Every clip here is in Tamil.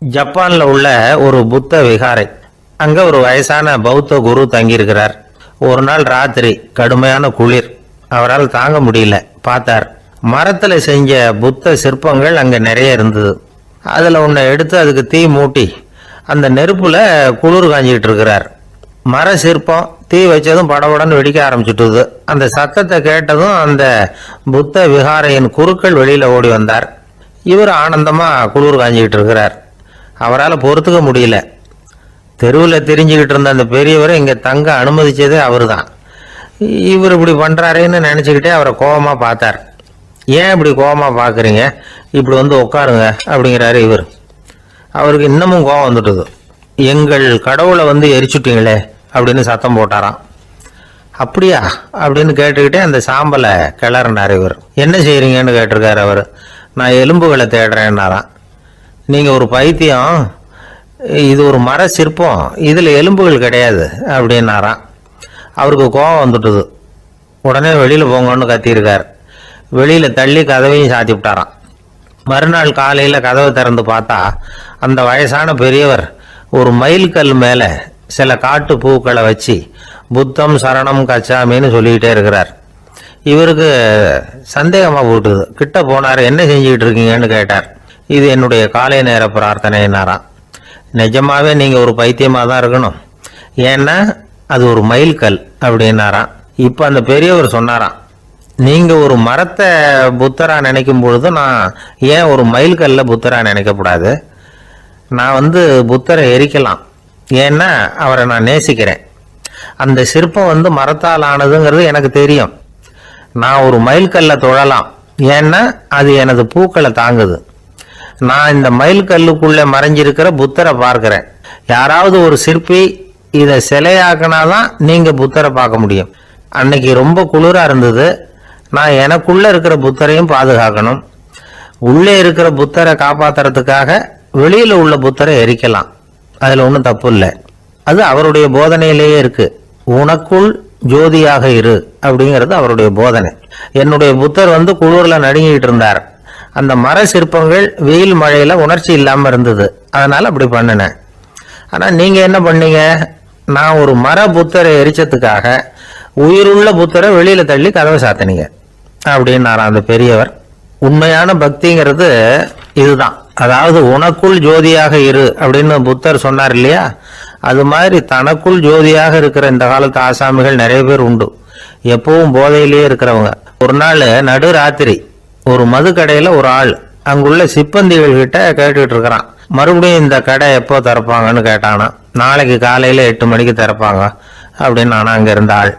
ஜப்பான்ல உள்ள ஒரு புத்த விகாரை. அங்க ஒரு வயசான பௌத்த குரு தங்கியிருக்கிறார். ஒரு நாள் ராத்திரி கடுமையான குளிர். அவரால் தாங்க முடியல. பார்த்தார், மரத்துல செஞ்ச புத்த சிற்பங்கள் அங்க நிறைய இருந்தது. அதுல ஒன்றை எடுத்து அதுக்கு தீ மூட்டி அந்த நெருப்புல குளிர் காஞ்சிக்கிட்டு இருக்கிறார். மர சிற்பம் தீ வச்சதும் படபடன்னு வெடிக்க ஆரம்பிச்சுட்டுது. அந்த சத்தத்தை கேட்டதும் அந்த புத்த விகாரையின் குருக்கள் வெளியில ஓடி வந்தார். இவர் ஆனந்தமா குளிர் காஞ்சிக்கிட்டு இருக்கிறார். அவரால் பொறுத்துக்க முடியல. தெருவில் தெரிஞ்சுக்கிட்டு இருந்த அந்த பெரியவரை இங்கே தங்க அனுமதிச்சதே அவர் தான். இவர் இப்படி பண்ணுறாருன்னு நினச்சிக்கிட்டே அவரை கோபமாக பார்த்தார். ஏன் இப்படி கோபமாக பார்க்குறீங்க, இப்படி வந்து உட்காருங்க அப்படிங்கிறாரு இவர். அவருக்கு இன்னமும் கோபம் வந்துட்டுது. எங்கள் கடவுளை வந்து எரிச்சுட்டீங்களே அப்படின்னு சத்தம் போட்டாராம். அப்படியா அப்படின்னு கேட்டுக்கிட்டே அந்த சாம்பலை கிளறினார் இவர். என்ன செய்கிறீங்கன்னு கேட்டிருக்காரு அவர். நான் எலும்புகளை தேடுறேன்னாராம். நீங்கள் ஒரு பைத்தியம், இது ஒரு மர சிற்பம், இதில் எலும்புகள் கிடையாது அப்படின்னாராம். அவருக்கு கோபம் வந்துட்டுது. உடனே வெளியில் போங்கன்னு கத்தியிருக்கார். வெளியில் தள்ளி கதவையும் சாத்தி விட்டாராம். மறுநாள் காலையில் கதவை திறந்து பார்த்தா அந்த வயசான பெரியவர் ஒரு மைல்கல் மேலே சில காட்டு பூக்களை வச்சு புத்தம் சரணம் கச்சாமின்னு சொல்லிக்கிட்டே இருக்கிறார். இவருக்கு சந்தேகமாக போட்டுது. கிட்ட போனார். என்ன செஞ்சுக்கிட்டு இருக்கீங்கன்னு கேட்டார். இது என்னுடைய காலை நேர பிரார்த்தனைனாராம். நிஜமாவே நீங்கள் ஒரு பைத்தியமாக தான் இருக்கணும், ஏன்னா அது ஒரு மைல்கல் அப்படின்னாராம். இப்போ அந்த பெரியவர் சொன்னாராம், நீங்கள் ஒரு மரத்தை புத்தராக நினைக்கும் பொழுது நான் ஏன் ஒரு மைல்கல்ல புத்தராக நினைக்கக்கூடாது? நான் வந்து புத்தரை எரிக்கலாம், ஏன்னா அவரை நான் நேசிக்கிறேன். அந்த சிற்பம் வந்து மரத்தால் ஆனதுங்கிறது எனக்கு தெரியும். நான் ஒரு மைல்கல்ல தொழலாம், ஏன்னா அது எனது பூக்களை தாங்குது. நான் இந்த மைல்கல்லுக்குள்ளே மறைஞ்சிருக்கிற புத்தரை பார்க்கிறேன். யாராவது ஒரு சிற்பி இதை சிலையாக்கினாதான் நீங்கள் புத்தரை பார்க்க முடியும். அன்னைக்கு ரொம்ப குளிராக இருந்தது. நான் எனக்குள்ளே இருக்கிற புத்தரையும் பாதுகாக்கணும். உள்ளே இருக்கிற புத்தரை காப்பாற்றுறதுக்காக வெளியில் உள்ள புத்தரை எரிக்கலாம், அதில் ஒன்றும் தப்பு இல்லை. அது அவருடைய போதனையிலேயே இருக்கு. உனக்குள் ஜோதியாக இரு அப்படிங்கிறது அவருடைய போதனை. என்னுடைய புத்தர் வந்து குளிரில் நடுங்கிட்டு இருந்தார். அந்த மர சிற்பங்கள் வெயில் மழையில உணர்ச்சி இல்லாமல் இருந்தது, அதனால அப்படி பண்ணினேன். ஆனால் நீங்கள் என்ன பண்ணீங்க? நான் ஒரு மர புத்தரை எரிச்சதுக்காக உயிருள்ள புத்தரை வெளியில தள்ளி கதவை சாத்தினீங்க அப்படின்னாராம் அந்த பெரியவர். உண்மையான பக்திங்கிறது இதுதான். அதாவது உனக்குள் ஜோதியாக இரு அப்படின்னு புத்தர் சொன்னார் இல்லையா, அது மாதிரி தனக்குள் ஜோதியாக இருக்கிற இந்த காலத்து ஆசாமிகள் நிறைய பேர் உண்டு. எப்பவும் போதையிலேயே இருக்கிறவங்க. ஒரு நாள் நடு ராத்திரி ஒரு மது கடையில் ஒரு ஆள் அங்குள்ள சிப்பந்திகள் கிட்ட கேட்டுக்கிட்டு இருக்கிறான். மறுபடியும் இந்த கடை எப்போ திறப்பாங்கன்னு கேட்டானா. நாளைக்கு காலையில் 8 மணிக்கு திறப்பாங்க அப்படின்னு நானா அங்கே இருந்த ஆள்.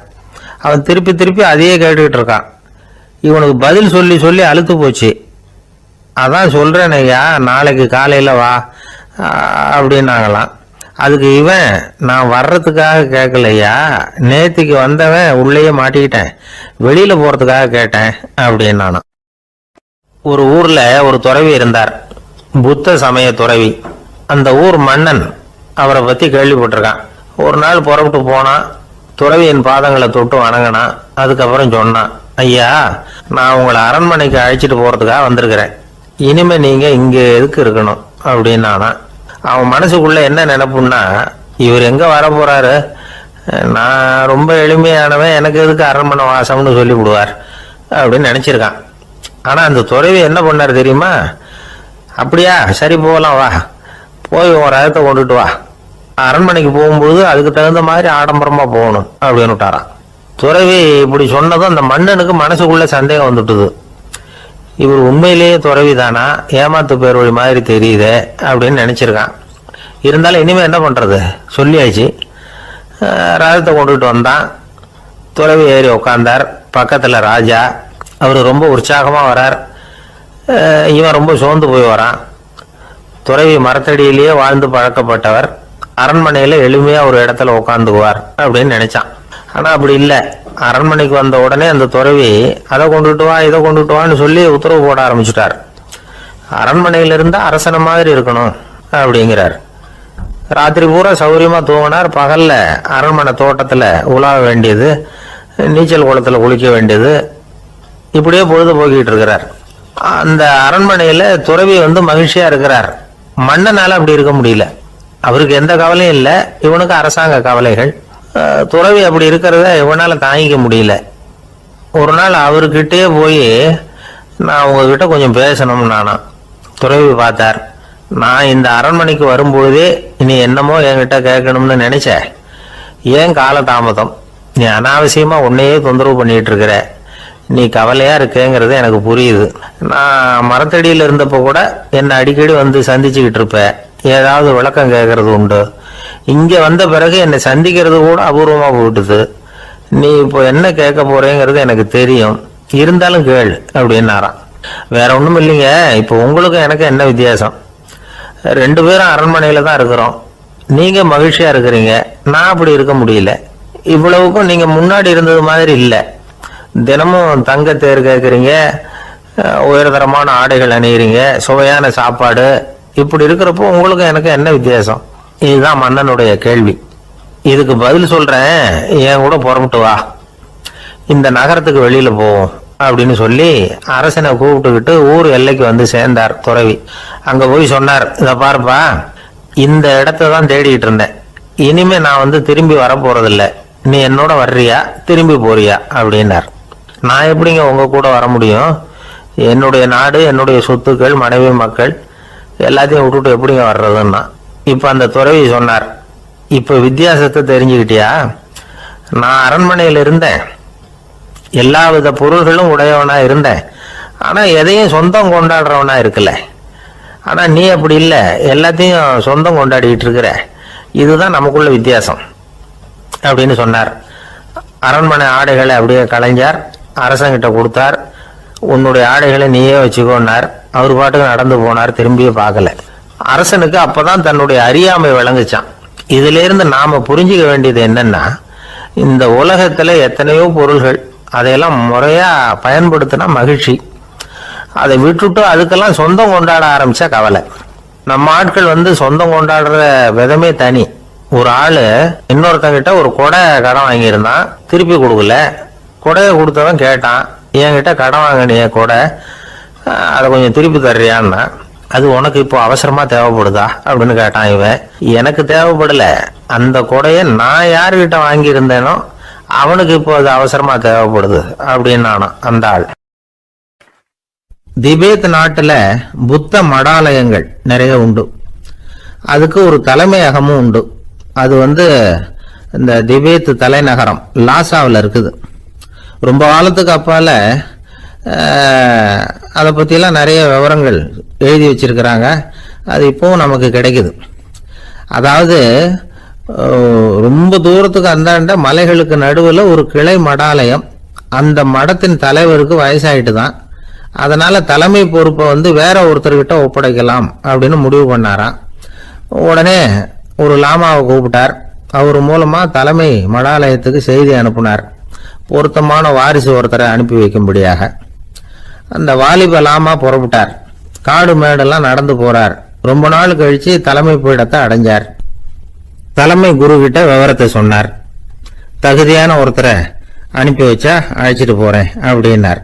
அவன் திருப்பி திருப்பி அதையே கேட்டுக்கிட்டு இருக்கான். இவனுக்கு பதில் சொல்லி சொல்லி அழுத்து போச்சு. அதான் சொல்கிறேன் ஐயா, நாளைக்கு காலையில் வா அப்படின்னாங்களாம். அதுக்கு இவன், நான் வர்றதுக்காக கேட்கலையா, நேற்றுக்கு வந்தவன் உள்ளேயே மாட்டிக்கிட்டேன், வெளியில் போகிறதுக்காக கேட்டேன் அப்படின்னானா. ஒரு ஊர்ல ஒரு துறவி இருந்தார், புத்த சமய துறவி. அந்த ஊர் மன்னன் அவரை பத்தி கேள்விப்பட்டிருக்கான். ஒரு நாள் புறப்பட்டு போனான். துறவியின் பாதங்களை தொட்டு வணங்கினான். அதுக்கப்புறம் சொன்னான், ஐயா, நான் உங்களை அரண்மனைக்கு அழைச்சிட்டு போறதுக்காக வந்திருக்கிறேன். இனிமே நீங்க இங்க எதுக்கு இருக்கணும் அப்படின்னானா. அவன் மனசுக்குள்ள என்ன நினைப்புன்னா, இவர் எங்க வர போறாரு, நான் ரொம்ப எளிமையானவன், எனக்கு எதுக்கு அரண்மனை வாசம்னு சொல்லி விடுவார் அப்படின்னு நினைச்சிருக்கான். ஆனால் அந்த துறவி என்ன பண்ணார் தெரியுமா? அப்படியா, சரி போகலாம், வா, போய் ஒரு ரதத்தை கொண்டுட்டு வா, அரண்மனைக்கு போகும்பொழுது அதுக்கு தகுந்த மாதிரி ஆடம்பரமாக போகணும் அப்படின்னு விட்டாரான். துறவி இப்படி சொன்னதும் அந்த மன்னனுக்கு மனசுக்குள்ள சந்தேகம் வந்துட்டுது. இவர் உண்மையிலேயே துறவி தானா, ஏமாத்து பேர் வழி மாதிரி தெரியுதே அப்படின்னு நினச்சிருக்கான். இருந்தாலும் இனிமேல் என்ன பண்ணுறது, சொல்லியாச்சு. ரதத்தை கொண்டுட்டு வந்தான். துறவி ஏறி உட்காந்தார். பக்கத்தில் ராஜா. அவர் ரொம்ப உற்சாகமாக வரார். இவன் ரொம்ப சோர்ந்து போய் வரான். துறவி மரத்தடியிலேயே வாழ்ந்து பழக்கப்பட்டவர். அரண்மனையில் எளிமையாக ஒரு இடத்துல உட்காந்துக்குவார் அப்படின்னு நினைச்சான். ஆனால் அப்படி இல்லை. அரண்மனைக்கு வந்த உடனே அந்த துறவி அதை கொண்டுட்டு வா, இதை கொண்டுட்டு வான்னு சொல்லி உத்தரவு போட ஆரம்பிச்சுட்டார். அரண்மனையில் இருந்தால் அரசனை மாதிரி இருக்கணும் அப்படிங்கிறார். ராத்திரி பூரா சௌகரியமாக தூங்கினார். பகலில் அரண்மனை தோட்டத்தில் உலாவ வேண்டியது, நீச்சல் குளத்தில் குளிக்க வேண்டியது, இப்படியே பொழுது போக்கிட்டு இருக்கிறார். அந்த அரண்மனையில் துறவி வந்து மகிழ்ச்சியாக இருக்கிறார். மன்னனால அப்படி இருக்க முடியல. அவருக்கு எந்த கவலையும் இல்லை, இவனுக்கு அரசாங்க கவலைகள். துறவி அப்படி இருக்கிறத இவனால தாங்கிக்க முடியல. ஒரு நாள் அவர்கிட்டே போய், நான் உங்ககிட்ட கொஞ்சம் பேசணும் நானா. துறவி பார்த்தார். நான் இந்த அரண்மனைக்கு வரும்பொழுதே நீ என்னமோ என்கிட்ட கேட்கணும்னு நினைச்ச. ஏன் காலதாமதம்? நீ அனாவசியமா உன்னையே தொந்தரவு பண்ணிட்டு இருக்கிற. நீ கவலையா இருக்கேங்கிறது எனக்கு புரியுது. நான் மரத்தடியில் இருந்தப்போ கூட என்னை அடிக்கடி வந்து சந்திச்சுக்கிட்டு இருப்ப, ஏதாவது விளக்கம் கேட்கறது உண்டு. இங்க வந்த பிறகு என்னை சந்திக்கிறது கூட அபூர்வமா போயிட்டுது. நீ இப்போ என்ன கேட்க போறேங்கிறது எனக்கு தெரியும், இருந்தாலும் கேளு அப்படின்னாராம். வேற ஒண்ணும் இல்லைங்க, இப்போ உங்களுக்கும் எனக்கு என்ன வித்தியாசம்? 2 பேரும் அரண்மனையில தான் இருக்கிறோம். நீங்க மகிழ்ச்சியா இருக்கிறீங்க, நான் அப்படி இருக்க முடியல. இவ்வளவுக்கும் நீங்க முன்னாடி இருந்தது மாதிரி இல்லை. தினமும் தங்க தேர் கேட்குறீங்க, உயர்தரமான ஆடைகள் அணிகிறீங்க, சுவையான சாப்பாடு. இப்படி இருக்கிறப்போ உங்களுக்கும் எனக்கு என்ன வித்தியாசம்? இதுதான் மன்னனுடைய கேள்வி. இதுக்கு பதில் சொல்றேன், என் கூட புறப்பட்டு வா, இந்த நகரத்துக்கு வெளியில போவோம் அப்படின்னு சொல்லி அரசனை கூப்பிட்டுக்கிட்டு ஊர் எல்லைக்கு வந்து சேர்ந்தார் துறவி. அங்க போய் சொன்னார், இதை பாருப்பா, இந்த இடத்த தான் தேடிட்டு இருந்தேன். இனிமே நான் வந்து திரும்பி வர போறதில்லை. நீ என்னோட வர்றியா திரும்பி போறியா அப்படின்னார். நான் எப்படிங்க உங்க கூட வர முடியும்? என்னுடைய நாடு, என்னுடைய சொத்துக்கள், மனைவி, மக்கள் எல்லாத்தையும் விட்டுட்டு எப்படிங்க வர்றதுன்னா. இப்ப அந்த துறவி சொன்னார், இப்ப வித்தியாசத்தை தெரிஞ்சுக்கிட்டியா? நான் அரண்மனையில் இருந்தேன், எல்லா வித பொருள்களும் உடையவனா இருந்தேன், ஆனா எதையும் சொந்தம் கொண்டாடுறவனா இருக்கல. ஆனா நீ அப்படி இல்லை, எல்லாத்தையும் சொந்தம் கொண்டாடிட்டு இருக்கிற. இதுதான் நமக்குள்ள வித்தியாசம் அப்படின்னு சொன்னார். அரண்மனை ஆடைகளை அப்படியே கலைஞர் அரசங்கிட்ட கொடுத்தார். உன்னுடைய ஆடைகளை நீயே வச்சுக்கோன்னார். அவர் பாட்டுக்கு நடந்து போனார், திரும்பியே பார்க்கல. அரசனுக்கு அப்பதான் தன்னுடைய அறியாமை விளங்குச்சான். இதுல இருந்து நாம புரிஞ்சுக்க வேண்டியது என்னன்னா, இந்த உலகத்துல எத்தனையோ பொருள்கள், அதையெல்லாம் முறையா பயன்படுத்தினா மகிழ்ச்சி. அதை விட்டுட்டு அதுக்கெல்லாம் சொந்தம் கொண்டாட ஆரம்பிச்சா கவலை. நம்ம ஆட்கள் வந்து சொந்தம் கொண்டாடுற விதமே தனி. ஒரு ஆளு இன்னொருத்தங்கிட்ட ஒரு கொடை கடன் வாங்கியிருந்தான், திருப்பி கொடுக்கல. கொடையை கொடுத்தவன் கேட்டான், என்கிட்ட கடன் வாங்கினிய கொடை, அதை கொஞ்சம் திருப்பி தர்றியான்னா. அது உனக்கு இப்போ அவசரமா தேவைப்படுதா அப்படின்னு கேட்டான் இவன். எனக்கு தேவைப்படல, அந்த கொடையை நான் யாருகிட்ட வாங்கியிருந்தேனோ அவனுக்கு இப்போ அது அவசரமா தேவைப்படுது அப்படின்னு அந்த ஆள். திபேத் நாட்டுல புத்த மடாலயங்கள் நிறைய உண்டு. அதுக்கு ஒரு தலைமையகமும் உண்டு. அது வந்து இந்த திபேத் தலைநகரம் லாசாவில் இருக்குது. ரொம்ப காலத்துக்கு அப்பால அதை பற்றிலாம் நிறைய விவரங்கள் எழுதி வச்சிருக்கிறாங்க. அது இப்போவும் நமக்கு கிடைக்குது. அதாவது ரொம்ப தூரத்துக்கு அந்தாண்ட மலைகளுக்கு நடுவில் ஒரு கிளை மடாலயம். அந்த மடத்தின் தலைவருக்கு வயசாயிட்டு தான், அதனால தலைமை பொறுப்பை வந்து வேற ஒருத்தர்கிட்ட ஒப்படைக்கலாம் அப்படின்னு முடிவு பண்ணாராம். உடனே ஒரு லாமாவை கூப்பிட்டார். அவர் மூலமா தலைமை மடாலயத்துக்கு செய்தி அனுப்புனார், பொருத்தமான வாரிசு ஒருத்தரை அனுப்பி வைக்கும்படியாக. அந்த வாலிப லாமா புறப்பட்டார். காடு மேடெல்லாம் நடந்து போறார். ரொம்ப நாள் கழிச்சு தலைமை பீடத்தை அடைஞ்சார். தலைமை குரு கிட்ட விவரத்தை சொன்னார். தகுதியான ஒருத்தரை அனுப்பி வச்சா அழைச்சிட்டு போறேன் அப்படின்னார்.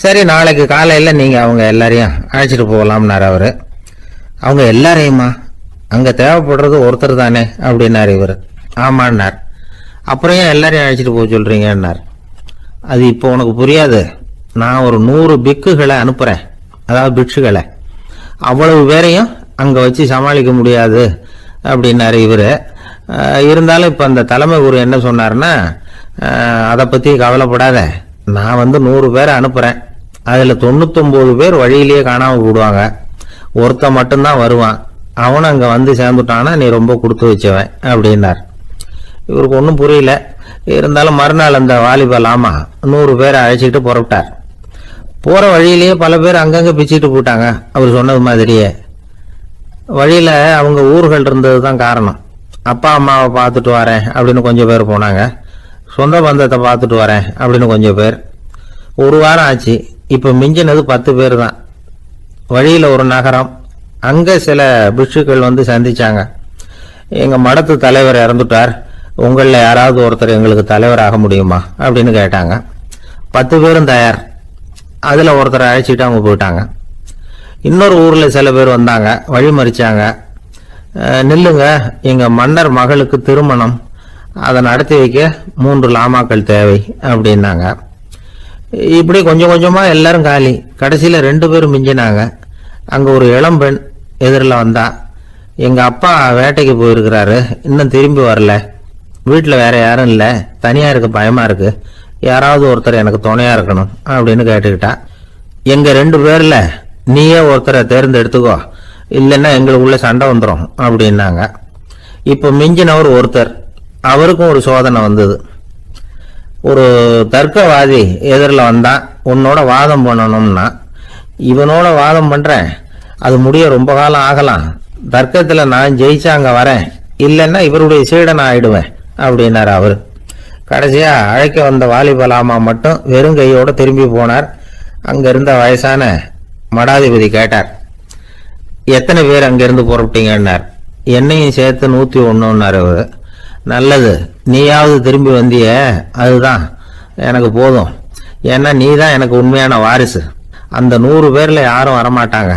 சரி, நாளைக்கு காலையில் நீங்க அவங்க எல்லாரையும் அழைச்சிட்டு போகலாம்னார் அவரு. அவங்க எல்லாரையுமா? அங்க தேவைப்படுறது ஒருத்தர் தானே அப்படின்னார் இவர். ஆமான்னார். அப்புறம் ஏன் எல்லாரையும் அழைச்சிட்டு போக சொல்றீங்கன்னார். அது இப்போ உனக்கு புரியாது. நான் ஒரு 100 பிக்குகளை அனுப்புறேன், அதாவது பிட்சுகளை. அவ்வளவு பேரையும் அங்க வச்சு சமாளிக்க முடியாது அப்படின்னாரு இவரு. இருந்தாலும் இப்ப அந்த தலைமை குரு என்ன சொன்னார்னா, அதை பத்தி கவலைப்படாத, நான் வந்து 100 பேரை அனுப்புறேன், அதுல 99 பேர் வழியிலேயே காணாம போடுவாங்க, ஒருத்தன் மட்டும்தான் வருவான், அவனும் அங்க வந்து சேர்ந்துட்டானா நீ ரொம்ப கொடுத்து வச்சவன் அப்படின்னார். இவருக்கு ஒன்றும் புரியல. இருந்தாலும் மறுநாள் அந்த வாலிப லாமா 100 பேரை அழைச்சிக்கிட்டு புறப்பட்டார். போற வழியிலேயே பல பேர் அங்கங்க பிச்சுட்டு போட்டாங்க. அவர் சொன்னது மாதிரியே வழியில அவங்க ஊர்கள் இருந்தது தான் காரணம். அப்பா அம்மாவை பார்த்துட்டு வரேன் அப்படின்னு கொஞ்சம் பேர் போனாங்க. சொந்த பந்தத்தை பார்த்துட்டு வரேன் அப்படின்னு கொஞ்சம் பேர். ஒரு வாரம் ஆச்சு. இப்ப மிஞ்சினது 10 பேர் தான். வழியில ஒரு நகரம், அங்க சில பிட்சுக்கள் வந்து சந்திச்சாங்க. எங்க மடத்து தலைவர் இறந்துட்டார், உங்கள யாராவது ஒருத்தர் எங்களுக்கு தலைவராக முடியுமா அப்படின்னு கேட்டாங்க. 10 பேரும் தயார். அதுல ஒருத்தரை அழைச்சிட்டு அவங்க போயிட்டாங்க. இன்னொரு ஊரில் சில பேர் வந்தாங்க, வழி மறிச்சாங்க. நில்லுங்க, எங்கள் மன்னர் மகளுக்கு திருமணம், அதை நடத்தி வைக்க 3 லாமாக்கள் தேவை அப்படின்னாங்க. இப்படி கொஞ்சம் கொஞ்சமாக எல்லாரும் காலி. கடைசியில் 2 பேரும் மிஞ்சினாங்க. அங்கே ஒரு இளம்பெண் எதிரில் வந்தா, எங்கள் அப்பா வேட்டைக்கு போயிருக்கிறாரு, இன்னும் திரும்பி வரல, வீட்டில் வேற யாரும் இல்லை, தனியாக இருக்க பயமாக இருக்கு, யாராவது ஒருத்தர் எனக்கு துணையாக இருக்கணும் அப்படின்னு கேட்டுக்கிட்டா. எங்கள் 2 பேரில் நீயே ஒருத்தரை தேர்ந்தெடுத்துக்கோ, இல்லைன்னா எங்களுக்குள்ள சண்டை வந்துடும் அப்படின்னாங்க. இப்போ மிஞ்சினவர் ஒருத்தர், அவருக்கும் ஒரு சோதனை வந்தது. ஒரு தர்க்கவாதி எதிரில் வந்தான், உன்னோட வாதம் பண்ணணும்னா. இவனோட வாதம் பண்ணுறேன், அது முடிய ரொம்ப காலம் ஆகலாம், தர்க்கத்தில் நான் ஜெயிச்சா அங்கே வரேன், இல்லைன்னா இவருடைய சீடனை ஆயிடுவேன் அப்படின்னார் அவர். கடைசியாக அழைக்க வந்த வாலிபலாமா மட்டும் வெறும் கையோடு திரும்பி போனார். அங்கே இருந்த வயசான மடாதிபதி கேட்டார், எத்தனை பேர் அங்கேருந்து புறப்பட்டீங்கன்னார். என்னையும் சேர்த்து 101ன்னார் அவர். நல்லது, நீயாவது திரும்பி வந்திய, அதுதான் எனக்கு போதும், ஏன்னா நீ தான் எனக்கு உண்மையான வாரிசு, அந்த 100 பேரில் யாரும் வரமாட்டாங்க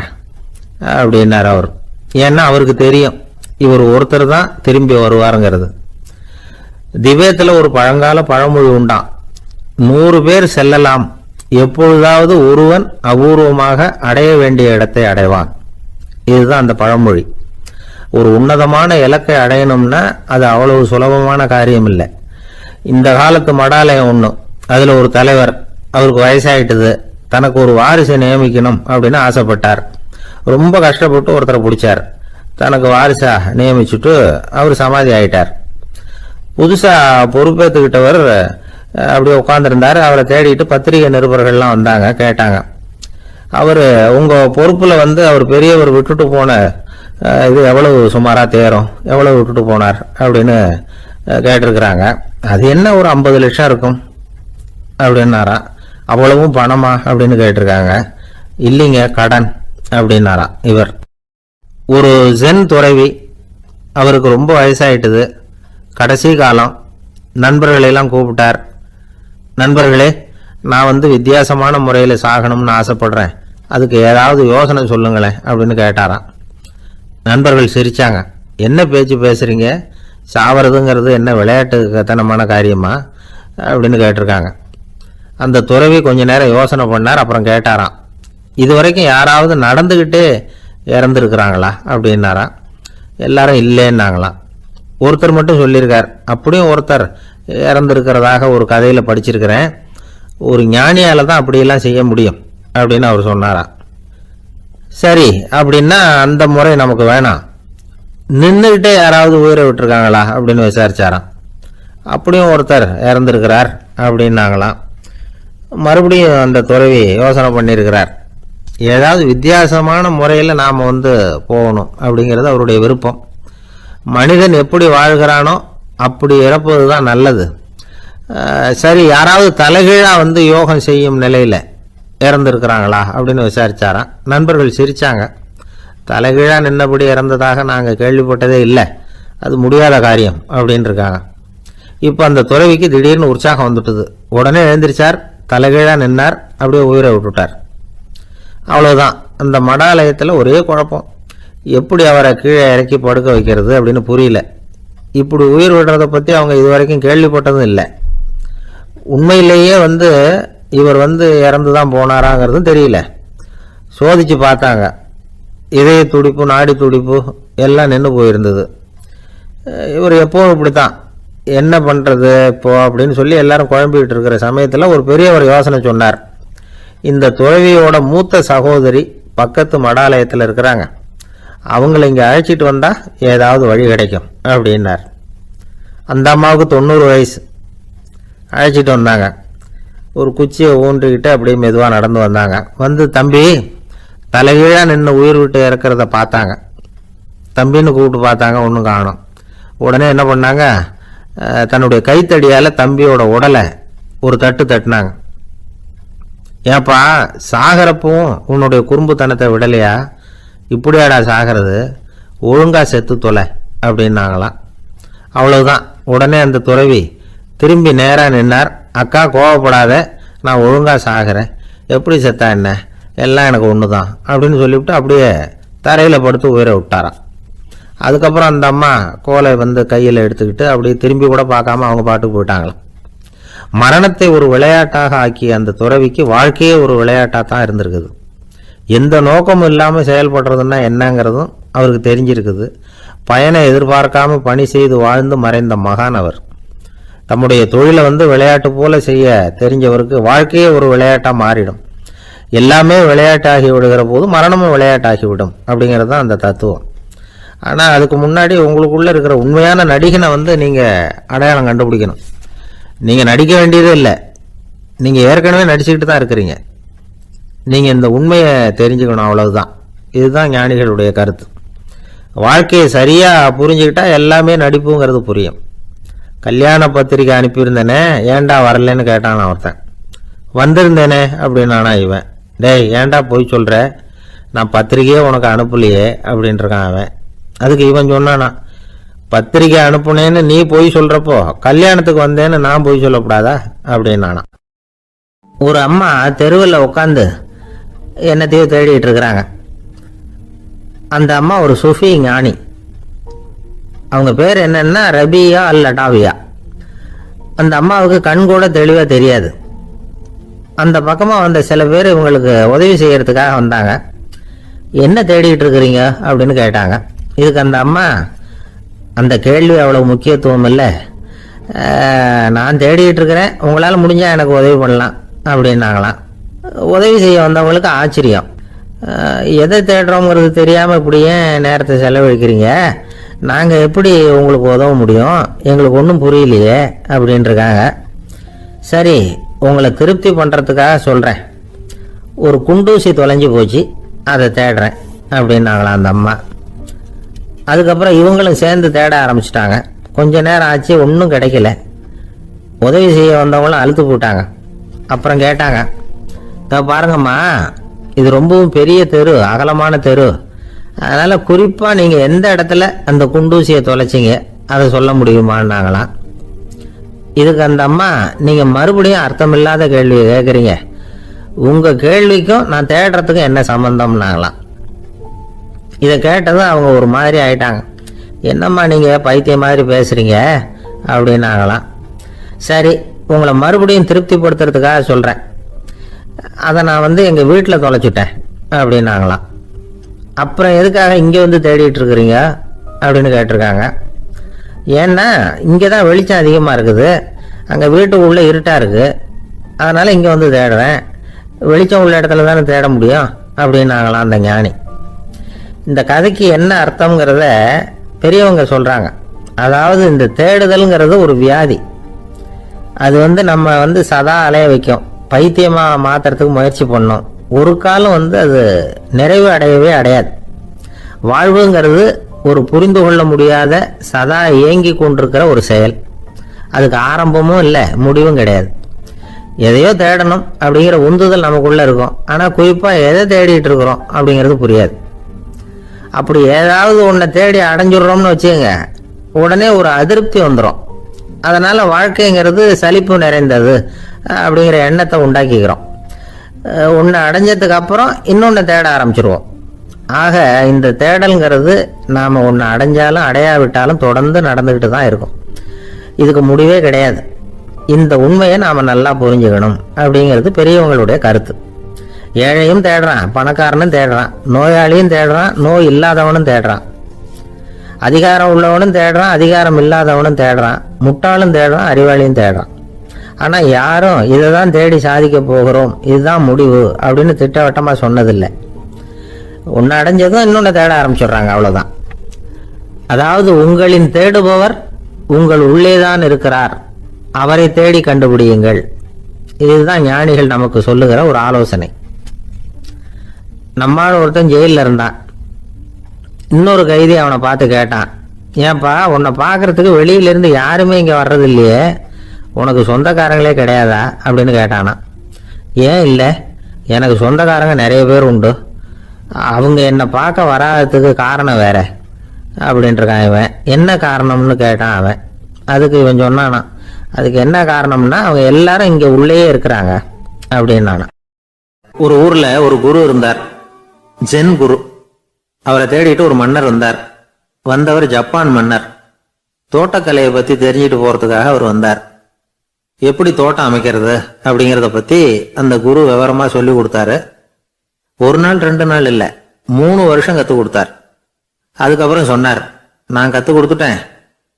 அப்படின்னார் அவர். ஏன்னா அவருக்கு தெரியும் இவர் ஒருத்தர் தான் திரும்பி வருவாருங்கிறது. திபேத்தில் ஒரு பழங்கால பழமொழி உண்டாம், 100 பேர் செல்லலாம், எப்பொழுதாவது ஒருவன் அபூர்வமாக அடைய வேண்டிய இடத்தை அடைவான். இதுதான் அந்த பழமொழி. ஒரு உன்னதமான இலக்கை அடையணும்னா அது அவ்வளவு சுலபமான காரியம் இல்லை. இந்த காலத்து மடாலயம் ஒன்று, அதில் ஒரு தலைவர், அவருக்கு வயசாயிட்டது, தனக்கு ஒரு வாரிசை நியமிக்கணும் அப்படின்னு ஆசைப்பட்டார். ரொம்ப கஷ்டப்பட்டு ஒருத்தரை பிடிச்சார், தனக்கு வாரிசா நியமிச்சுட்டு அவர் சமாதி ஆயிட்டார். புதுசாக பொறுப்பேற்றுக்கிட்டவர் அப்படியே உட்காந்துருந்தார். அவரை தேடிட்டு பத்திரிகை நிருபர்கள்லாம் வந்தாங்க, கேட்டாங்க. அவர் உங்கள் பொறுப்பில் அவர் பெரியவர் விட்டுட்டு போன இது எவ்வளவு சுமாராக தேரும், எவ்வளவு விட்டுட்டு போனார் அப்படின்னு கேட்டிருக்கிறாங்க. அது என்ன ஒரு 50 லட்சம் இருக்கும் அப்படின்னாராம். அவ்வளவும் பணமா அப்படின்னு கேட்டிருக்காங்க. இல்லைங்க, கடன் அப்படின்னாராம் இவர். ஒரு ஜென் துறவி, அவருக்கு ரொம்ப வயசாயிட்டுது, கடைசி காலம், நண்பர்களெல்லாம் கூப்பிட்டார். நண்பர்களே, நான் வித்தியாசமான முறையில் சாகணும்னு ஆசைப்படுறேன், அதுக்கு ஏதாவது யோசனை சொல்லுங்களேன் அப்படின்னு கேட்டாராம். நண்பர்கள் சிரிச்சாங்க. என்ன பேச்சு பேசுறீங்க, சாவறதுங்கிறது என்ன விளையாட்டு கத்தனமான காரியமா அப்படின்னு கேட்டிருக்காங்க. அந்த துறவி கொஞ்ச நேரம் யோசனை பண்ணார். அப்புறம் கேட்டாராம், இது வரைக்கும் யாராவது நடந்துக்கிட்டே இறந்துருக்குறாங்களா அப்படின்னாராம். எல்லாரும் இல்லைன்னாங்களாம். ஒருத்தர் மட்டும் சொல்லியிருக்கார், அப்படியும் ஒருத்தர் இறந்துருக்கிறதாக ஒரு கதையில் படிச்சிருக்கிறேன், ஒரு ஞானியால் தான் அப்படியெல்லாம் செய்ய முடியும் அப்படின்னு அவர் சொன்னாராம். சரி, அப்படின்னா அந்த முறை நமக்கு வேணாம், நின்றுக்கிட்டே யாராவது உயிரை விட்டுருக்காங்களா அப்படின்னு விசாரிச்சாராம். அப்படியும் ஒருத்தர் இறந்துருக்கிறார் அப்படின்னாங்களாம். மறுபடியும் அந்த துறவி யோசனை பண்ணியிருக்கிறார், ஏதாவது வித்தியாசமான முறையில் நாம் போகணும் அப்படிங்கிறது அவருடைய விருப்பம். மனிதன் எப்படி வாழ்கிறானோ அப்படி இறப்பது தான் நல்லது. சரி, யாராவது தலைகீழாக யோகம் செய்யும் நிலையில் இறந்துருக்கிறாங்களா அப்படின்னு விசாரிச்சாராம். நண்பர்கள் சிரித்தாங்க. தலைகீழாக நின்னபடி இறந்ததாக நாங்கள் கேள்விப்பட்டதே இல்லை, அது முடியாத காரியம் அப்படின்னு இருக்காங்க. இப்போ அந்த துறவிக்கு திடீர்னு உற்சாகம் வந்துட்டுது. உடனே எழுந்திரிச்சார், தலைகீழாக நின்னார், அப்படியே உயிரை விட்டுட்டார். அவ்வளோதான். அந்த மடாலயத்தில் ஒரே குழப்பம், எப்படி அவரை கீழே இறக்கி படுக்க வைக்கிறது அப்படின்னு புரியல. இப்படி உயிர் விடுறதை பற்றி அவங்க இதுவரைக்கும் கேள்விப்பட்டதும் இல்லை. உண்மையிலேயே இவர் இறந்து தான் போனாராங்கிறதும் தெரியல. சோதிச்சு பார்த்தாங்க, இதய துடிப்பு, நாடி துடிப்பு எல்லாம் நின்று போயிருந்தது. இவர் எப்போவும் இப்படி தான், என்ன பண்ணுறது இப்போ அப்படின்னு சொல்லி எல்லாரும் குழம்பிக்கிட்டு இருக்கிற சமயத்தில் ஒரு பெரியவர் யோசனை சொன்னார். இந்த துறவியோட மூத்த சகோதரி பக்கத்து மடாலயத்தில் இருக்கிறாங்க, அவங்கள இங்கே அழைச்சிட்டு வந்தால் ஏதாவது வழி கிடைக்கும் அப்படின்னார். அந்த அம்மாவுக்கு 90 வயசு. அழைச்சிட்டு வந்தாங்க. ஒரு குச்சியை ஊன்றிக்கிட்டு அப்படியே மெதுவாக நடந்து வந்தாங்க. தம்பி, தலைகீழாக நின்று உயிர் விட்டு இறக்கிறத பார்த்தாங்க. தம்பின்னு கூப்பிட்டு பார்த்தாங்க, ஒன்றும் காணும். உடனே என்ன பண்ணாங்க, தன்னுடைய கைத்தடியால் தம்பியோட உடலை ஒரு தட்டு தட்டினாங்க. ஏப்பா, சாகிறப்பவும் உன்னுடைய குறும்புத்தனத்தை விடலையா, இப்படியாடா சாகிறது, ஒழுங்கா செத்து தொலை அப்படின்னாங்களாம். அவ்வளவுதான். உடனே அந்த துறவி திரும்பி நேராக நின்னார். அக்கா, கோவப்படாத, நான் ஒழுங்கா சாகிறேன், எப்படி செத்தா என்ன, எல்லாம் எனக்கு ஒன்று தான் அப்படின்னு சொல்லிவிட்டு அப்படியே தரையில் படுத்து உயிரை விட்டாராம். அதுக்கப்புறம் அந்த அம்மா கோலை வந்து கையில் எடுத்துக்கிட்டு அப்படியே திரும்பி கூட பார்க்காம அவங்க பாட்டுக்கு போயிட்டாங்களாம். மரணத்தை ஒரு விளையாட்டாக ஆக்கிய அந்த துறவிக்கு வாழ்க்கையே ஒரு விளையாட்டாக தான் இருந்திருக்குது. எந்த நோக்கமும் இல்லாமல் செயல்படுறதுன்னா என்னங்கிறதும் அவருக்கு தெரிஞ்சிருக்குது. பயனை எதிர்பார்க்காம பணி செய்து வாழ்ந்து மறைந்த மகான் அவர். தம்முடைய தொழிலை வந்து விளையாட்டு போல செய்ய தெரிஞ்சவருக்கு வாழ்க்கையே ஒரு விளையாட்டாக மாறிடும். எல்லாமே விளையாட்டாகி விடுகிற போது மரணமும் விளையாட்டாகிவிடும் அப்படிங்கிறது தான் அந்த தத்துவம். ஆனால் அதுக்கு முன்னாடி உங்களுக்குள்ளே இருக்கிற உண்மையான நடிகனை வந்து நீங்கள் அடையாளம் கண்டுபிடிக்கணும். நீங்கள் நடிக்க வேண்டியதே இல்லை, நீங்கள் ஏற்கனவே நடிச்சுக்கிட்டு தான் இருக்கிறீங்க. நீங்கள் இந்த உண்மையை தெரிஞ்சுக்கணும், அவ்வளவுதான். இதுதான் ஞானிகளுடைய கருத்து. வாழ்க்கையை சரியாக புரிஞ்சுக்கிட்டா எல்லாமே நடிப்புங்கிறது புரியும். கல்யாண பத்திரிக்கை அனுப்பியிருந்தேனே, ஏன்டா வரலன்னு கேட்டான் ஒருத்தன். வந்திருந்தேனே அப்படின்னானா இவன். டேய், ஏன்டா போய் சொல்கிற, நான் பத்திரிக்கையே உனக்கு அனுப்பலையே அப்படின்ட்டுருக்கான் அவன். அதுக்கு இவன் சொன்னானா, பத்திரிக்கை அனுப்புனேன்னு நீ போய் சொல்கிறப்போ கல்யாணத்துக்கு வந்தேன்னு நான் போய் சொல்லக்கூடாதா அப்படின்னானா. ஒரு அம்மா தெருவில் உட்காந்து என்னத்தையோ தேடிட்டு இருக்கிறாங்க. அந்த அம்மா ஒரு சுஃபி ஞானி. அவங்க பேர் என்னன்னா ரபியா அல் அடாவியா. அந்த அம்மாவுக்கு கண் கூட தெளிவாக தெரியாது. அந்த பக்கமாக வந்த சில பேர் இவங்களுக்கு உதவி செய்யறதுக்காக வந்தாங்க. என்ன தேடிட்டு இருக்கிறீங்க அப்படின்னு கேட்டாங்க. இதுக்கு அந்த அம்மா, அந்த கேள்வி அவ்வளோ முக்கியத்துவம் இல்லை, நான் தேடிட்டு இருக்கிறேன், உங்களால் முடிஞ்சால் எனக்கு உதவி பண்ணலாம் அப்படின்னாங்களாம். உதவி செய்ய வந்தவங்களுக்கு ஆச்சரியம். எதை தேடுறோங்கிறது தெரியாமல் இப்படி ஏன் நேரத்தை செலவழிக்கிறீங்க, நாங்கள் எப்படி உங்களுக்கு உதவ முடியும், எங்களுக்கு ஒன்றும் புரியலையே அப்படின்ட்டுருக்காங்க. சரி, உங்களை திருப்தி பண்ணுறதுக்காக சொல்கிறேன், ஒரு குண்டூசி தொலைஞ்சி போச்சு, அதை தேடுறேன் அப்படின்னாங்களாம் அந்த அம்மா. அதுக்கப்புறம் இவங்களும் சேர்ந்து தேட ஆரம்பிச்சிட்டாங்க. கொஞ்ச நேரம் ஆச்சு, ஒன்றும் கிடைக்கல. உதவி செய்ய வந்தவங்களும் அழுத்து போட்டாங்க. அப்புறம் கேட்டாங்க, பாருங்கம்மா, இது ரொம்பவும் பெரிய தெரு, அகலமான தெரு, அதனால் குறிப்பாக நீங்கள் எந்த இடத்துல அந்த குண்டூசியை தொலைச்சிங்க அதை சொல்ல முடியுமான்னாங்களாம். இதுக்கு அந்த அம்மா, நீங்கள் மறுபடியும் அர்த்தமில்லாத கேள்வியை கேட்குறீங்க, உங்கள் கேள்விக்கும் நான் தேடுறதுக்கும் என்ன சம்மந்தம்னாங்களாம். இதை கேட்டதும் அவங்க ஒரு மாதிரி ஆயிட்டாங்க. என்னம்மா நீங்கள் பைத்தியம் மாதிரி பேசுகிறீங்க அப்படின்னாங்களாம். சரி, உங்களை மறுபடியும் திருப்திப்படுத்துறதுக்காக சொல்கிறேன், அதை நான் வந்து எங்கள் வீட்டில் தொலைச்சிட்டேன் அப்படின்னாங்களாம். அப்புறம் எதுக்காக இங்கே வந்து தேடிட்டு இருக்கிறீங்க அப்படின்னு கேட்டிருக்காங்க. ஏன்னா இங்கே தான் வெளிச்சம் அதிகமாக இருக்குது, அங்கே வீட்டுக்குள்ளே இருட்டாக இருக்குது, அதனால் இங்கே வந்து தேடுறேன், வெளிச்சம் உள்ள இடத்துல தானே தேட முடியும் அப்படின்னாங்களாம் அந்த ஞானி. இந்த கதைக்கு என்ன அர்த்தங்கிறத பெரியவங்க சொல்கிறாங்க. அதாவது இந்த தேடுதல்ங்கிறது ஒரு வியாதி. அது வந்து நம்ம வந்து சதா அலைய வைக்கும், பைத்தியமாக மாற்றுறதுக்கு முயற்சி பண்ணோம். ஒரு காலம் வந்து அது நிறைவு அடையவே அடையாது. வாழ்வுங்கிறது ஒரு புரிந்து கொள்ள முடியாத சதா இயங்கி கொண்டிருக்கிற ஒரு செயல். அதுக்கு ஆரம்பமும் இல்லை, முடிவும் கிடையாது. எதையோ தேடணும் அப்படிங்கிற உந்துதல் நமக்குள்ளே இருக்கும், ஆனால் குறிப்பாக எதை தேடிட்டு இருக்கிறோம் அப்படிங்கிறது புரியாது. அப்படி ஏதாவது ஒன்றை தேடி அடைஞ்சிடுறோம்னு வச்சுக்கோங்க, உடனே ஒரு அதிருப்தி வந்துடும். அதனால் வாழ்க்கைங்கிறது சலிப்பு நிறைந்தது அப்படிங்கிற எண்ணத்தை உண்டாக்கிக்கிறோம். ஒன்று அடைஞ்சதுக்கு அப்புறம் இன்னொன்று தேட ஆரம்பிச்சிருவோம். ஆக இந்த தேடல்ங்கிறது நாம் ஒன்று அடைஞ்சாலும் அடையாவிட்டாலும் தொடர்ந்து நடந்துக்கிட்டு தான் இருக்கும். இதுக்கு முடிவே கிடையாது. இந்த உண்மையை நாம் நல்லா புரிஞ்சுக்கணும் அப்படிங்கிறது பெரியவங்களுடைய கருத்து. ஏழையும் தேடுறான், பணக்காரனும் தேடுறான், நோயாளியும் தேடுறான், நோய் இல்லாதவனும் தேடுறான், அதிகாரம் உள்ளவனும் தேடுறான், அதிகாரம் இல்லாதவனும் தேடுறான், முட்டாளும் தேடுறான், அறிவாளியும் தேடுறான். ஆனால் யாரும் இதை தான் தேடி சாதிக்க போகிறோம், இதுதான் முடிவு அப்படின்னு திட்டவட்டமாக சொன்னதில்லை. ஒன்று அடைஞ்சதும் இன்னொன்று தேட ஆரம்பிச்சிடுறாங்க, அவ்வளோதான். அதாவது உங்களின் தேடுபவர் உங்கள் உள்ளேதான் இருக்கிறார், அவரை தேடி கண்டுபிடியுங்கள். இதுதான் ஞானிகள் நமக்கு சொல்லுகிற ஒரு ஆலோசனை. நம்மால் ஒருத்தன் ஜெயிலில் இருந்தான். இன்னொரு கைதி அவனை பார்த்து கேட்டான், ஏன்பா உன்னை பார்க்கறதுக்கு வெளியிலேருந்து யாருமே இங்கே வர்றது இல்லையே, உனக்கு சொந்தக்காரங்களே கிடையாதா அப்படின்னு கேட்டானா. ஏன் இல்லை, எனக்கு சொந்தக்காரங்க நிறைய பேர் உண்டு, அவங்க என்னை பார்க்க வராததுக்கு காரணம் வேற அப்படின்ட்டுருக்கான் இவன். என்ன காரணம்னு கேட்டான் அவன். அதுக்கு இவன் சொன்னானா, அதுக்கு என்ன காரணம்னா அவங்க எல்லாரும் இங்கே உள்ளேயே இருக்கிறாங்க அப்படின்னானா. ஒரு ஊர்ல ஒரு குரு இருந்தார், ஜென் குரு. அவரை தேடிட்டு ஒரு மன்னர் வந்தார். வந்தவர் ஜப்பான் மன்னர். தோட்டக்கலையை பத்தி தெரிஞ்சுட்டு போறதுக்காக அவர் வந்தார். எப்படி தோட்டம் அமைக்கிறது அப்படிங்கறத பத்தி அந்த குரு விவரமா சொல்லி கொடுத்தாரு. ஒரு நாள் 2 நாள் இல்ல, 3 வருஷம் கத்து கொடுத்தார். அதுக்கப்புறம் சொன்னார், நான் கத்து கொடுத்துட்டேன்,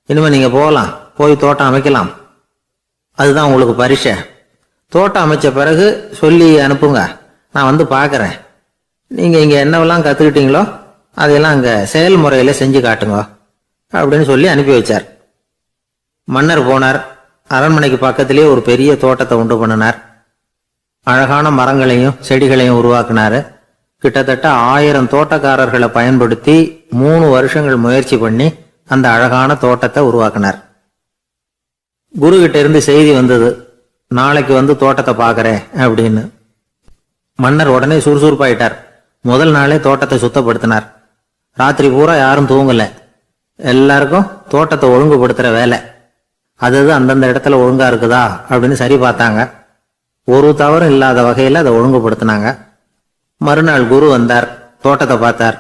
இனிமே நீங்க போகலாம், போய் தோட்டம் அமைக்கலாம், அதுதான் உங்களுக்கு பரிசை. தோட்டம் அமைச்ச பிறகு சொல்லி அனுப்புங்க, நான் வந்து பாக்குறேன். நீங்க இங்க என்னவெல்லாம் கத்துக்கிட்டீங்களோ அதையெல்லாம் அங்க செயல்முறையில செஞ்சு காட்டுங்க அப்படின்னு சொல்லி அனுப்பி வச்சார். மன்னர் போனார். அரண்மனைக்கு பக்கத்திலேயே ஒரு பெரிய தோட்டத்தை உண்டு பண்ணினார். அழகான மரங்களையும் செடிகளையும் உருவாக்கினாரு. கிட்டத்தட்ட 1000 தோட்டக்காரர்களை பயன்படுத்தி 3 வருஷங்கள் முயற்சி பண்ணி அந்த அழகான தோட்டத்தை உருவாக்கினார். குரு கிட்ட இருந்து செய்தி வந்தது, நாளைக்கு வந்து தோட்டத்தை பாக்குறேன் அப்படின்னு. மன்னர் உடனே சுறுசுறுப்பாயிட்டார். முதல் நாளே தோட்டத்தை சுத்தப்படுத்தினார். ராத்திரி பூரா யாரும் தூங்கல. எல்லாருக்கும் தோட்டத்தை ஒழுங்குபடுத்துற வேலை. அது அந்தந்த இடத்துல ஒழுங்கா இருக்குதா அப்படின்னு சரி பார்த்தாங்க. ஒரு தவறும் இல்லாத வகையில அதை ஒழுங்குபடுத்தினாங்க. மறுநாள் குரு வந்தார், தோட்டத்தை பார்த்தார்.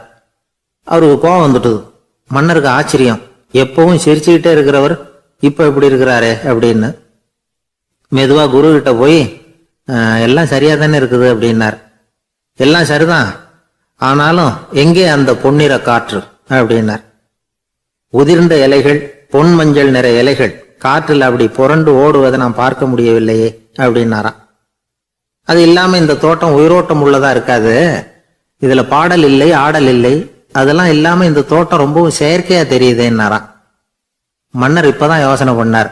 அவருக்கு கோபம் வந்துட்டுது. மன்னருக்கு ஆச்சரியம், எப்பவும் சிரிச்சுக்கிட்டே இருக்கிறவர் இப்ப எப்படி இருக்கிறாரே அப்படின்னு. மெதுவா குரு கிட்ட போய், எல்லாம் சரியா தானே இருக்குது அப்படின்னார். எல்லாம் சரிதான், ஆனாலும் எங்கே அந்த பொன்னிற காற்று அப்படின்னார். உதிர்ந்த இலைகள், பொன் மஞ்சள் நிற இலைகள் காற்றில் அப்படி புரண்டு ஓடுவதை நான் பார்க்க முடியவில்லையே அப்படின்னாராம். அது இல்லாம இந்த தோட்டம் உயிரோட்டம் உள்ளதா இருக்காது, இதுல பாடல் இல்லை, ஆடல் இல்லை, அதெல்லாம் இல்லாம இந்த தோட்டம் ரொம்பவும் செயற்கையா தெரியுதுன்னாராம். மன்னர் இப்பதான் யோசனை பண்ணார்.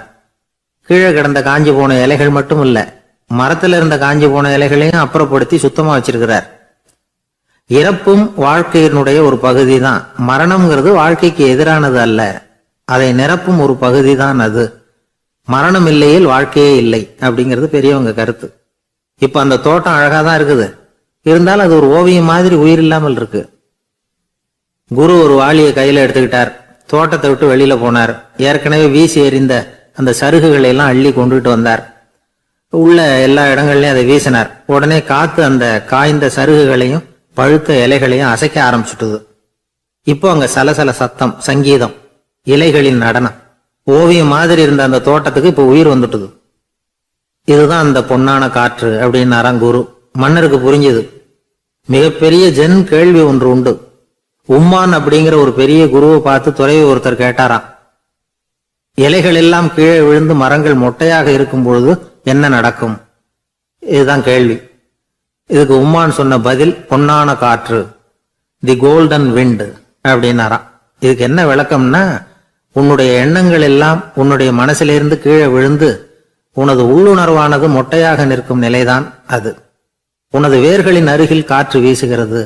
கீழே கிடந்த காஞ்சி போன இலைகள் மட்டும் இல்ல, மரத்துல இருந்த காஞ்சி போன இலைகளையும் அப்புறப்படுத்தி சுத்தமா வச்சிருக்கிறார். இறப்பும் வாழ்க்கையினுடைய ஒரு பகுதி தான். மரணம்ங்கிறது வாழ்க்கைக்கு எதிரானது அல்ல, அதை நிரப்பும் ஒரு பகுதி தான் அது. மரணம் இல்லையில் வாழ்க்கையே இல்லை அப்படிங்கிறது பெரியவங்க கருத்து. இப்ப அந்த தோட்டம் அழகா தான் இருக்குது, இருந்தாலும் அது ஒரு ஓவியம் மாதிரி உயிர் இல்லாமல் இருக்கு. குரு ஒரு வாளியை கையில எடுத்துக்கிட்டார். தோட்டத்தை விட்டு வெளியில போனார். ஏற்கனவே வீசி எறிந்த அந்த சருகுகளை எல்லாம் அள்ளி கொண்டுட்டு வந்தார். உள்ள எல்லா இடங்கள்லயும் அதை வீசினார். உடனே காத்து அந்த காய்ந்த சருகுகளையும் பழுத்த இலைகளையும் அசைக்க ஆரம்பிச்சுட்டுது. இப்போ அங்க சலசல சத்தம், சங்கீதம், இலைகளின் நடனம். ஓவியம் மாதிரி இருந்த அந்த தோட்டத்துக்கு இப்ப உயிர் வந்துட்டுது. இதுதான் அந்த பொன்னான காற்று அப்படின்னாராம் குரு. மன்னருக்கு புரிஞ்சுது. மிகப்பெரிய ஜென் கேள்வி ஒன்று உண்டு. உம்மான் அப்படிங்கிற ஒரு பெரிய குருவை பார்த்து துறவி ஒருத்தர் கேட்டாராம், இலைகள் எல்லாம் கீழே விழுந்து மரங்கள் மொட்டையாக இருக்கும் பொழுது என்ன நடக்கும்? இதுதான் கேள்வி. இதுக்கு உம்மான் சொன்ன பதில் பொன்னான காற்று, தி கோல்டன் விண்ட் அப்படின்னாராம். இதுக்கு என்ன விளக்கம்னா, உன்னுடைய எண்ணங்கள் எல்லாம் உன்னுடைய மனசிலிருந்து கீழே விழுந்து உனது உள்ளுணர்வானது மொட்டையாக நிற்கும் நிலைதான் அது. உனது வேர்களின் அருகில் காற்று வீசுகிறது.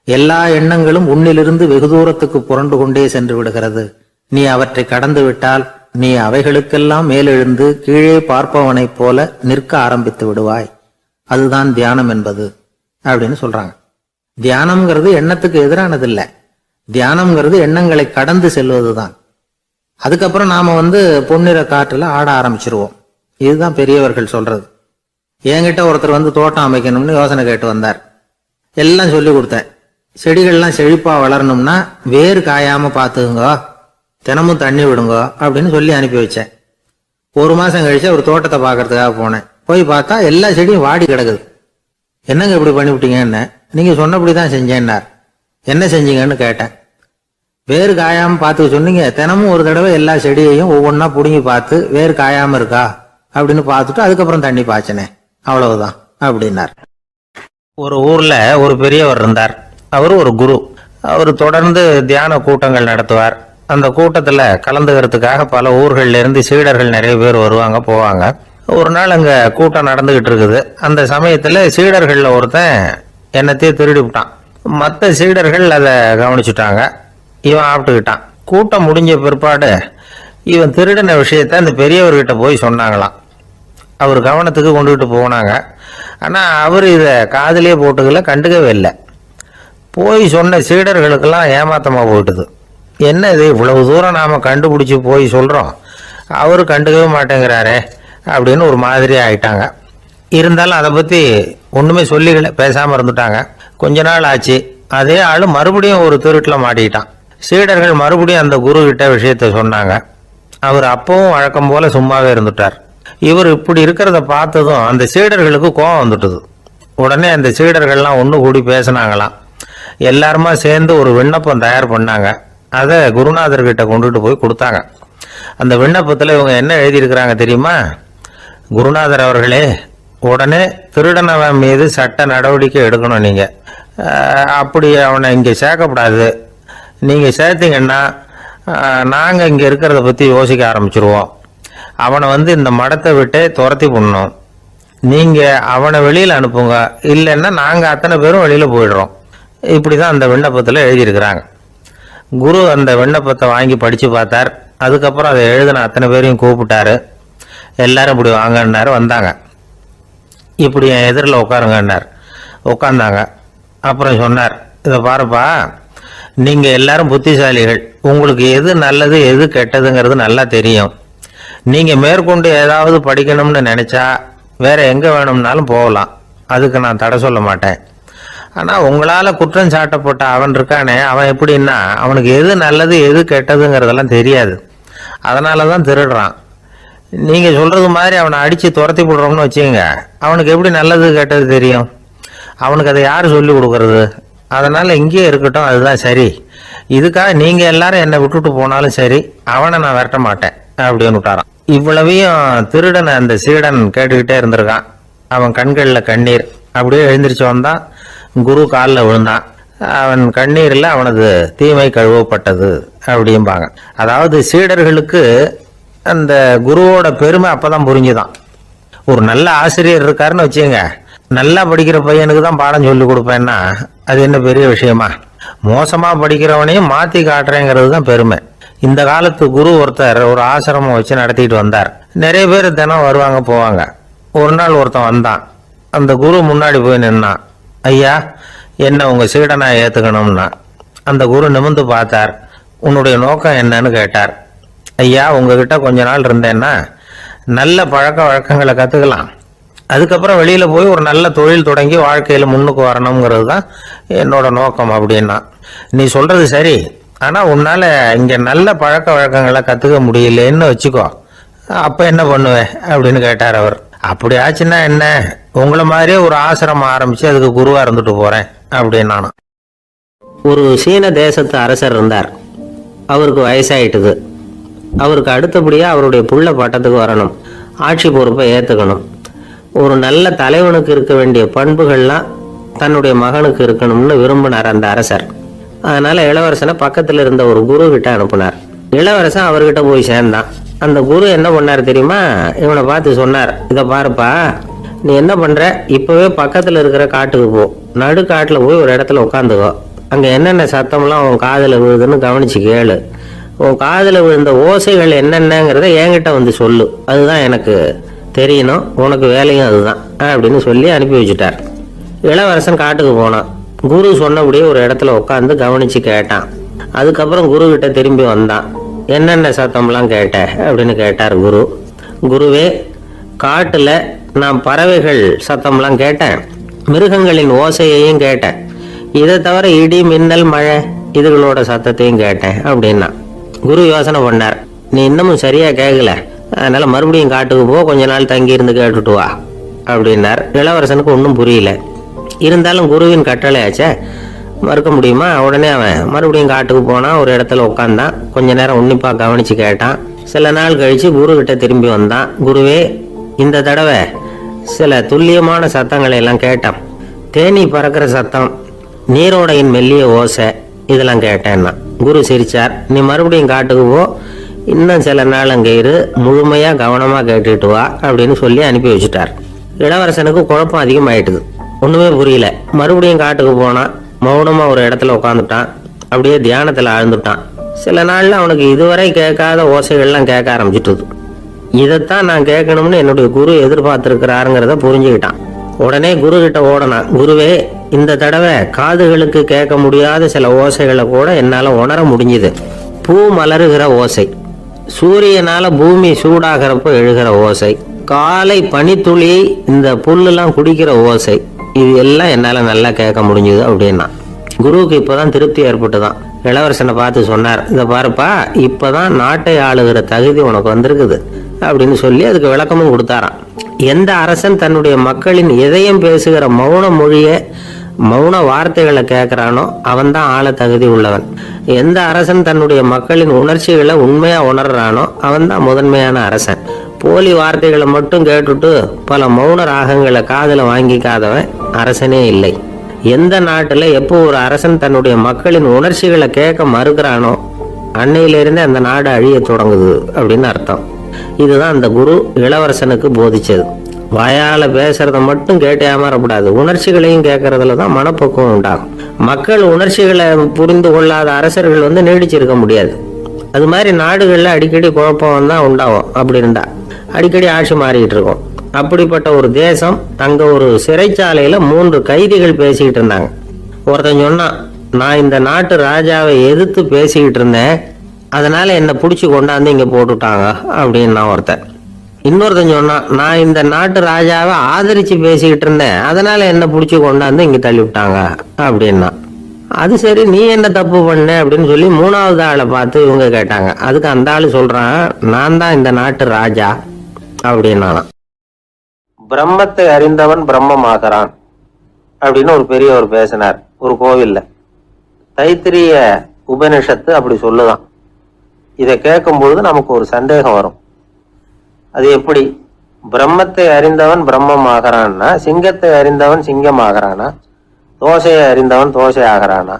எல்லா எண்ணங்களும் உன்னிலிருந்து வெகு தூரத்துக்கு புரண்டு கொண்டே சென்று விடுகிறது. நீ அவற்றை கடந்து விட்டால் நீ அவைகளுக்கெல்லாம் மேலெழுந்து கீழே பார்ப்பவனைப் போல நிற்க ஆரம்பித்து விடுவாய். அதுதான் தியானம் என்பது அப்படின்னு சொல்றாங்க. தியானம்ங்கிறது எண்ணத்துக்கு எதிரானது இல்ல, தியானம்ங்கிறது எண்ணங்களை கடந்து செல்வதுதான். அதுக்கப்புறம் நாம பொன்னிற காற்றுல ஆட ஆரம்பிச்சிருவோம். இதுதான் பெரியவர்கள் சொல்றது. என்கிட்ட ஒருத்தர் தோட்டம் அமைக்கணும்னு யோசனை கேட்டு வந்தார். எல்லாம் சொல்லி கொடுத்தேன். செடிகள்லாம் செழிப்பா வளரணும்னா வேர் காயாம பாத்துக்குங்க, தினமும் தண்ணி விடுங்க அப்படின்னு சொல்லி அனுப்பி வச்சேன். 1 மாசம் கழிச்சு ஒரு தோட்டத்தை பாக்குறதுக்காக போனேன். போய் பார்த்தா எல்லா செடியும் வாடி கிடக்குது. என்னங்க இப்படி பண்ணிவிட்டீங்கன்னு. நீங்க சொன்னபடிதான் செஞ்சேன்னார். என்ன செஞ்சீங்கன்னு கேட்டேன். வேறு காயாம பார்த்து சொன்னீங்க, தினமும் ஒரு தடவை எல்லா செடியையும் ஒவ்வொன்னா புடுங்கி பார்த்து வேறு காயாம இருக்கா அப்படின்னு பார்த்துட்டு அதுக்கப்புறம் தண்ணி பாய்ச்சனே, அவ்வளவுதான் அப்படின்னார். ஒரு ஊர்ல ஒரு பெரியவர் இருந்தார். அவர் ஒரு குரு. அவர் தொடர்ந்து தியான கூட்டங்கள் நடத்துவார். அந்த கூட்டத்துல கலந்துக்கிறதுக்காக பல ஊர்கள்ல இருந்து சீடர்கள் நிறைய பேர் வருவாங்க போவாங்க. ஒரு நாள் அங்க கூட்டம் நடந்துகிட்டு இருக்குது. அந்த சமயத்துல சீடர்கள்ல ஒருத்தன் என்னத்தையே திருடி விட்டான். மற்ற சீடர்கள் அதை கவனிச்சுட்டாங்க. இவன் ஆப்பிட்டுக்கிட்டான். கூட்டம் முடிஞ்ச பிற்பாடு இவன் திருடின விஷயத்த அந்த பெரியவர்கிட்ட போய் சொன்னாங்களாம். அவர் கவனத்துக்கு கொண்டுகிட்டு போனாங்க. ஆனா அவர் இதை காதலியே போட்டுக்கல, கண்டுக்கவே இல்லை. போய் சொன்ன சீடர்களுக்கெல்லாம் ஏமாத்தமா போயிட்டுது. என்ன இது, இவ்வளவு தூரம் நாம கண்டுபிடிச்சு போய் சொல்றோம், அவரு கண்டுக்கவே மாட்டேங்கிறாரே அப்படின்னு ஒரு மாதிரி ஆயிட்டாங்க. இருந்தாலும் அதை பற்றி ஒன்றுமே சொல்லிக்கல, பேசாமல் இருந்துட்டாங்க. கொஞ்ச நாள் ஆச்சு. அதே ஆள் மறுபடியும் ஒரு திருட்டில் மாட்டிக்கிட்டான். சீடர்கள் மறுபடியும் அந்த குரு கிட்ட விஷயத்த சொன்னாங்க. அவர் அப்பவும் வழக்கம் போல சும்மாவே இருந்துட்டார். இவர் இப்படி இருக்கிறத பார்த்ததும் அந்த சீடர்களுக்கு கோபம் வந்துட்டுது. உடனே அந்த சீடர்கள்லாம் ஒன்று கூடி பேசினாங்களாம். எல்லாருமா சேர்ந்து ஒரு விண்ணப்பம் தயார் பண்ணாங்க. அதை குருநாதர்கிட்ட கொண்டுட்டு போய் கொடுத்தாங்க. அந்த விண்ணப்பத்தில் இவங்க என்ன எழுதியிருக்கிறாங்க தெரியுமா? குருநாதர் அவர்களே, உடனே திருடனவன் மீது சட்ட நடவடிக்கை எடுக்கணும். நீங்கள் அப்படி அவனை இங்கே சேர்க்கக்கூடாது. நீங்கள் சேர்த்தீங்கன்னா நாங்கள் இங்கே இருக்கிறத பற்றி யோசிக்க ஆரம்பிச்சிருவோம். அவனை இந்த மடத்தை விட்டே துரத்தி பண்ணணும். நீங்கள் அவனை வெளியில் அனுப்புங்க, இல்லைன்னா நாங்கள் அத்தனை பேரும் வெளியில் போயிடுறோம். இப்படி தான் அந்த விண்ணப்பத்தில் எழுதியிருக்கிறாங்க. குரு அந்த விண்ணப்பத்தை வாங்கி படித்து பார்த்தார். அதுக்கப்புறம் அதை எழுதின அத்தனை பேரையும் கூப்பிட்டாரு. எல்லாரும் இப்படி வாங்கன்னாரு. வந்தாங்க. இப்படி என் எதிரில் உட்காருங்கன்னார். உட்காந்தாங்க. அப்புறம் சொன்னார், இதை பாருப்பா, நீங்கள் எல்லாரும் புத்திசாலிகள். உங்களுக்கு எது நல்லது எது கெட்டதுங்கிறது நல்லா தெரியும். நீங்கள் மேற்கொண்டு ஏதாவது படிக்கணும்னு நினச்சா வேற எங்கே வேணும்னாலும் போகலாம். அதுக்கு நான் தடை சொல்ல மாட்டேன். ஆனால் உங்களால் குற்றம் சாட்டப்பட்ட அவன் இருக்கானே, அவன் எப்படின்னா அவனுக்கு எது நல்லது எது கெட்டதுங்கிறதெல்லாம் தெரியாது. அதனால தான் திருடுறான். நீங்கள் சொல்கிறது மாதிரி அவனை அடித்து துரத்தி போடுறோம்னு வச்சுக்கோங்க, அவனுக்கு எப்படி நல்லது கெட்டது தெரியும்? அவனுக்கு அதை யார் சொல்லி கொடுக்கறது? அதனால் இங்கேயே இருக்கட்டும், அதுதான் சரி. இதுக்காக நீங்கள் எல்லாரும் என்னை விட்டுட்டு போனாலும் சரி, அவனை நான் விரட்ட மாட்டேன் அப்படின்னு விட்டாரான். இவ்வளவையும் திருடனை அந்த சீடன் கேட்டுக்கிட்டே இருந்திருக்கான். அவன் கண்களில் கண்ணீர். அப்படியே எழுந்திரிச்சு வந்தான். குரு காலில் விழுந்தான். அவன் கண்ணீரில் அவனது தீமை கழுவப்பட்டது அப்படிம்பாங்க. அதாவது சீடர்களுக்கு அந்த குருவோட பெருமை அப்பதான் புரிஞ்சுதான். ஒரு நல்ல ஆசிரியர் இருக்காருன்னு வச்சுங்க, நல்லா படிக்கிற பையனுக்கு தான் பாடம் சொல்லி கொடுப்பேன்னா அது என்ன பெரிய விஷயமா? மோசமா படிக்கிறவனையும் மாத்தி காட்டுறேங்கிறது தான் பெருமை. இந்த காலத்து குரு ஒருத்தர் ஒரு ஆசிரமம் வச்சு நடத்திட்டு வந்தார். நிறைய பேர் தினம் வருவாங்க போவாங்க. ஒரு நாள் ஒருத்தன் வந்தான். அந்த குரு முன்னாடி போய் நின்னான். ஐயா, என்ன உங்க சீடனா ஏத்துக்கணும்னா. அந்த குரு நிமிர்ந்து பார்த்தார். உன்னுடைய நோக்கம் என்னன்னு கேட்டார். ஐயா, உங்ககிட்ட கொஞ்ச நாள் இருந்தேன்னா நல்ல பழக்க வழக்கங்களை கற்றுக்கலாம். அதுக்கப்புறம் வெளியில் போய் ஒரு நல்ல தொழில் தொடங்கி வாழ்க்கையில் முன்னுக்கு வரணுங்கிறது தான் என்னோட நோக்கம் அப்படின்னா. நீ சொல்கிறது சரி, ஆனால் உன்னால் இங்கே நல்ல பழக்க வழக்கங்களை கற்றுக்க முடியலன்னு வச்சுக்கோ, அப்போ என்ன பண்ணுவேன் அப்படின்னு கேட்டார் அவர். அப்படி ஆச்சுன்னா என்ன, உங்களை மாதிரியே ஒரு ஆசிரமம் ஆரம்பித்து அதுக்கு குருவாக இருந்துட்டு போகிறேன் அப்படின்னு நானும். ஒரு சீன தேசத்து அரசர் இருந்தார். அவருக்கு வயசாயிட்டுது. அவருக்கு அடுத்தபடியாக அவருடைய புள்ள பட்டத்துக்கு வரணும், ஆட்சி பொறுப்பை ஏற்றுக்கணும். ஒரு நல்ல தலைவனுக்கு இருக்க வேண்டிய பண்புகள்லாம் தன்னுடைய மகனுக்கு இருக்கணும்னு விரும்பினார் அந்த அரசர். அதனால இளவரசனை பக்கத்தில் இருந்த ஒரு குரு கிட்ட அனுப்புனார். இளவரசன் அவர்கிட்ட போய் சேர்ந்தான். அந்த குரு என்ன பண்ணார் தெரியுமா? இவனை பார்த்து சொன்னார், இதை பாருப்பா, நீ என்ன பண்ற, இப்பவே பக்கத்தில் இருக்கிற காட்டுக்கு போ, நடு காட்டில் போய் ஒரு இடத்துல உட்காந்துக்கோ. அங்கே என்னென்ன சத்தம்லாம் உன் காதில் விழுதுன்னு கவனிச்சு கேளு. உன் காதில் விழுந்த ஓசைகள் என்னென்னங்கிறத என்கிட்ட சொல்லு, அதுதான் எனக்கு தெரியணும், உனக்கு வேலையும் அதுதான் அப்படின்னு சொல்லி அனுப்பி வச்சுட்டார். இளவரசன் காட்டுக்கு போனான். குரு சொன்னபடியே ஒரு இடத்துல உட்காந்து கவனிச்சு கேட்டான். அதுக்கப்புறம் குரு கிட்ட திரும்பி வந்தான். என்னென்ன சத்தம்லாம் கேட்ட அப்படின்னு கேட்டார் குரு. குருவே, காட்டுல நான் பறவைகள் சத்தம்லாம் கேட்டேன், மிருகங்களின் ஓசையையும் கேட்டேன், இதை தவிர இடி மின்னல் மழை இதுகளோட சத்தத்தையும் கேட்டேன் அப்படின்னா. குரு யோசனை பண்ணார், நீ இன்னமும் சரியா கேட்கல, அதனால மறுபடியும் காட்டுக்கு போ, கொஞ்ச நாள் தங்கி இருந்து கேட்டுட்டு வா அப்படின்னார். இளவரசனுக்கு ஒன்றும் புரியல. இருந்தாலும் குருவின் கட்டளையாச்சே, மறுக்க முடியுமா? உடனே அவன் மறுபடியும் காட்டுக்கு போனான். ஒரு இடத்துல உட்காந்தான். கொஞ்ச நேரம் உன்னிப்பாக கவனிச்சு கேட்டான். சில நாள் கழிச்சு குரு கிட்ட திரும்பி வந்தான். குருவே, இந்த தடவை சில துல்லியமான சத்தங்களை எல்லாம் கேட்டான். தேனி பறக்கிற சத்தம், நீரோடையின் மெல்லிய ஓசை, இதெல்லாம் கேட்டேன்னா. குரு சிரிச்சார். நீ மறுபடியும் காட்டுக்கு போ, இன்னும் சில நாள் அங்கே இரு, முழுமையா கவனமா கேட்டுட்டு வா அப்படின்னு சொல்லி அனுப்பி வச்சுட்டார். இளவரசனுக்கு குழப்பம் அதிகமாயிட்டுது. ஒண்ணுமே புரியல. மறுபடியும் காட்டுக்கு போனான். மௌனமா ஒரு இடத்துல உட்காந்துட்டான். அப்படியே தியானத்துல ஆழ்ந்துட்டான். சில நாள்ல அவனுக்கு இதுவரை கேட்காத ஓசைகள்லாம் கேட்க ஆரம்பிச்சுட்டுது. இதைத்தான் நான் கேட்கணும்னு என்னுடைய குரு எதிர்பார்த்திருக்கிறாருங்கிறத புரிஞ்சுக்கிட்டான். உடனே குரு கிட்ட ஓடனான். குருவே, இந்த தடவை காதுகளுக்கு கேட்க முடியாத சில ஓசைகளை கூட என்னால உணர முடிஞ்சுது. பூ மலருகிற ஓசை, சூரியனால பூமி சூடாகிறப்போ எழுகிற ஓசை, காலை பனித்துளி, இந்த புல்லுலாம் குடிக்கிற ஓசை, இது எல்லாம் என்னால் நல்லா கேட்க முடிஞ்சுது அப்படின்னா. குருவுக்கு இப்போதான் திருப்தி ஏற்பட்டுதான். இளவரசனை பார்த்து சொன்னார், இதை பாருப்பா, இப்போதான் நாட்டை ஆளுகிற தகுதி உனக்கு வந்திருக்குது அப்படின்னு சொல்லி அதுக்கு விளக்கமும் கொடுத்தாராம். எந்த அரசன் தன்னுடைய மக்களின் இதயம் பேசுகிற மௌன மொழியை, மௌன வார்த்தைகளை கேட்கிறானோ அவன் தான் ஆள தகுதி உள்ளவன். எந்த அரசன் தன்னுடைய மக்களின் உணர்ச்சிகளை உண்மையா உணர்றானோ அவன் தான் முதன்மையான அரசன். போலி வார்த்தைகளை மட்டும் கேட்டுட்டு பல மௌன ராகங்களை காதுல வாங்கிக்காதவன் அரசனே இல்லை. எந்த நாட்டுல எப்போ ஒரு அரசன் தன்னுடைய மக்களின் உணர்ச்சிகளை கேட்க மறுக்கிறானோ அன்னையிலிருந்து அந்த நாடு அழிய தொடங்குது அப்படின்னு அர்த்தம். இதுதான் அந்த குரு இளவரசனுக்கு போதிச்சது. வாயால பேசுறத மட்டும் கேட்டு ஏமாறக்கூடாது, உணர்ச்சிகளையும் கேட்கறதுல தான் மனப்பக்குவம் உண்டாகும். மக்கள் உணர்ச்சிகளை புரிந்து கொள்ளாத அரசர்கள் நீடிச்சிருக்க முடியாது. அது மாதிரி நாடுகள்ல அடிக்கடி குழப்பம் தான் உண்டாகும். அப்படி இருந்தா அடிக்கடி ஆட்சி மாறிக்கிட்டு இருக்கும். அப்படிப்பட்ட ஒரு தேசம், அங்க ஒரு சிறைச்சாலையில 3 கைதிகள் பேசிக்கிட்டு இருந்தாங்க. ஒருத்தன் சொன்னான், நான் இந்த நாட்டு ராஜாவை எதிர்த்து பேசிக்கிட்டு இருந்தேன், அதனால என்னை பிடிச்சி கொண்டாந்து இங்க போட்டுட்டாங்க அப்படின்னு நான் ஒருத்தன். இன்னொருத்தன் சொன்னான், நான் இந்த நாட்டு ராஜாவை ஆதரிச்சு பேசிக்கிட்டு இருந்தேன், அதனால என்ன பிடிச்சி கொண்டாந்து இங்க தள்ளி விட்டாங்க அப்படின்னா. அது சரி, நீ என்ன தப்பு பண்ண அப்படின்னு சொல்லி 3வது ஆளை பார்த்து இவங்க கேட்டாங்க. அதுக்கு அந்த ஆளு சொல்றான், நான் தான் இந்த நாட்டு ராஜா அப்படின்னா. பிரம்மத்தை அறிந்தவன் பிரம்மமாகிறான் அப்படின்னு ஒரு பெரியவர் பேசினார் ஒரு கோவில்ல. தைத்திரிய உபனிஷத்து அப்படி சொல்லுதான். இதை கேட்கும் பொழுது நமக்கு ஒரு சந்தேகம் வரும். அது எப்படி? பிரம்மத்தை அறிந்தவன் பிரம்மம் ஆகிறான்னா, சிங்கத்தை அறிந்தவன் சிங்கம் ஆகிறானா, தோசையை அறிந்தவன் தோசை ஆகிறானா?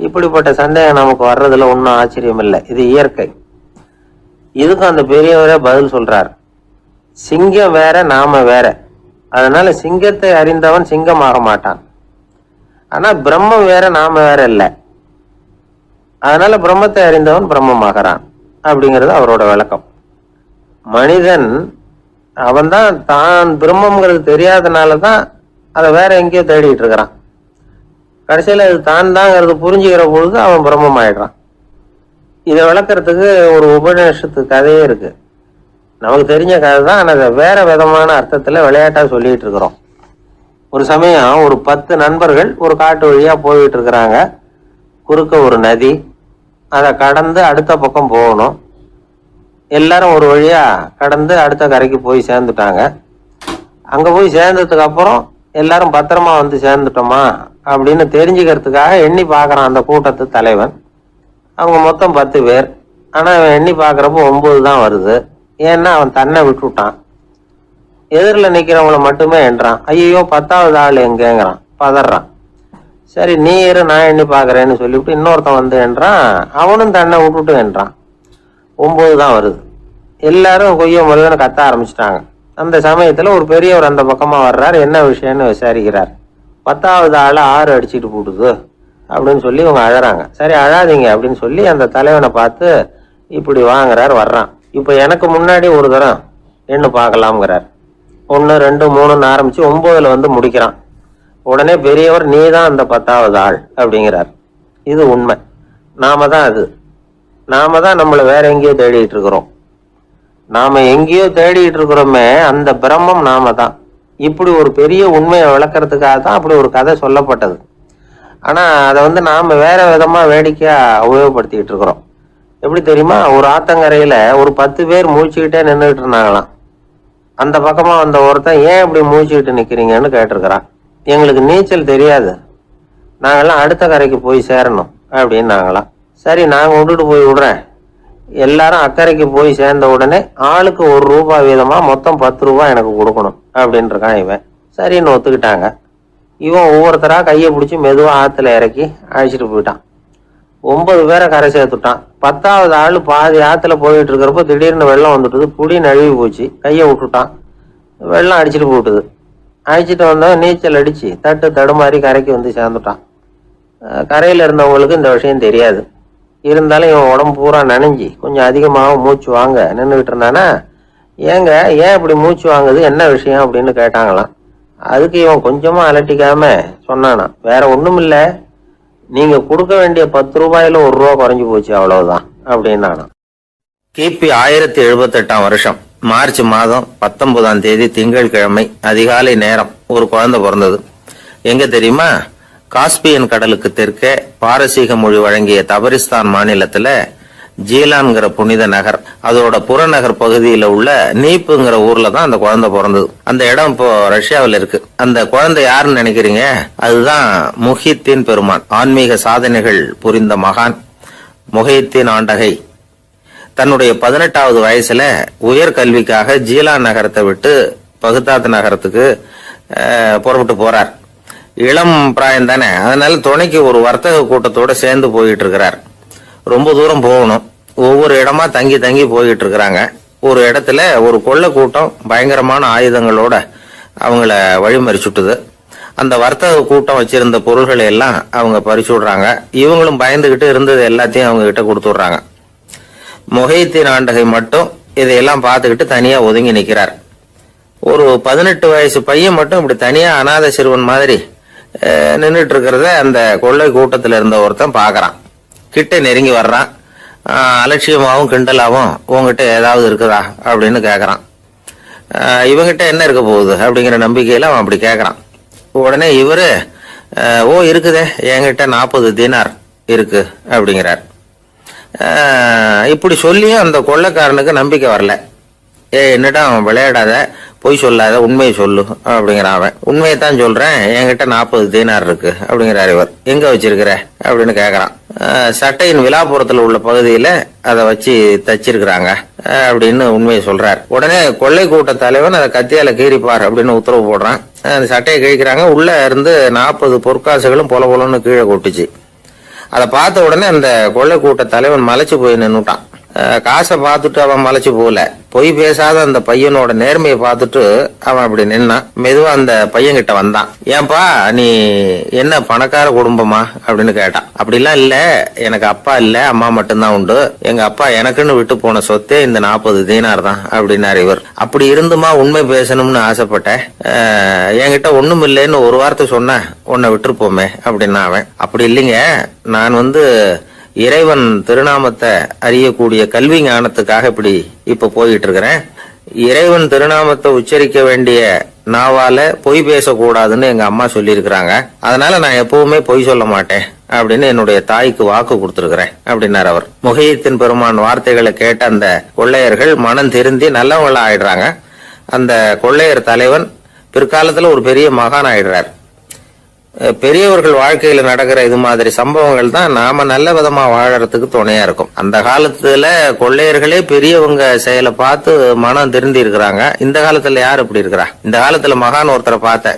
இப்படிப்பட்ட சந்தேகம் நமக்கு வர்றதுல ஒன்றும் ஆச்சரியம் இல்லை. இது இயற்கை. இதுக்கும் அந்த பெரியவரே பதில் சொல்றார். சிங்கம் வேற, நாம வேற. அதனால சிங்கத்தை அறிந்தவன் சிங்கம் ஆக மாட்டான். ஆனா பிரம்மம் வேற, நாம வேற இல்லை. அதனால பிரம்மத்தை அறிந்தவன் பிரம்மமாகிறான் அப்படிங்கிறது அவரோட விளக்கம். மனிதன் அவன்தான் தான் பிரம்மங்கிறது தெரியாதனாலதான் அதை வேற எங்கேயோ தேடிட்டு இருக்கிறான். கடைசியில அது தான் தாங்கிறது புரிஞ்சுக்கிற பொழுது அவன் பிரம்மம் ஆயிடுறான். இதை விளக்கறதுக்கு ஒரு உபநிஷத்து கதையே இருக்கு. நமக்கு தெரிஞ்ச கதை தான், ஆனால் அதை வேற விதமான அர்த்தத்துல விளையாட்டா சொல்லிட்டு இருக்கிறோம். ஒரு சமயம் ஒரு 10 நண்பர்கள் ஒரு காட்டு வழியா போயிட்டு இருக்கிறாங்க. குறுக்க ஒரு நதி, அதை கடந்து அடுத்த பக்கம் போகணும். எல்லாரும் ஒரு வழியா கடந்து அடுத்த கரைக்கு போய் சேர்ந்துட்டாங்க. அங்க போய் சேர்ந்ததுக்கு அப்புறம் எல்லாரும் பத்திரமா வந்து சேர்ந்துட்டோமா அப்படின்னு தெரிஞ்சுக்கிறதுக்காக எண்ணி பார்க்கறான் அந்த கூட்டத்து தலைவன். அவங்க மொத்தம் 10 பேர். ஆனா அவன் எண்ணி பார்க்கறப்போ 9 தான் வருது. ஏன்னா அவன் தன்னை விட்டுட்டான். எதிரில் நிக்கிறவங்கள மட்டுமே எண்றான். ஐயோ 10வது ஆள் எங்கேங்கிறான், பதறான். சரி நீ இரு, நான் எண்ணி பாக்குறேன்னு சொல்லிவிட்டு இன்னொருத்தன் வந்து என்றான். அவனும் தன்னை விட்டுட்டு என்றான். 9 தான் வருது. எல்லாரும் கொய்ய முருகன்னு கத்த ஆரம்பிச்சிட்டாங்க. அந்த சமயத்துல ஒரு பெரியவர் அந்த பக்கமா வர்றாரு. என்ன விஷயம்னு விசாரிக்கிறார். 10வது ஆளை 6 அடிச்சுட்டு போட்டுது அப்படின்னு சொல்லி இவங்க அழறாங்க. சரி அழாதீங்க அப்படின்னு சொல்லி அந்த தலைவனை பார்த்து இப்படி வாங்குறார். வர்றான். இப்ப எனக்கு முன்னாடி ஒரு தரம் எண்ணு பார்க்கலாம்ங்கிறார். 1 2 3ன்னு ஆரம்பிச்சு 9ல வந்து முடிக்கிறான். உடனே பெரியவர், நீ தான் அந்த 10வது ஆள் அப்படிங்கிறார். இது உண்மை. நாம தான் அது. நாம தான் நம்மளை வேற எங்கேயோ தேடிட்டு இருக்கிறோம். நாம எங்கேயோ தேடிட்டு இருக்கிறோமே, அந்த பிரம்மம் நாம தான். இப்படி ஒரு பெரிய உண்மையை விளக்கறதுக்காக தான் அப்படி ஒரு கதை சொல்லப்பட்டது. ஆனா அதை நாம வேற விதமா வேடிக்கையா உபயோகப்படுத்திக்கிட்டு இருக்கிறோம். எப்படி தெரியுமா? ஒரு ஆத்தங்கரையில ஒரு 10 பேர் மூழ்கிக்கிட்டே நின்றுட்டு இருந்தாங்களாம். அந்த பக்கமா வந்த ஒருத்தன், ஏன் இப்படி மூழ்கிக்கிட்டு நிக்கிறீங்கன்னு கேட்டிருக்கிறான். எங்களுக்கு நீச்சல் தெரியாது, நாங்கெல்லாம் அடுத்த கரைக்கு போய் சேரணும் அப்படின்னு நாங்களாம். சரி நாங்க விட்டுட்டு போய் விடுறேன். எல்லாரும் அக்கறைக்கு போய் சேர்ந்த உடனே ஆளுக்கு 1 ரூபாய் வீதமா மொத்தம் 10 ரூபாய் எனக்கு கொடுக்கணும் அப்படின்னு இருக்கான் இவன். சரின்னு ஒத்துக்கிட்டாங்க. இவன் ஒவ்வொருத்தரா கையை பிடிச்சி மெதுவா ஆத்துல இறக்கி அழைச்சிட்டு போயிட்டான். 9 பேரை கரை சேர்த்துட்டான். 10வது ஆளு பாதி ஆத்துல போயிட்டு இருக்கிறப்போ திடீர்னு வெள்ளம் வந்துட்டுது. புடி நழுவி போச்சு. கையை விட்டுட்டான். வெள்ளம் அடிச்சுட்டு போட்டுது. அழைச்சிட்டு வந்தவன் நீச்சல் அடிச்சு தடுமாறி கரைக்கு வந்து சேர்ந்துட்டான். கரையில இருந்தவங்களுக்கு இந்த விஷயம் தெரியாது. இருந்தாலும் இவன் உடம்பு பூரா நனைஞ்சி கொஞ்சம் அதிகமாகவும் மூச்சு வாங்க நின்றுகிட்டு இருந்தானா. ஏங்க ஏன் இப்படி மூச்சு வாங்குது, என்ன விஷயம் அப்படின்னு கேட்டாங்களாம். அதுக்கு இவன் கொஞ்சமா அலட்டிக்காம சொன்னானா, வேற ஒண்ணும் இல்ல, நீங்க கொடுக்க வேண்டிய 10 ரூபாயில 1 ரூபா குறைஞ்சு போச்சு, அவ்வளவுதான் அப்படின்னானா. கிபி 1078 வருஷம் மார்ச் மாதம் 19ஆம் தேதி திங்கட்கிழமை அதிகாலை நேரம் ஒரு குழந்தை பிறந்தது. எங்க தெரியுமா? காஸ்பியன் கடலுக்கு தெற்கே பாரசீக மொழி வழங்கிய தபரிஸ்தான் மாநிலத்துல ஜீலான்கிற புனித நகர், அதோட புறநகர் பகுதியில உள்ள நீப்புங்கிற ஊர்ல தான் அந்த குழந்தை பிறந்தது. அந்த இடம் இப்போ ரஷ்யாவில் இருக்கு. அந்த குழந்தை யாருன்னு நினைக்கிறீங்க? அதுதான் முஹித்தீன் பெருமான், ஆன்மீக சாதனைகள் புரிந்த மகான் முஹித்தீன் ஆண்டகை. தன்னுடைய 18வது வயசுல உயர்கல்விக்காக ஜீலான் நகரத்தை விட்டு பகுதாத் நகரத்துக்கு புறப்பட்டு போறார். இளம் பிராயம் தானே, அதனால துணைக்கு ஒரு வர்த்தக கூட்டத்தோட சேர்ந்து போயிட்டு இருக்கிறார். ரொம்ப தூரம் போகணும். ஒவ்வொரு இடமா தங்கி தங்கி போயிட்டு இருக்கிறாங்க. ஒரு இடத்துல ஒரு கொள்ளை கூட்டம் பயங்கரமான ஆயுதங்களோட அவங்கள வழிமறிச்சுட்டுது. அந்த வர்த்தக கூட்டம் வச்சிருந்த பொருள்களை எல்லாம் அவங்க பறிச்சு விடுறாங்க. இவங்களும் பயந்துகிட்டு இருந்தது எல்லாத்தையும் அவங்க கிட்ட கொடுத்துடுறாங்க. முஹித்தீன் ஆண்டகை மட்டும் இதையெல்லாம் பார்த்துக்கிட்டு தனியா ஒதுங்கி நிக்கிறார். ஒரு 18 வயசு பையன் மட்டும் இப்படி தனியா அநாத சிறுவன் மாதிரி நின்றுட்டு இருக்கிறத அந்த கொள்ளை கூட்டத்துல இருந்த ஒருத்தன் பாக்குறான். கிட்ட நெருங்கி வர்றான். அலட்சியமாவும் கிண்டலாவும் உங்ககிட்ட ஏதாவது இருக்குதா அப்படின்னு கேக்குறான். இவங்கிட்ட என்ன இருக்க போகுது அப்படிங்கிற நம்பிக்கையில அவன் அப்படி கேக்குறான். உடனே இவரு ஓ இருக்குதே, என்கிட்ட 40 தீனார் இருக்கு அப்படிங்கிறார். இப்படி சொல்லியும் அந்த கொள்ளைக்காரனுக்கு நம்பிக்கை வரல. என்னடா அவன் விளையாடாத, பொய் சொல்லாத, உண்மையை சொல்லு அப்படிங்கிறான் அவன். உண்மையைத்தான் சொல்றேன், என்கிட்ட 40 தீனார் இருக்கு அப்படிங்கிறார் இவர். எங்க வச்சிருக்கிற அப்படின்னு கேக்குறான். சட்டையின் விழாப்புறத்துல உள்ள பகுதியில அதை வச்சு தச்சிருக்கிறாங்க அப்படின்னு உண்மையை சொல்றார். உடனே கொள்ளை கூட்ட தலைவன் அதை கத்தியால கீறிப்பார் அப்படின்னு உத்தரவு போடுறான். அந்த சட்டையை கிழிக்கிறாங்க. உள்ள இருந்து 40 பொற்காசுகளும் பொல பொலன்னு கீழே கொட்டுச்சு. அதை பார்த்த உடனே அந்த கொள்ளை கூட்ட தலைவன் மலைச்சு போய் நின்னுட்டான். காசை பார்த்துட்டு அவன் மலைச்சு போகல, பொய் பேசாத அந்த பையனோட நேர்மையை பார்த்துட்டு அவன் அப்படி நின்னான். மெதுவா அந்த பையன் கிட்ட வந்தான். ஏன்பா நீ என்ன பணக்கார குடும்பமா அப்படின்னு கேட்டான். அப்படிலாம் இல்ல, எனக்கு அப்பா இல்ல, அம்மா மட்டும்தான் உண்டு. எங்க அப்பா எனக்குன்னு விட்டு போன சொத்தே இந்த 40 தீனார் தான் அப்படின்னாரு இவர். அப்படி இருந்துமா உண்மை பேசணும்னு ஆசைப்பட்டேன். என்கிட்ட ஒண்ணும் இல்லைன்னு ஒரு வார்த்தை சொன்ன உன்னை விட்டுருப்போமே அப்படின்னா அவன். அப்படி இல்லைங்க, நான் இறைவன் திருநாமத்தை அறியக்கூடிய கல்வி ஞானத்துக்காக இப்ப போயிட்டு இருக்கிறேன். இறைவன் திருநாமத்தை உச்சரிக்க வேண்டிய நாவால பொய் பேசக்கூடாதுன்னு எங்க அம்மா சொல்லி இருக்கிறாங்க. அதனால நான் எப்பவுமே பொய் சொல்ல மாட்டேன் அப்படின்னு என்னுடைய தாய்க்கு வாக்கு கொடுத்திருக்கிறேன் அப்படின்னாரு அவர். முஹித்தீன் பெருமான் வார்த்தைகளை கேட்ட அந்த கொள்ளையர்கள் மனம் திருந்தி நல்லவங்களா ஆயிடுறாங்க. அந்த கொள்ளையர் தலைவன் பிற்காலத்துல ஒரு பெரிய மகான் ஆயிடுறார். பெரியவர்கள் வாழ்க்கையில நடக்கிற இது மாதிரி சம்பவங்கள் தான் நாம நல்ல விதமா வாழறதுக்கு துணையா இருக்கும். அந்த காலத்துல கொள்ளையர்களே பெரியவங்க செயலை பார்த்து மனம் திருந்தி இருக்கிறாங்க. இந்த காலத்துல யார் இப்படி இருக்கிறா? இந்த காலத்துல மகான் ஒருத்தரை பார்த்தேன்,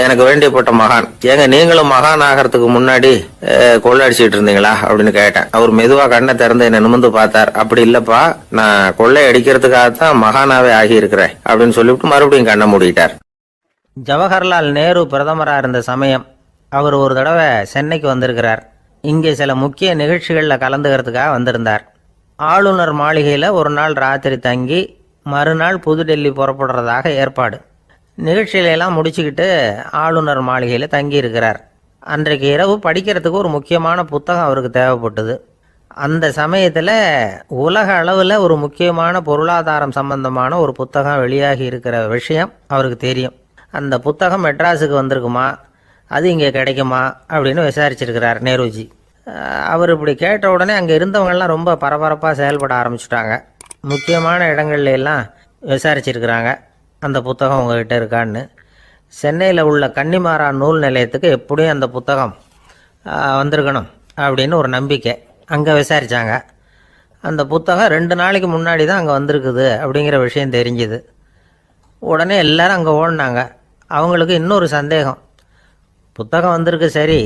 எனக்கு வேண்டியப்பட்ட மகான். ஏங்க நீங்களும் மகான் ஆகிறதுக்கு முன்னாடி கொள்ளை அடிச்சுட்டு இருந்தீங்களா அப்படின்னு கேட்டேன். அவர் மெதுவா கண்ணை திறந்து என்ன நிமிர்ந்து பார்த்தார். அப்படி இல்லப்பா, நான் கொள்ளை அடிக்கிறதுக்காகத்தான் மகானாவே ஆகி இருக்கிறேன் அப்படின்னு சொல்லிவிட்டு மறுபடியும் கண்ணை மூடிட்டார். ஜவஹர்லால் நேரு பிரதமராக இருந்த சமயம் அவர் ஒரு தடவை சென்னைக்கு வந்திருக்கிறார். இங்கே சில முக்கிய நிகழ்ச்சிகளில் கலந்துக்கிறதுக்காக வந்திருந்தார். ஆளுநர் மாளிகையில் ஒரு நாள் ராத்திரி தங்கி மறுநாள் புதுடெல்லி புறப்படுறதாக ஏற்பாடு. நிகழ்ச்சியிலெல்லாம் முடிச்சுக்கிட்டு ஆளுநர் மாளிகையில் தங்கி இருக்கிறார். அன்றைக்கு இரவு படிக்கிறதுக்கு ஒரு முக்கியமான புத்தகம் அவருக்கு தேவைப்பட்டது. அந்த சமயத்தில் உலக அளவில் ஒரு முக்கியமான பொருளாதாரம் சம்பந்தமான ஒரு புத்தகம் வெளியாகி இருக்கிற விஷயம் அவருக்கு தெரியும். அந்த புத்தகம் மெட்ராஸுக்கு வந்திருக்குமா, அது இங்கே கிடைக்குமா அப்படின்னு விசாரிச்சிருக்கிறார் நேருஜி. அவர் இப்படி கேட்ட உடனே அங்கே இருந்தவங்கெல்லாம் ரொம்ப பரபரப்பாக செயல்பட ஆரம்பிச்சுட்டாங்க. முக்கியமான இடங்கள்ல எல்லாம் விசாரிச்சிருக்கிறாங்க அந்த புத்தகம் உங்ககிட்ட இருக்கான்னு. சென்னையில் உள்ள கன்னிமாரா நூல் நிலையத்துக்கு எப்படியும் அந்த புத்தகம் வந்திருக்கணும் அப்படின்னு ஒரு நம்பிக்கை. அங்கே விசாரித்தாங்க. அந்த புத்தகம் 2 நாளைக்கு முன்னாடி தான் அங்கே வந்திருக்குது அப்படிங்கிற விஷயம் தெரிஞ்சுது. உடனே எல்லாரும் அங்கே ஓடினாங்க. அவங்களுக்கு இன்னொரு சந்தேகம், புத்தகம் வந்திருக்கு சரி,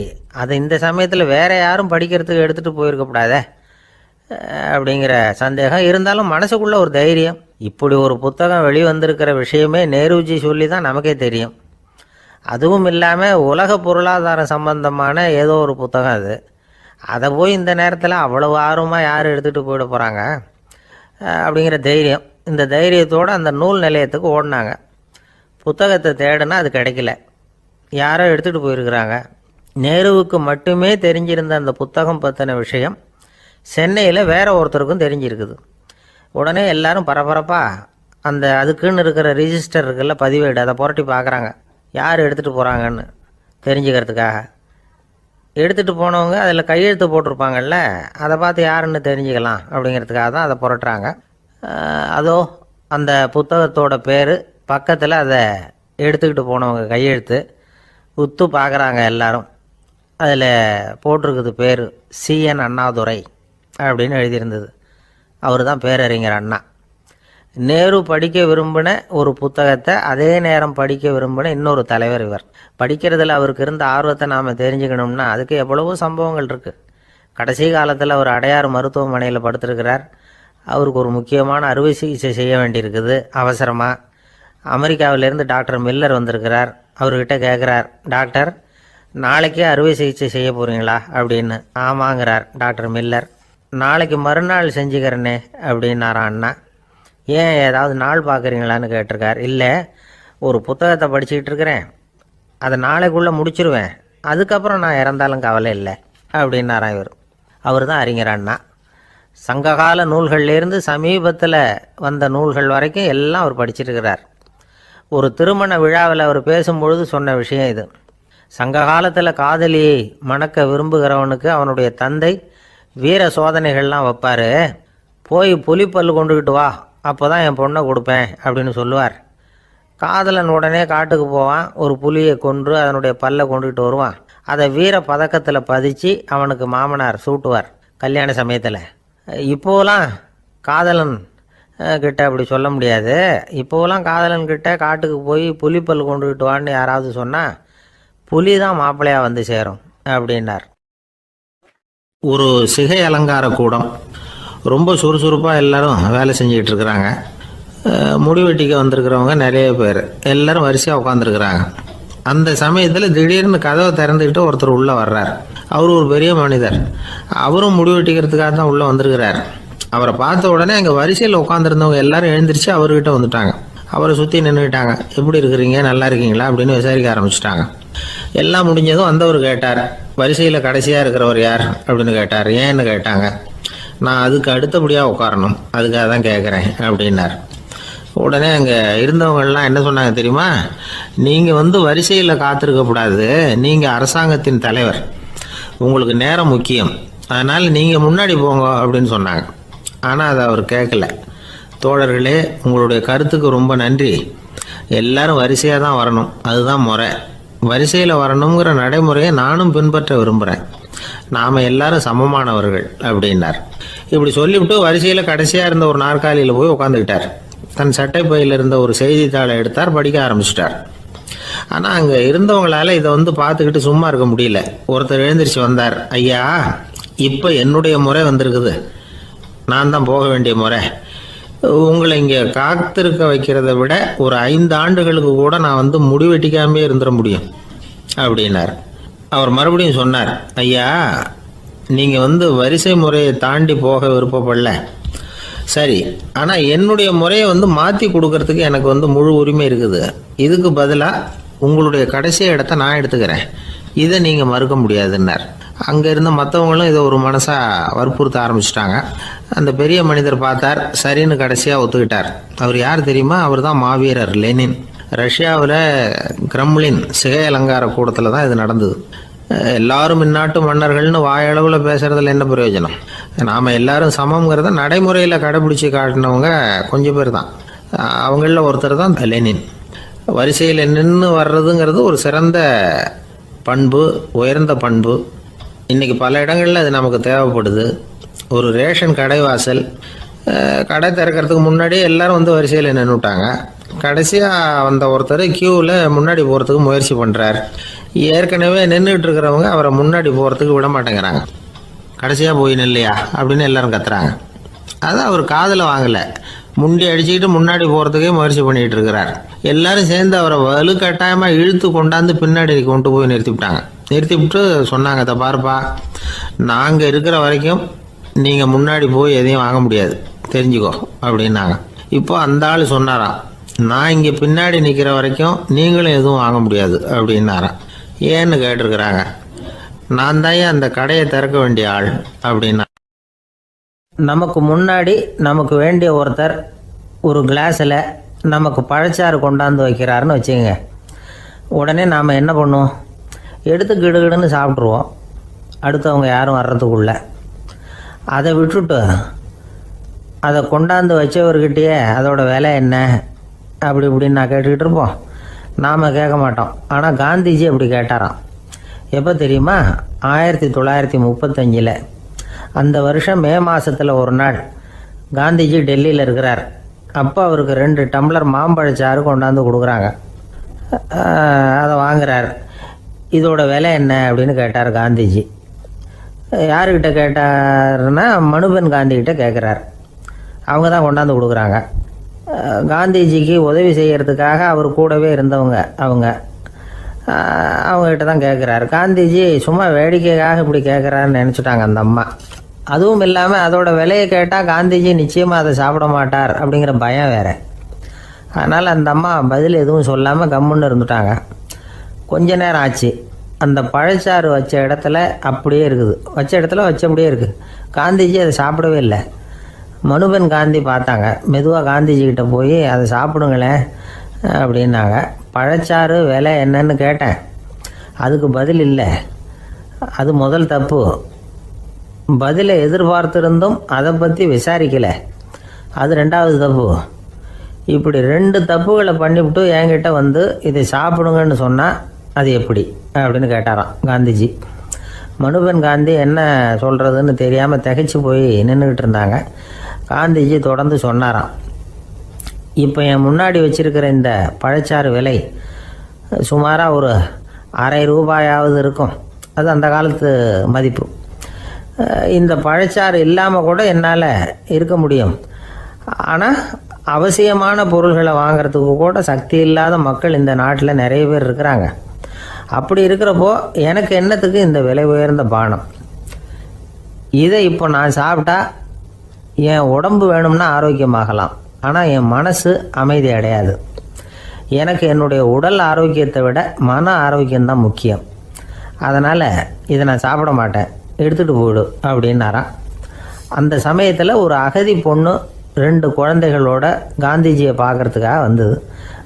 அது இந்த சமயத்தில் வேற யாரும் படிக்கிறதுக்கு எடுத்துகிட்டு போயிருக்கக்கூடாதே அப்படிங்கிற சந்தேகம் இருந்தாலும் மனசுக்குள்ள ஒரு தைரியம். இப்படி ஒரு புத்தகம் வெளிவந்திருக்கிற விஷயமே நேருஜி சொல்லி தான் நமக்கே தெரியும். அதுவும் இல்லாமல் உலக பொருளாதாரம் சம்பந்தமான ஏதோ ஒரு புத்தகம் அது. அதை போய் இந்த நேரத்தில் அவ்வளவு ஆர்வமாக யார் எடுத்துகிட்டு போயிட போகிறாங்க அப்படிங்கிற தைரியம். இந்த தைரியத்தோடு அந்த நூல் நிலையத்துக்கு ஓடினாங்க. புத்தகத்தை தேடினா அது கிடைக்கல, யாரோ எடுத்துகிட்டு போயிருக்கிறாங்க. நேருவுக்கு மட்டுமே தெரிஞ்சிருந்த அந்த புத்தகம் பற்றின விஷயம் சென்னையில் வேற ஒருத்தருக்கும் தெரிஞ்சிருக்குது. உடனே எல்லாரும் பரபரப்பாக அந்த அதுக்குன்னு இருக்கிற ரிஜிஸ்டர் இருக்குல்ல, பதிவேடு, அதை புரட்டி பார்க்குறாங்க யார் எடுத்துகிட்டு போகிறாங்கன்னு தெரிஞ்சுக்கிறதுக்காக. எடுத்துகிட்டு போனவங்க அதில் கையெழுத்து போட்டிருப்பாங்கல்ல, அதை பார்த்து யாருன்னு தெரிஞ்சுக்கலாம் அப்படிங்கிறதுக்காக தான் அதை புரட்டுறாங்க. அதோ அந்த புத்தகத்தோட பேர் பக்கத்தில் அதை எடுத்துக்கிட்டு போனவங்க கையெழுத்து உத்து பார்க்குறாங்க எல்லாரும். அதில் போட்டிருக்குது பேர் CN அண்ணாதுரை அப்படின்னு எழுதியிருந்தது. அவர் தான் பேரறிஞர் அண்ணா. நேரு படிக்க விரும்பின ஒரு புத்தகத்தை அதே நேரம் படிக்க விரும்பின இன்னொரு தலைவர் இவர். படிக்கிறதுல அவருக்கு இருந்த ஆர்வத்தை நாம் தெரிஞ்சுக்கணும்னா அதுக்கு எவ்வளவோ சம்பவங்கள் இருக்குது. கடைசி காலத்தில் அவர் அடையாறு மருத்துவமனையில் படுத்திருக்கிறார். அவருக்கு ஒரு முக்கியமான அறுவை சிகிச்சை செய்ய வேண்டியிருக்குது அவசரமாக. அமெரிக்காவிலேருந்து டாக்டர் மில்லர் வந்திருக்கிறார். அவர்கிட்ட கேட்குறார், டாக்டர் நாளைக்கே அறுவை சிகிச்சை செய்ய போகிறீங்களா அப்படின்னு. ஆமாங்கிறார் டாக்டர் மில்லர். நாளைக்கு மறுநாள் செஞ்சுக்கிறேனே அப்படின்னாரான் அண்ணா. ஏன் ஏதாவது நாள் பார்க்குறீங்களான்னு கேட்டிருக்கார். இல்லை, ஒரு புத்தகத்தை படிச்சுக்கிட்டு இருக்கிறேன், அதை நாளைக்குள்ளே முடிச்சிருவேன், அதுக்கப்புறம் நான் இறந்தாலும் கவலை இல்லை அப்படின்னாரான் இவர். அவர் தான் அறிஞர் அண்ணா. சங்ககால நூல்கள்லேருந்து சமீபத்தில் வந்த நூல்கள் வரைக்கும் எல்லாம் அவர் படிச்சிருக்கிறார். ஒரு திருமண விழாவில் அவர் பேசும்பொழுது சொன்ன விஷயம் இது. சங்க காலத்தில் காதலியை மணக்க விரும்புகிறவனுக்கு அவனுடைய தந்தை வீர சோதனைகள்லாம் வைப்பார். போய் புலிப்பல் கொண்டுக்கிட்டு வா, அப்போ தான் என் பொண்ணை கொடுப்பேன் அப்படின்னு சொல்லுவார். காதலன் உடனே காட்டுக்கு போவான், ஒரு புலியை கொன்று அதனுடைய பல்லை கொண்டுக்கிட்டு வருவான். அதை வீர பதக்கத்தில் பதிச்சு அவனுக்கு மாமனார் சூட்டுவார் கல்யாண சமயத்தில். இப்போலாம் காதலன் கிட்ட அப்படி சொல்ல முடியாது. இப்போலாம் காதலன்கிட்ட காட்டுக்கு போய் புலிப்பல் கொண்டுக்கிட்டு வான்னு யாராவது சொன்னால் புலி தான் மாப்பிள்ளையாக வந்து சேரும் அப்படின்னார். ஒரு சிகை அலங்கார கூடம், ரொம்ப சுறுசுறுப்பாக எல்லாரும் வேலை செஞ்சுக்கிட்டு இருக்கிறாங்க. முடிவெட்டிக்க வந்திருக்கிறவங்க நிறைய பேர், எல்லாரும் வரிசையாக உட்காந்துருக்குறாங்க. அந்த சமயத்தில் திடீர்னு கதவை திறந்துக்கிட்டு ஒருத்தர் உள்ளே வர்றார். அவர் ஒரு பெரிய மனிதர். அவரும் முடிவெட்டிக்கிறதுக்காக தான் உள்ளே வந்திருக்கிறார். அவரை பார்த்த உடனே அங்கே வரிசையில் உட்காந்துருந்தவங்க எல்லாரும் எழுந்திரிச்சு அவர்கிட்ட வந்துட்டாங்க. அவரை சுற்றி நின்றுக்கிட்டாங்க. எப்படி இருக்கிறீங்க, நல்லா இருக்கீங்களா அப்படின்னு விசாரிக்க ஆரம்பிச்சிட்டாங்க. எல்லாம் முடிஞ்சதும் வந்தவர் கேட்டார், வரிசையில் கடைசியாக இருக்கிறவர் யார் அப்படின்னு கேட்டார். ஏன்னு கேட்டாங்க. நான் அதுக்கு அடுத்தபடியாக உட்காரணும், அதுக்காக தான் கேட்குறேன் அப்படின்னார். உடனே அங்கே இருந்தவங்கள்லாம் என்ன சொன்னாங்க தெரியுமா, நீங்கள் வரிசையில் காத்திருக்கக்கூடாது, நீங்கள் அரசாங்கத்தின் தலைவர், உங்களுக்கு நேரம் முக்கியம், அதனால் நீங்கள் முன்னாடி போங்க அப்படின்னு சொன்னாங்க. ஆனால் அதை அவர் கேட்கல. தோழர்களே, உங்களுடைய கருத்துக்கு ரொம்ப நன்றி. எல்லாரும் வரிசையாக தான் வரணும், அதுதான் முறை. வரிசையில் வரணுங்கிற நடைமுறையை நானும் பின்பற்ற விரும்புகிறேன். நாம் எல்லாரும் சமமானவர்கள் அப்படின்னார். இப்படி சொல்லிவிட்டு வரிசையில் கடைசியாக இருந்த ஒரு நாற்காலியில் போய் உட்காந்துக்கிட்டார். தன் சட்டை பையில் இருந்த ஒரு செய்தித்தாளை எடுத்தார், படிக்க ஆரம்பிச்சிட்டார். ஆனால் அங்கே இருந்தவங்களால இதை பார்த்துக்கிட்டு சும்மா இருக்க முடியல. ஒருத்தர் எழுந்திரிச்சு வந்தார். ஐயா, இப்போ என்னுடைய முறை வந்திருக்குது, நான் தான் போக வேண்டிய முறை. உங்களை இங்கே காத்திருக்க வைக்கிறத விட ஒரு 5 ஆண்டுகளுக்கு கூட நான் முடிவெட்டிக்காமே இருந்துட முடியும் அப்படின்னார். அவர் மறுபடியும் சொன்னார், ஐயா, நீங்கள் வரிசை முறையை தாண்டி போக விருப்பப்படல, சரி, ஆனால் என்னுடைய முறையை மாற்றி கொடுக்கறதுக்கு எனக்கு முழு உரிமை இருக்குது. இதுக்கு பதிலாக உங்களுடைய கடைசி இடத்த நான் எடுத்துக்கிறேன், இதை நீங்கள் மறுக்க முடியாதுன்னார். அங்கே இருந்த மற்றவங்களும் இதை ஒரு மனசாக வற்புறுத்த ஆரம்பிச்சிட்டாங்க. அந்த பெரிய மனிதர் பார்த்தார், சரின்னு கடைசியாக ஒத்துக்கிட்டார். அவர் யார் தெரியுமா? அவர் தான் மாவீரர் லெனின். ரஷ்யாவில் கிரெம்ளின் சிகை அலங்கார கூடத்தில் தான் இது நடந்தது. எல்லாரும் இந்நாட்டு மன்னர்கள்னு வாயளவில் பேசுகிறதுல என்ன பிரயோஜனம்? நாம் எல்லாரும் சமங்கிறத நடைமுறையில் கடைபிடிச்சி காட்டினவங்க கொஞ்சம் பேர் தான். அவங்களில் ஒருத்தர் தான் லெனின். வரிசையில் நின்று வர்றதுங்கிறது ஒரு சிறந்த பண்பு, உயர்ந்த பண்பு. இன்றைக்கி பல இடங்களில் அது நமக்கு தேவைப்படுது. ஒரு ரேஷன் கடை வாசல், கடை திறக்கிறதுக்கு முன்னாடியே எல்லாரும் வரிசையில் நின்றுட்டாங்க. கடைசியாக வந்த ஒருத்தர் க்யூவில் முன்னாடி போகிறதுக்கு முயற்சி பண்ணுறார். ஏற்கனவே நின்றுட்டு இருக்கிறவங்க அவரை முன்னாடி போகிறதுக்கு விட மாட்டேங்கிறாங்க. கடைசியாக போய் நில்லையா அப்படின்னு எல்லாரும் கத்துறாங்க. அதை அவர் காதில் வாங்கலை. முண்டி அடிச்சுக்கிட்டு முன்னாடி போகிறதுக்கே முயற்சி பண்ணிகிட்டு இருக்கிறார். எல்லாரும் சேர்ந்து அவரை வலுக்கட்டாயமாக இழுத்து கொண்டாந்து பின்னாடி கொண்டு போய் நிறுத்திவிட்டாங்க. நிறுத்திவிட்டு சொன்னாங்க, இதை பாருப்பா, நாங்கள் இருக்கிற வரைக்கும் நீங்கள் முன்னாடி போய் எதையும் வாங்க முடியாது, தெரிஞ்சுக்கோ அப்படின்னாங்க. இப்போ அந்த ஆள் சொன்னாராம், நான் இங்கே பின்னாடி நிற்கிற வரைக்கும் நீங்களும் எதுவும் வாங்க முடியாது அப்படின்னாராம். ஏன்னு கேட்டிருக்கிறாங்க. நான் தான் அந்த கடையை திறக்க வேண்டிய ஆள் அப்படின்னா. நமக்கு முன்னாடி நமக்கு வேண்டிய ஒருத்தர் ஒரு கிளாஸில் நமக்கு பழச்சாறு கொண்டாந்து வைக்கிறாருன்னு வச்சுக்கோங்க. உடனே நாம் என்ன பண்ணுவோம்? எடுத்து கிடுகிடுன்னு சாப்பிட்ருவோம், அடுத்தவங்க யாரும் வர்றதுக்குள்ள. அதை விட்டுட்டு அதை கொண்டாந்து வச்சவர்கிட்டயே அதோட விலை என்ன அப்படி இப்படின்னு நான் கேட்டுக்கிட்டு இருப்போம். நாம் கேட்க மாட்டோம். ஆனால் காந்திஜி அப்படி கேட்டாராம். எப்போ தெரியுமா? 1935. அந்த வருஷம் மே மாதத்தில் ஒரு நாள் காந்திஜி டெல்லியில் இருக்கிறார். அப்போ அவருக்கு 2 டம்ளர் மாம்பழச்சாறு கொண்டாந்து கொடுக்குறாங்க. அதை வாங்குறார். இதோட விலை என்ன அப்படின்னு கேட்டார் காந்திஜி. யாருக்கிட்ட கேட்டாருன்னா மனுபென் காந்திகிட்ட கேட்குறார். அவங்க தான் கொண்டாந்து கொடுக்குறாங்க. காந்திஜிக்கு உதவி செய்கிறதுக்காக அவர் கூடவே இருந்தவங்க அவங்ககிட்ட தான் கேட்குறாரு. காந்திஜி சும்மா வேடிக்கைக்காக இப்படி கேட்குறாருன்னு நினச்சிட்டாங்க அந்த அம்மா. அதுவும் இல்லாமல் அதோட விலையை கேட்டால் காந்திஜி நிச்சயமாக அதை சாப்பிட மாட்டார் அப்படிங்கிற பயம் வேறு. அதனால் அந்த அம்மா பதில் எதுவும் சொல்லாமல் கம்முன்னு இருந்துட்டாங்க. கொஞ்ச நேரம் ஆச்சு. அந்த பழச்சாறு வச்ச இடத்துல அப்படியே இருக்குது. வச்ச இடத்துல வச்சபடியே இருக்குது. காந்திஜி அதை சாப்பிடவே இல்லை. மனுபென் காந்தி பார்த்தாங்க. மெதுவாக காந்திஜிக்கிட்ட போய் அதை சாப்பிடுங்களேன் அப்படின்னாங்க. பழச்சாறு விலை என்னன்னு கேட்டேன். அதுக்கு பதில் இல்லை. அது முதல் தப்பு. பதிலை எதிர்பார்த்திருந்தும் அதை பற்றி விசாரிக்கலை. அது 2வது தப்பு. இப்படி 2 தப்புகளை பண்ணிவிட்டு என்கிட்ட வந்து இதை சாப்பிடுங்கன்னு சொன்னால் அது எப்படி அப்படின்னு கேட்டாராம் காந்திஜி. மனுபென் காந்தி என்ன சொல்கிறதுன்னு தெரியாமல் திகைச்சு போய் நின்றுக்கிட்டு இருந்தாங்க. காந்திஜி தொடர்ந்து சொன்னாராம். இப்போ என் முன்னாடி வச்சிருக்கிற இந்த பழச்சாறு விலை சுமாராக ஒரு ₹1/2 இருக்கும். அது அந்த காலத்து மதிப்பு. இந்த பழச்சாறு இல்லாமல் கூட என்னால் இருக்க முடியும். ஆனால் அவசியமான பொருள்களை வாங்கிறதுக்கு கூட சக்தி இல்லாத மக்கள் இந்த நாட்டில் நிறைய பேர் இருக்கிறாங்க. அப்படி இருக்கிறப்போ எனக்கு என்னத்துக்கு இந்த விலை உயர்ந்த பானம்? இதை இப்போ நான் சாப்பிட்டா என் உடம்பு வேணும்னா ஆரோக்கியமாகலாம், ஆனால் என் மனசு அமைதி அடையாது. எனக்கு என்னுடைய உடல் ஆரோக்கியத்தை விட மன ஆரோக்கியம்தான் முக்கியம். அதனால் இதை நான் சாப்பிட மாட்டேன், எடுத்துகிட்டு போயிடு அப்படின்னாராம். அந்த சமயத்தில் ஒரு அகதி பொண்ணு 2 குழந்தைகளோட காந்திஜியை பார்க்குறதுக்காக வந்தது.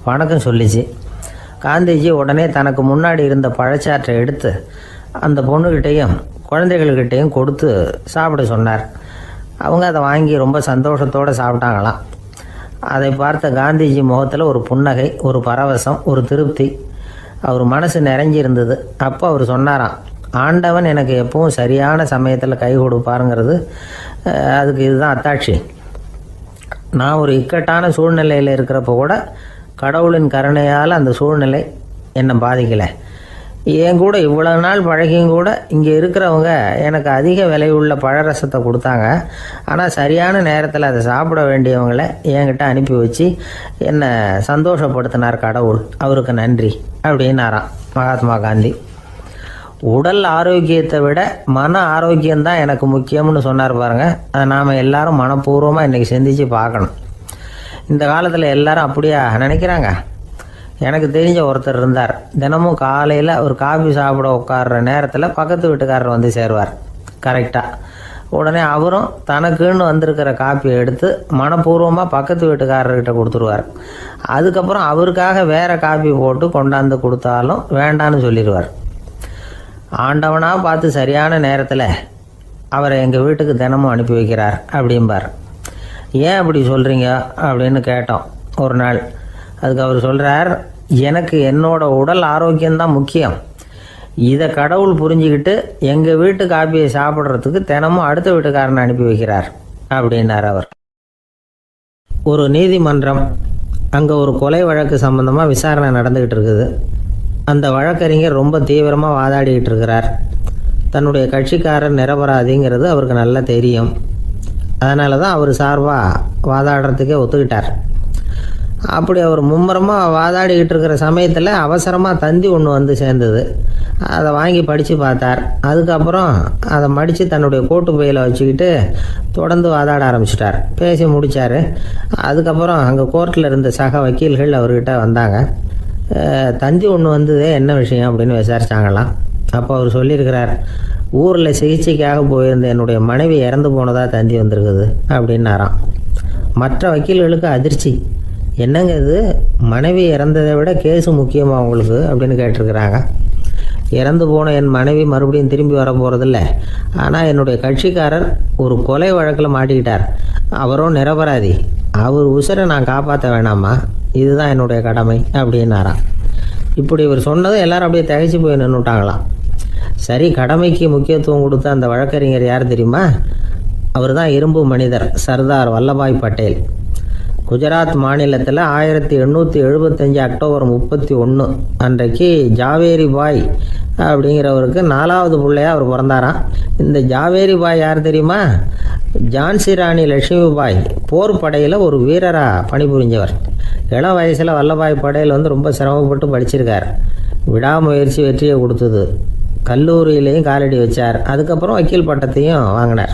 வணக்கம் சொல்லிச்சு. காந்திஜி உடனே தனக்கு முன்னாடி இருந்த பழச்சாற்றை எடுத்து அந்த பொண்ணுக்கிட்டையும் குழந்தைகள்கிட்டையும் கொடுத்து சாப்பிட சொன்னார். அவங்க அதை வாங்கி ரொம்ப சந்தோஷத்தோடு சாப்பிட்டாங்களாம். அதை பார்த்த காந்திஜி முகத்தில் ஒரு புன்னகை, ஒரு பரவசம், ஒரு திருப்தி. அவர் மனசு நிறைஞ்சி இருந்தது. அப்போ அவர் சொன்னாராம், ஆண்டவன் எனக்கு எப்பவும் சரியான சமயத்தில் கை கொடுப்பாருங்கிறது அதுக்கு இதுதான் அத்தாட்சி. நான் ஒரு இக்கட்டான சூழ்நிலையில் இருக்கிறப்போ கூட கடவுளின் கருணையால் அந்த சூழ்நிலை என்னை பாதிக்கலை. என் கூட இவ்வளோ நாள் பழகியும் கூட இங்கே இருக்கிறவங்க எனக்கு அதிக விலை உள்ள பழரசத்தை கொடுத்தாங்க. ஆனால் சரியான நேரத்தில் அதை சாப்பிட வேண்டியவங்களை என்கிட்ட அனுப்பி வச்சு என்னை சந்தோஷப்படுத்தினார் கடவுள். அவருக்கு நன்றி அப்படின்னாராம் மகாத்மா காந்தி. உடல் ஆரோக்கியத்தை விட மன ஆரோக்கியம்தான் எனக்கு முக்கியம்னு சொன்னார் பாருங்கள். அதை நாம் எல்லாரும் மனப்பூர்வமாக இன்றைக்கி சிந்திச்சு பார்க்கணும். இந்த காலத்தில் எல்லாரும் அப்படியா நினைக்கிறாங்க? எனக்கு தெரிஞ்ச ஒருத்தர் இருந்தார். தினமும் காலையில் ஒரு காஃபி சாப்பிட உட்கார்ற நேரத்தில் பக்கத்து வீட்டுக்காரர் வந்து சேருவார் கரெக்டாக. உடனே அவரும் தனக்குன்னு வந்திருக்கிற காப்பியை எடுத்து மனப்பூர்வமாக பக்கத்து வீட்டுக்காரர்கிட்ட கொடுத்துருவார். அதுக்கப்புறம் அவருக்காக வேறு காப்பி போட்டு கொண்டாந்து கொடுத்தாலும் வேண்டான்னு சொல்லிடுவார். ஆண்டவனாக பார்த்து சரியான நேரத்தில் அவரை எங்கள் வீட்டுக்கு தினமும் அனுப்பி வைக்கிறார் அப்படிம்பார். ஏன் அப்படி சொல்கிறீங்க அப்படின்னு கேட்டோம் ஒரு நாள். அதுக்கு அவர் சொல்கிறார், எனக்கு என்னோட உடல் ஆரோக்கியம்தான் முக்கியம். இதை கடவுள் புரிஞ்சுக்கிட்டு எங்கள் வீட்டு காப்பியை சாப்பிட்றதுக்கு தினமும் அடுத்த வீட்டுக்காரனை அனுப்பி வைக்கிறார் அப்படின்னார் அவர். ஒரு நீதிமன்றம், அங்கே ஒரு கொலை வழக்கு சம்பந்தமாக விசாரணை நடந்துக்கிட்டு இருக்குது. அந்த வழக்கறிஞர் ரொம்ப தீவிரமாக வாதாடிக்கிட்டு இருக்கிறார். தன்னுடைய கட்சிக்காரர் நிரபராதிங்கிறது அவருக்கு நல்லா தெரியும். அதனால தான் அவர் சார்பாக வாதாடுறதுக்கே ஒத்துக்கிட்டார். அப்படி அவர் மும்முரமாக வாதாடிக்கிட்டு இருக்கிற சமயத்தில் அவசரமாக தந்தி ஒன்று வந்து சேர்ந்தது. அதை வாங்கி படித்து பார்த்தார். அதுக்கப்புறம் அதை மடித்து தன்னுடைய கோட்டு பையில் வச்சுக்கிட்டு தொடர்ந்து வாதாட ஆரம்பிச்சிட்டார். பேசி முடித்தார். அதுக்கப்புறம் அங்கே கோர்ட்டில் இருந்த சக வக்கீல்கள் அவர்கிட்ட வந்தாங்க. தந்தி ஒன்று வந்ததே என்ன விஷயம் அப்படின்னு விசாரிச்சாங்களாம். அப்போ அவர் சொல்லியிருக்கிறார், ஊரில் சிகிச்சைக்காக போயிருந்த என்னுடைய மனைவி இறந்து போனதாக தந்தி வந்திருக்குது அப்படின்னாராம். மற்ற வக்கீல்களுக்கு அதிர்ச்சி. என்னங்க இது, மனைவி இறந்ததை விட கேஸு முக்கியமா உங்களுக்கு அப்படின்னு கேட்டிருக்கிறாங்க. இறந்து போன என் மனைவி மறுபடியும் திரும்பி வர போகிறதில்ல, ஆனால் என்னுடைய கட்சிக்காரர் ஒரு கொலை வழக்கில் மாட்டிக்கிட்டார், அவரும் நிரபராதி, அவர் உசுரை நான் காப்பாற்ற வேணாமா, இதுதான் என்னுடைய கடமை அப்படின்னாராம். இப்படி இவர் சொன்னதும் எல்லாரும் அப்படியே திகைச்சு போய் நின்றுட்டாங்களாம். சரி, கடமைக்கு முக்கியத்துவம் கொடுத்த அந்த வழக்கறிஞர் யார் தெரியுமா? அவர் தான் இரும்பு மனிதர் சர்தார் வல்லபாய் பட்டேல். குஜராத் மாநிலத்தில் 1875 அக்டோபர் 31 அன்றைக்கு ஜாவேரி பாய் அப்படிங்கிறவருக்கு 4வது பிள்ளையாக அவர் பிறந்தாராம். இந்த ஜாவேரி பாய் யார் தெரியுமா? ஜான்சி ராணி லட்சுமி பாய் போர் படையில் ஒரு வீரராக பணிபுரிஞ்சவர். இளம் வயசில் வல்லபாய் பட்டேல் ரொம்ப சிரமப்பட்டு படிச்சிருக்கார். விடாமுயற்சி வெற்றியை கொடுத்தது. கல்லூரியிலையும் காலடி வச்சார். அதுக்கப்புறம் வக்கீல் பட்டத்தையும் வாங்கினார்.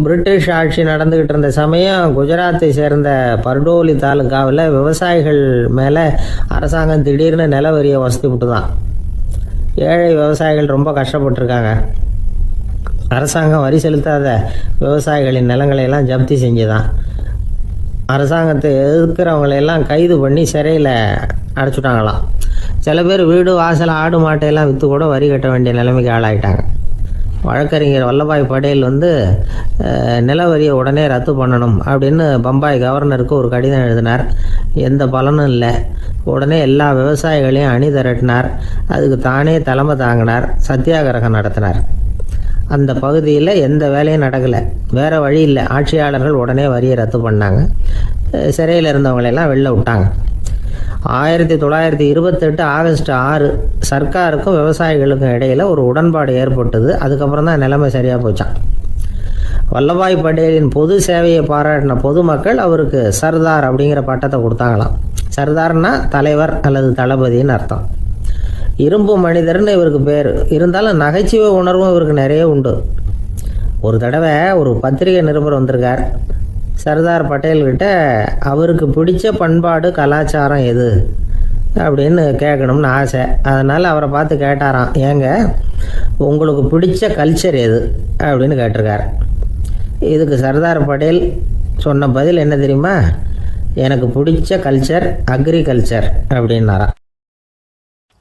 பிரிட்டிஷ் ஆட்சி நடந்துக்கிட்டு இருந்த சமயம் குஜராத்தை சேர்ந்த பர்டோலி தாலுக்காவில் விவசாயிகள் மேலே அரசாங்கம் திடீர்னு நில வரியை வசதி விட்டு தான். ஏழை விவசாயிகள் ரொம்ப கஷ்டப்பட்டுருக்காங்க. அரசாங்கம் வரி செலுத்தாத விவசாயிகளின் நிலங்களையெல்லாம் ஜப்தி செஞ்சுதான். அரசாங்கத்தை எதிர்க்கிறவங்களையெல்லாம் கைது பண்ணி சிறையில் அடைச்சுட்டாங்களாம். சில பேர் வீடு வாசல் ஆடு மாட்டையெல்லாம் விற்று கூட வரி கட்ட வேண்டிய நிலைமைக்கு ஆளாயிட்டாங்க. வழக்கறிஞர் வல்லபாய் பட்டேல் நில வரியை உடனே ரத்து பண்ணணும் அப்படின்னு பம்பாய் கவர்னருக்கு ஒரு கடிதம் எழுதினார். எந்த பலனும் இல்லை. உடனே எல்லா விவசாயிகளையும் அணி திரட்டினார். அதுக்கு தானே தலைமை தாங்கினார். சத்தியாகிரகம் நடத்தினார். அந்த பகுதியில் எந்த வேலையும் நடக்கலை. வேறு வழி இல்லை. ஆட்சியாளர்கள் உடனே வரியை ரத்து பண்ணாங்க. சிறையில் இருந்தவங்களெல்லாம் வெளில விட்டாங்க. 1928 ஆகஸ்ட் 6 சர்க்காருக்கும் விவசாயிகளுக்கும் இடையில் ஒரு உடன்பாடு ஏற்பட்டது. அதுக்கப்புறம் தான் நிலைமை சரியாக போச்சான். வல்லபாய் பட்டேலின் பொது சேவையை பாராட்டின பொதுமக்கள் அவருக்கு சர்தார் அப்படிங்கிற பட்டத்தை கொடுத்தாங்களாம். சர்தார்னா தலைவர் அல்லது தளபதின்னு அர்த்தம். இரும்பு மனிதர்னு இவருக்கு பேர். இருந்தாலும் நகைச்சுவை உணர்வும் இவருக்கு நிறைய உண்டு. ஒரு தடவை ஒரு பத்திரிகை நிருபர் வந்திருக்கார். சர்தார் பட்டேல்கிட்ட அவருக்கு பிடிச்ச பண்பாடு கலாச்சாரம் எது அப்படின்னு கேட்கணும்னு ஆசை. அதனால் அவரை பார்த்து கேட்டாராம், ஏங்க உங்களுக்கு பிடிச்ச கல்ச்சர் எது அப்படின்னு கேட்டிருக்கார். இதுக்கு சர்தார் பட்டேல் சொன்ன பதில் என்ன தெரியுமா? எனக்கு பிடிச்ச கல்ச்சர் அக்ரிகல்ச்சர் அப்படின்னாராம்.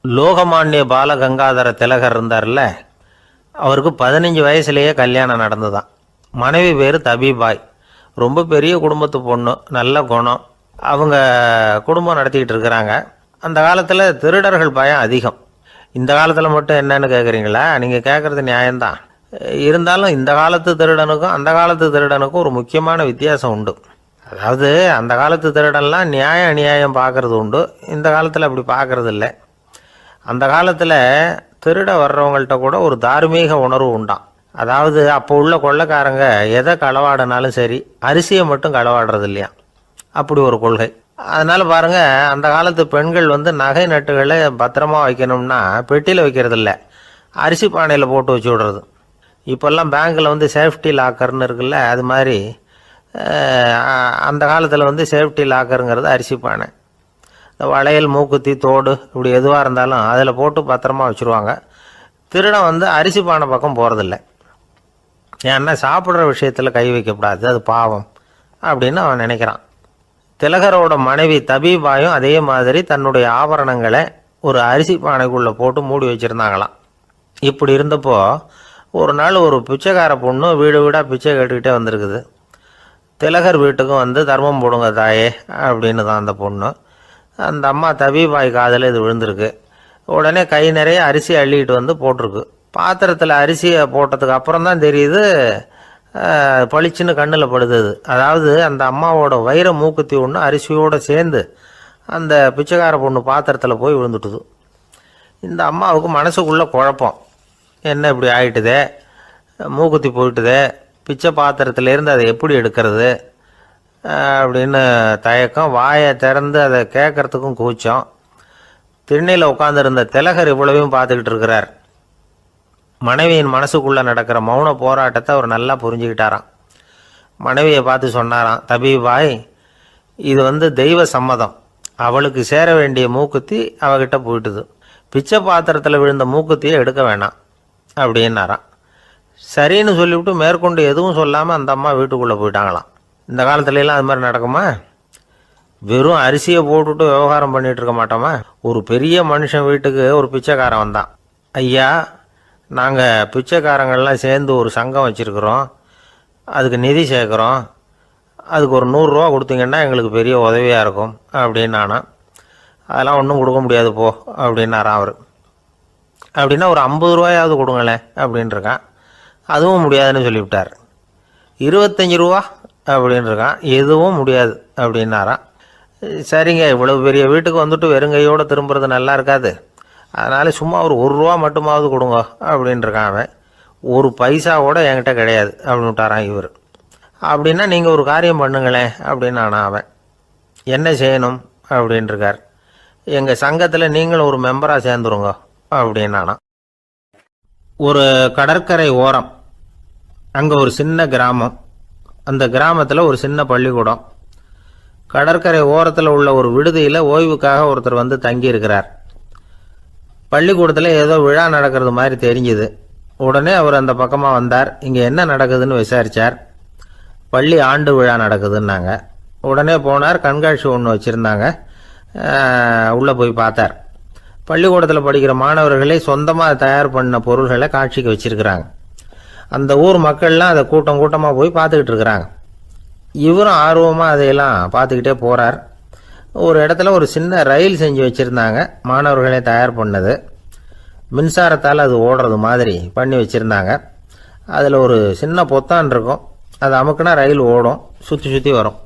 லோகமானிய பாலகங்காதர திலகர் இருந்தார்ல, அவருக்கு 15 வயசுலேயே கல்யாணம் நடந்துதான். மனைவி பேர் தபிபாய். ரொம்ப பெரிய குடும்பத்து பொண்ணு, நல்ல குணம். அவங்க குடும்பம் நடத்திக்கிட்டு இருக்கிறாங்க. அந்த காலத்தில் திருடர்கள் பயம் அதிகம். இந்த காலத்தில் மட்டும் என்னன்னு கேட்குறீங்களா? நீங்கள் கேட்குறது நியாயம்தான். இருந்தாலும் இந்த காலத்து திருடனுக்கும் அந்த காலத்து திருடனுக்கும் ஒரு முக்கியமான வித்தியாசம் உண்டு. அதாவது அந்த காலத்து திருடன்லாம் நியாயம் அநியாயம் பார்க்குறது உண்டு. இந்த காலத்தில் அப்படி பார்க்குறது இல்லை. அந்த காலத்தில் திருட வர்றவங்கள்ட்ட கூட ஒரு தார்மீக உணர்வு உண்டாம். அதாவது அப்போ உள்ள கொள்ளைக்காரங்க எதை களவாடினாலும் சரி, அரிசியை மட்டும் களவாடுறது இல்லையா, அப்படி ஒரு கொள்கை. அதனால் பாருங்கள், அந்த காலத்து பெண்கள் நகை நட்டுகளை பத்திரமா வைக்கணும்னா பெட்டியில் வைக்கிறது இல்லை, அரிசி பானையில் போட்டு வச்சு விடுறது. இப்போல்லாம் பேங்க்கில் சேஃப்டி லாக்கர்னு இருக்குல்ல, அது மாதிரி அந்த காலத்தில் சேஃப்டி லாக்கருங்கிறது அரிசி பானை. வளையல், மூக்குத்தி, தோடு இப்படி எதுவாக இருந்தாலும் அதில் போட்டு பத்திரமா வச்சுருவாங்க. திருடன் அரிசி பானை பக்கம் போகிறதில்ல. ஏன்னா சாப்பிட்ற விஷயத்தில் கை வைக்கக்கூடாது, அது பாவம் அப்படின்னு அவன் நினைக்கிறான். திலகரோட மனைவி தபிபாயும் அதே மாதிரி தன்னுடைய ஆபரணங்களை ஒரு அரிசி பானைக்குள்ளே போட்டு மூடி வச்சுருந்தாங்களாம். இப்படி இருந்தப்போ ஒரு நாள் ஒரு பிச்சைக்கார பொண்ணு வீடு வீடாக பிச்சை கேட்டுக்கிட்டே வந்திருக்குது. திலகர் வீட்டுக்கும் தர்மம் போடுங்க தாயே அப்படின்னு தான் அந்த பொண்ணு. அந்த அம்மா தபிபாய் காதில் இது விழுந்திருக்கு. உடனே கை நிறைய அரிசி அள்ளிட்டு போட்டிருக்கு. பாத்திரத்தில் அரிசியை போட்டதுக்கு அப்புறம் தான் தெரியுது, பளிச்சுன்னு கண்ணில் படுது. அதாவது அந்த அம்மாவோட வைர மூக்குத்தி ஒன்று அரிசியோடு சேர்ந்து அந்த பிச்சைக்கார பொண்ணு பாத்திரத்தில் போய் விழுந்துட்டுது. இந்த அம்மாவுக்கு மனசுக்குள்ளே குழப்பம், என்ன இப்படி ஆகிட்டுதே, மூக்குத்தி போயிட்டுதே, பிச்சை பாத்திரத்துலேருந்து அதை எப்படி எடுக்கிறது அப்படின்னு தயக்கம். வாயை திறந்து அதை கேட்கறதுக்கும் கூச்சம். திண்ணையில் உட்காந்துருந்த திலகர் இவ்வளவையும் பார்த்துக்கிட்டு இருக்கிறார். மனைவியின் மனசுக்குள்ளே நடக்கிற மௌன போராட்டத்தை அவர் நல்லா புரிஞ்சுக்கிட்டாராம். மனைவியை பார்த்து சொன்னாராம், தபிபாய், இது தெய்வ சம்மதம். அவளுக்கு சேர வேண்டிய மூக்குத்தி அவகிட்ட போயிட்டுது. பிச்சை பாத்திரத்தில் விழுந்த மூக்குத்தியை எடுக்க வேணாம் அப்படின்னாராம். சரின்னு சொல்லிவிட்டு மேற்கொண்டு எதுவும் சொல்லாமல் அந்த அம்மா வீட்டுக்குள்ளே போயிட்டாங்களாம். இந்த காலத்துலலாம் அது மாதிரி நடக்குமா? வெறும் அரிசியை போட்டுட்டு விவகாரம் பண்ணிட்டு இருக்க மாட்டோமா? ஒரு பெரிய மனுஷன் வீட்டுக்கு ஒரு பிச்சைக்காரன் வந்தான். ஐயா, நாங்கள் பிச்சைக்காரங்கள்லாம் சேர்ந்து ஒரு சங்கம் வச்சுருக்குறோம், அதுக்கு நிதி சேர்க்குறோம், அதுக்கு ஒரு 100 ரூபா கொடுத்தீங்கன்னா எங்களுக்கு பெரிய உதவியாக இருக்கும் அப்படின்னு நானும். அதெல்லாம் ஒன்றும் கொடுக்க முடியாது போ அப்படின்னாரான் அவர். அப்படின்னா ஒரு 50 ரூபாயாவது கொடுங்களேன் அப்படின்ட்டுருக்கான். அதுவும் முடியாதுன்னு சொல்லிவிட்டார். 25 ரூபா அப்படின்ட்டுருக்கான். எதுவும் முடியாது அப்படின்னாரான். சரிங்க, இவ்வளவு பெரிய வீட்டுக்கு வந்துட்டு வெறுங்கையோடு திரும்புறது நல்லா இருக்காது, அதனால் சும்மா ஒரு 1 ரூபா மட்டுமாவது கொடுங்க அப்படின்ட்டுருக்கான் அவன். ஒரு பைசா கூட என்கிட்ட கிடையாது அப்படின்னு விட்டாரான் இவர். அப்படின்னா நீங்கள் ஒரு காரியம் பண்ணுங்களேன் அப்படின்னானா அவன். என்ன செய்யணும் அப்படின்ட்டுருக்கார். எங்கள் சங்கத்தில் நீங்களும் ஒரு மெம்பராக சேர்ந்துருங்க அப்படின்னானா. ஒரு கடற்கரை ஓரம், அங்கே ஒரு சின்ன கிராமம். அந்த கிராமத்தில் ஒரு சின்ன பள்ளிக்கூடம். கடற்கரை ஓரத்தில் உள்ள ஒரு விடுதியில் ஓய்வுக்காக ஒருத்தர் வந்து தங்கியிருக்கிறார். பள்ளிக்கூடத்தில் ஏதோ விழா நடக்கிறது மாதிரி தெரிஞ்சுது. உடனே அவர் அந்த பக்கமாக வந்தார். இங்கே என்ன நடக்குதுன்னு விசாரித்தார். பள்ளி ஆண்டு விழா நடக்குதுன்னாங்க. உடனே போனார். கண்காட்சி ஒன்று வச்சுருந்தாங்க. உள்ளே போய் பார்த்தார். பள்ளிக்கூடத்தில் படிக்கிற மாணவர்களே சொந்தமாக தயார் பண்ண பொருள்களை காட்சிக்கு வச்சுருக்கிறாங்க. அந்த ஊர் மக்கள்லாம் அதை கூட்டம் கூட்டமாக போய் பார்த்துக்கிட்டு இருக்கிறாங்க. இவரும் ஆர்வமாக அதையெல்லாம் பார்த்துக்கிட்டே போகிறார். ஒரு இடத்துல ஒரு சின்ன ரயில் செஞ்சு வச்சுருந்தாங்க, மாணவர்களே தயார் பண்ணது. மின்சாரத்தால் அது ஓடுறது மாதிரி பண்ணி வச்சுருந்தாங்க. அதில் ஒரு சின்ன பொத்தான் இருக்கும், அது அமுக்குனா ரயில் ஓடும், சுற்றி சுற்றி வரும்.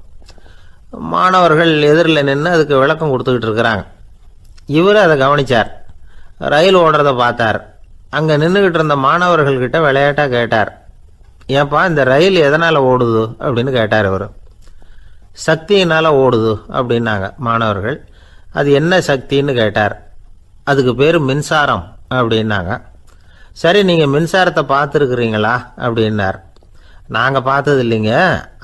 மாணவர்கள் எதிரில் நின்று அதுக்கு விளக்கம் கொடுத்துக்கிட்டு இருக்கிறாங்க. இவர் அதை கவனித்தார். ரயில் ஓடுறத பார்த்தார். அங்கே நின்றுக்கிட்டு இருந்த மாணவர்கள்கிட்ட விளையாட்டாக கேட்டார், ஏப்பா இந்த ரயில் எதனால் ஓடுது அப்படின்னு கேட்டார் இவர். சக்தியினால் ஓடுது அப்படின்னாங்க மாணவர்கள். அது என்ன சக்தின்னு கேட்டார். அதுக்கு பேர் மின்சாரம் அப்படின்னாங்க. சரி, நீங்கள் மின்சாரத்தை பார்த்துருக்குறீங்களா அப்படின்னார். நாங்கள் பார்த்தது இல்லைங்க,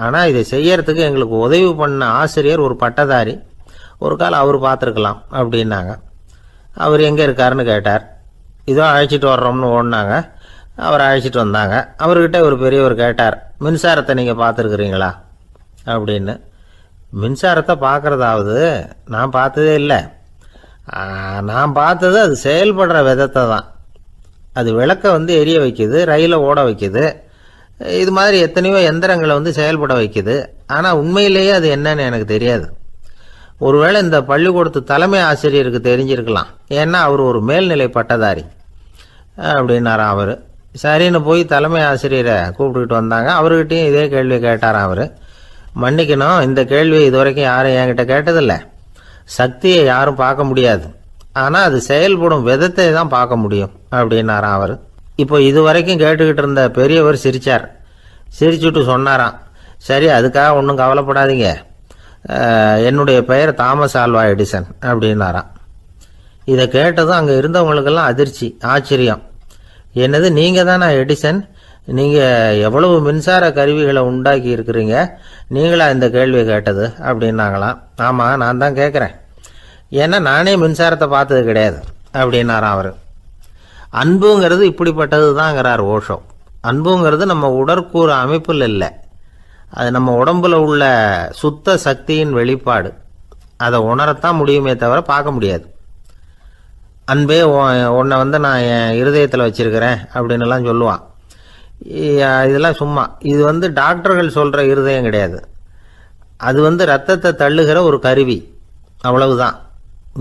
ஆனால் இதை செய்யறதுக்கு எங்களுக்கு உதவி பண்ண ஆசிரியர் ஒரு பட்டதாரி, ஒரு காலம் அவர் பார்த்துருக்கலாம் அப்படின்னாங்க. அவர் எங்கே இருக்காருன்னு கேட்டார். இதோ அழைச்சிட்டு வர்றோம்னு ஓடினாங்க. அவரை அழைச்சிட்டு வந்தாங்க. அவர்கிட்ட ஒரு பெரியவர் கேட்டார், மின்சாரத்தை நீங்கள் பார்த்துருக்குறீங்களா அப்படின்னு. மின்சாரத்தை பார்க்குறதாவது நான் பார்த்ததே இல்லை. நான் பார்த்தது அது செயல்படுற விதத்தை தான். அது விளக்கை வந்து எரிய வைக்குது, ரயிலை ஓட வைக்குது, இது மாதிரி எத்தனையோ எந்திரங்களை வந்து செயல்பட வைக்குது. ஆனால் உண்மையிலேயே அது என்னன்னு எனக்கு தெரியாது. ஒருவேளை இந்த பள்ளிக்கூடத்து தலைமை ஆசிரியருக்கு தெரிஞ்சிருக்கலாம், ஏன்னா அவர் ஒரு மேல்நிலை பட்டதாரி அப்படின்னாராம் அவர். சரின்னு போய் தலைமை ஆசிரியரை கூப்பிட்டுக்கிட்டு வந்தாங்க. அவர்கிட்டையும் இதே கேள்வி கேட்டாராம் அவர். மன்னிக்கணும், இந்த கேள்வியை இதுவரைக்கும் யாரும் என்கிட்ட கேட்டதில்லை. சக்தியை யாரும் பார்க்க முடியாது, ஆனால் அது செயல்படும் விதத்தை தான் பார்க்க முடியும் அப்படின்னாராம் அவர். இப்போ இதுவரைக்கும் கேட்டுக்கிட்டு இருந்த பெரியவர் சிரித்தார். சிரிச்சுட்டு சொன்னாராம், சரி அதுக்காக ஒன்றும் கவலைப்படாதீங்க, என்னுடைய பெயர் தாமஸ் ஆல்வா எடிசன் அப்படின்னாராம். இதை கேட்டதும் அங்கே இருந்தவங்களுக்கெல்லாம் அதிர்ச்சி, ஆச்சரியம். என்னது, நீங்கள் தானா எடிசன்? நீங்கள் எவ்வளவு மின்சார கருவிகளை உண்டாக்கி இருக்கிறீங்க, நீங்களா இந்த கேள்வியை கேட்டது அப்படின்னாங்களாம். ஆமாம், நான் தான் கேட்குறேன், ஏன்னா நானே மின்சாரத்தை பார்த்தது கிடையாது அப்படின்னாராம் அவர். அன்புங்கிறது இப்படிப்பட்டது தாங்கிறார் ஓஷோ. அன்புங்கிறது நம்ம உடற்கூறு அமைப்பில் இல்லை, அது நம்ம உடம்புல உள்ள சுத்த சக்தியின் வெளிப்பாடு. அதை உணரத்தான் முடியுமே தவிர பார்க்க முடியாது. அன்பே உன்னை வந்து நான் என் இருதயத்தில் வச்சிருக்கிறேன் அப்படின்னுலாம் சொல்லுவான். இதெல்லாம் சும்மா. இது வந்து டாக்டர்கள் சொல்கிற இருதயம் கிடையாது. அது வந்து ரத்தத்தை தள்ளுகிற ஒரு கருவி, அவ்வளவுதான்.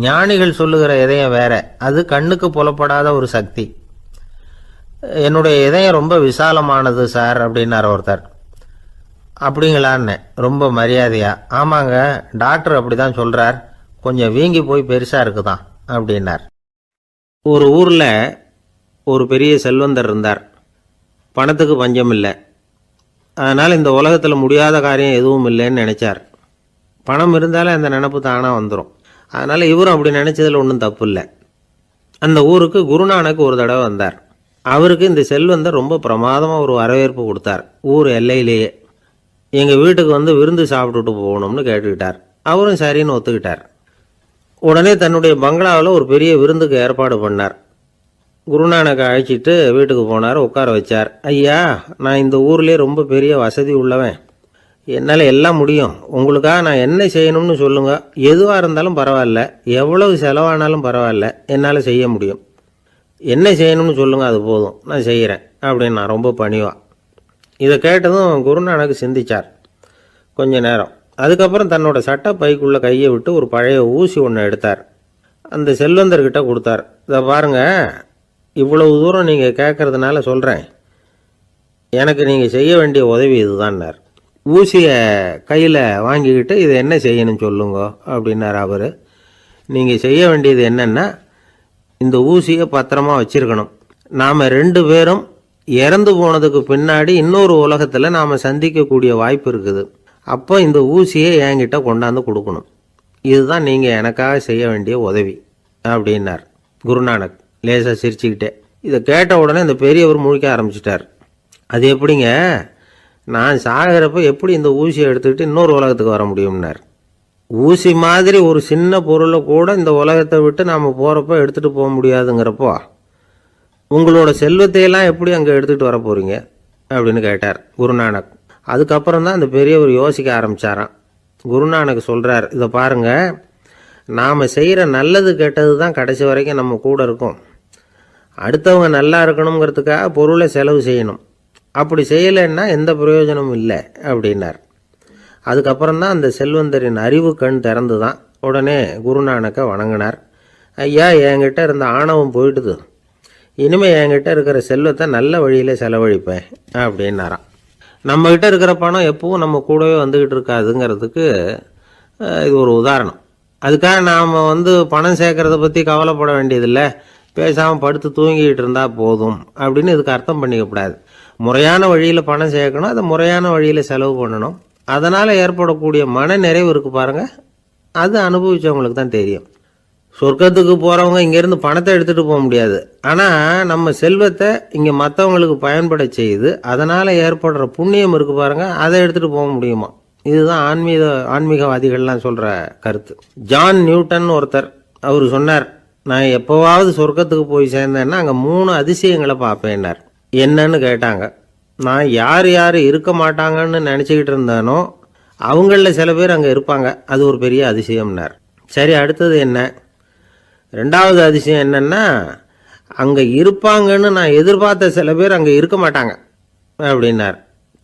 ஞானிகள் சொல்லுகிற இதயம் வேற, அது கண்ணுக்கு புலப்படாத ஒரு சக்தி. என்னுடைய இதயம் ரொம்ப விசாலமானது சார் அப்படின்னார் ஒருத்தர். அப்படிங்களான்னு ரொம்ப மரியாதையா, ஆமாங்க டாக்டர் அப்படி தான் சொல்கிறார், கொஞ்சம் வீங்கி போய் பெருசாக இருக்குதான் அப்படின்னார். ஒரு ஊரில் ஒரு பெரிய செல்வந்தர் இருந்தார். பணத்துக்கு பஞ்சம் இல்லை. அதனால் இந்த உலகத்தில் முடியாத காரியம் எதுவும் இல்லைன்னு நினச்சார். பணம் இருந்தாலும் அந்த நினப்பு தானாக வந்துடும். அதனால் இவரும் அப்படி நினச்சதில் ஒன்றும் தப்பு இல்லை. அந்த ஊருக்கு குருநானக் ஒரு தடவை வந்தார். அவருக்கு இந்த செல்வந்தர் ரொம்ப பிரமாதமாக ஒரு வரவேற்பு கொடுத்தார். ஊர் எல்லையிலேயே எங்கள் வீட்டுக்கு வந்து விருந்து சாப்பிட்டுட்டு போகணும்னு கேட்டுக்கிட்டார். அவரும் சரின்னு ஒத்துக்கிட்டார். உடனே தன்னுடைய பங்களாவில் ஒரு பெரிய விருந்துக்கு ஏற்பாடு பண்ணார். குருநானக்கை அழைச்சிட்டு வீட்டுக்கு போனார், உட்கார வச்சார். ஐயா, நான் இந்த ஊர்லேயே ரொம்ப பெரிய வசதி உள்ளவன், என்னால் எல்லாம் முடியும், உங்களுக்காக நான் என்ன செய்யணும்னு சொல்லுங்கள், எதுவாக இருந்தாலும் பரவாயில்ல, எவ்வளவு செலவானாலும் பரவாயில்ல, என்னால் செய்ய முடியும், என்ன செய்யணும்னு சொல்லுங்கள், அது போதும், நான் செய்கிறேன் அப்படின்னு நான் ரொம்ப பணிவா. இதை கேட்டதும் குருநானக் சிந்திச்சார் கொஞ்ச நேரம். அதுக்கப்புறம் தன்னோட சட்டை பைக்குள்ளே கையை விட்டு ஒரு பழைய ஊசி ஒன்று எடுத்தார். அந்த செல்வந்தர்கிட்ட கொடுத்தார். இதை பாருங்கள், இவ்வளவு தூரம் நீங்கள் கேட்கறதுனால சொல்கிறேன், எனக்கு நீங்கள் செய்ய வேண்டிய உதவி இதுதான்னார். ஊசியை கையில் வாங்கிக்கிட்டு இதை என்ன செய்யணும்னு சொல்லுங்க அப்படின்னார் அவர். நீங்கள் செய்ய வேண்டியது என்னென்னா, இந்த ஊசியை பத்திரமா வச்சிருக்கணும். நாம் 2 பேரும் இறந்து போனதுக்கு பின்னாடி இன்னொரு உலகத்தில் நாம் சந்திக்கக்கூடிய வாய்ப்பு இருக்குது. அப்போ இந்த ஊசியை என்கிட்ட கொண்டாந்து கொடுக்கணும். இதுதான் நீங்கள் எனக்காக செய்ய வேண்டிய உதவி அப்படின்னார் குருநானக் லேசாக சிரிச்சுக்கிட்டே. இதை கேட்ட உடனே இந்த பெரியவர் முழிக்க ஆரம்பிச்சிட்டார். அது எப்படிங்க, நான் சாகிறப்ப எப்படி இந்த ஊசியை எடுத்துக்கிட்டு இன்னொரு உலகத்துக்கு வர முடியும்னார். ஊசி மாதிரி ஒரு சின்ன பொருளை கூட இந்த உலகத்தை விட்டு நாம் போகிறப்ப எடுத்துகிட்டு போக முடியாதுங்கிறப்போ உங்களோட செல்வத்தையெல்லாம் எப்படி அங்கே எடுத்துகிட்டு வர போகிறீங்க அப்படின்னு கேட்டார் குருநானக். அதுக்கப்புறம் தான் அந்த பெரியவர் யோசிக்க ஆரம்பித்தாராம். குருநானக் சொல்கிறார், இதை பாருங்கள், நாம் செய்கிற நல்லது கெட்டது தான் கடைசி வரைக்கும் நம்ம கூட இருக்கும். அடுத்தவங்க நல்லா இருக்கணுங்கிறதுக்காக பொருளை செலவு செய்யணும், அப்படி செய்யலைன்னா எந்த பிரயோஜனமும் இல்லை அப்படின்னார். அதுக்கப்புறம் தான் அந்த செல்வந்தரின் அறிவு கண் திறந்து தான். உடனே குருநானக்கை வணங்கினார். ஐயா, என்கிட்ட இருந்த ஆணவம் போயிட்டுது, இனிமேல் என்கிட்ட இருக்கிற செல்வத்தை நல்ல வழியில் செலவழிப்பேன் அப்படின்னாராம். நம்மகிட்ட இருக்கிற பணம் எப்பவும் நம்ம கூடவே வந்துக்கிட்டு இருக்காதுங்கிறதுக்கு இது ஒரு உதாரணம். அதுக்காக நாம் பணம் சேர்க்கறத பற்றி கவலைப்பட வேண்டியதில்லை, பேசாமல் படுத்து தூங்கிக்கிட்டு இருந்தால் போதும் அப்படின்னு இதுக்கு அர்த்தம் பண்ணிக்கப்படாது. முறையான வழியில் பணம் சேர்க்கணும், அதை முறையான வழியில் செலவு பண்ணணும். அதனால் ஏற்படக்கூடிய மன நிறைவு இருக்குது பாருங்கள், அது அனுபவித்தவங்களுக்கு தான் தெரியும். சொர்க்கத்துக்கு போகிறவங்க இங்கேருந்து பணத்தை எடுத்துகிட்டு போக முடியாது, ஆனால் நம்ம செல்வத்தை இங்கே மற்றவங்களுக்கு பயன்பட செய்து அதனால் ஏற்படுற புண்ணியம் இருக்குது பாருங்கள், அதை எடுத்துகிட்டு போக முடியுமா. இதுதான் ஆன்மீகவாதிகள்லாம் சொல்கிற கருத்து. ஜான் நியூட்டன் ஒருத்தர், அவர் சொன்னார், நான் எப்போவாவது சொர்க்கத்துக்கு போய் சேர்ந்தேன்னா அங்கே 3 அதிசயங்களை பார்ப்பேன்னார். என்னன்னு கேட்டாங்க. நான் யார் யார் இருக்க மாட்டாங்கன்னு நினச்சிக்கிட்டு இருந்தானோ அவங்களில் சில பேர் அங்கே இருப்பாங்க, அது ஒரு பெரிய அதிசயம்னார். சரி, அடுத்தது என்ன? 2வது அதிசயம் என்னன்னா, அங்கே இருப்பாங்கன்னு நான் எதிர்பார்த்த சில பேர் அங்கே இருக்க மாட்டாங்க அப்படின்னார்.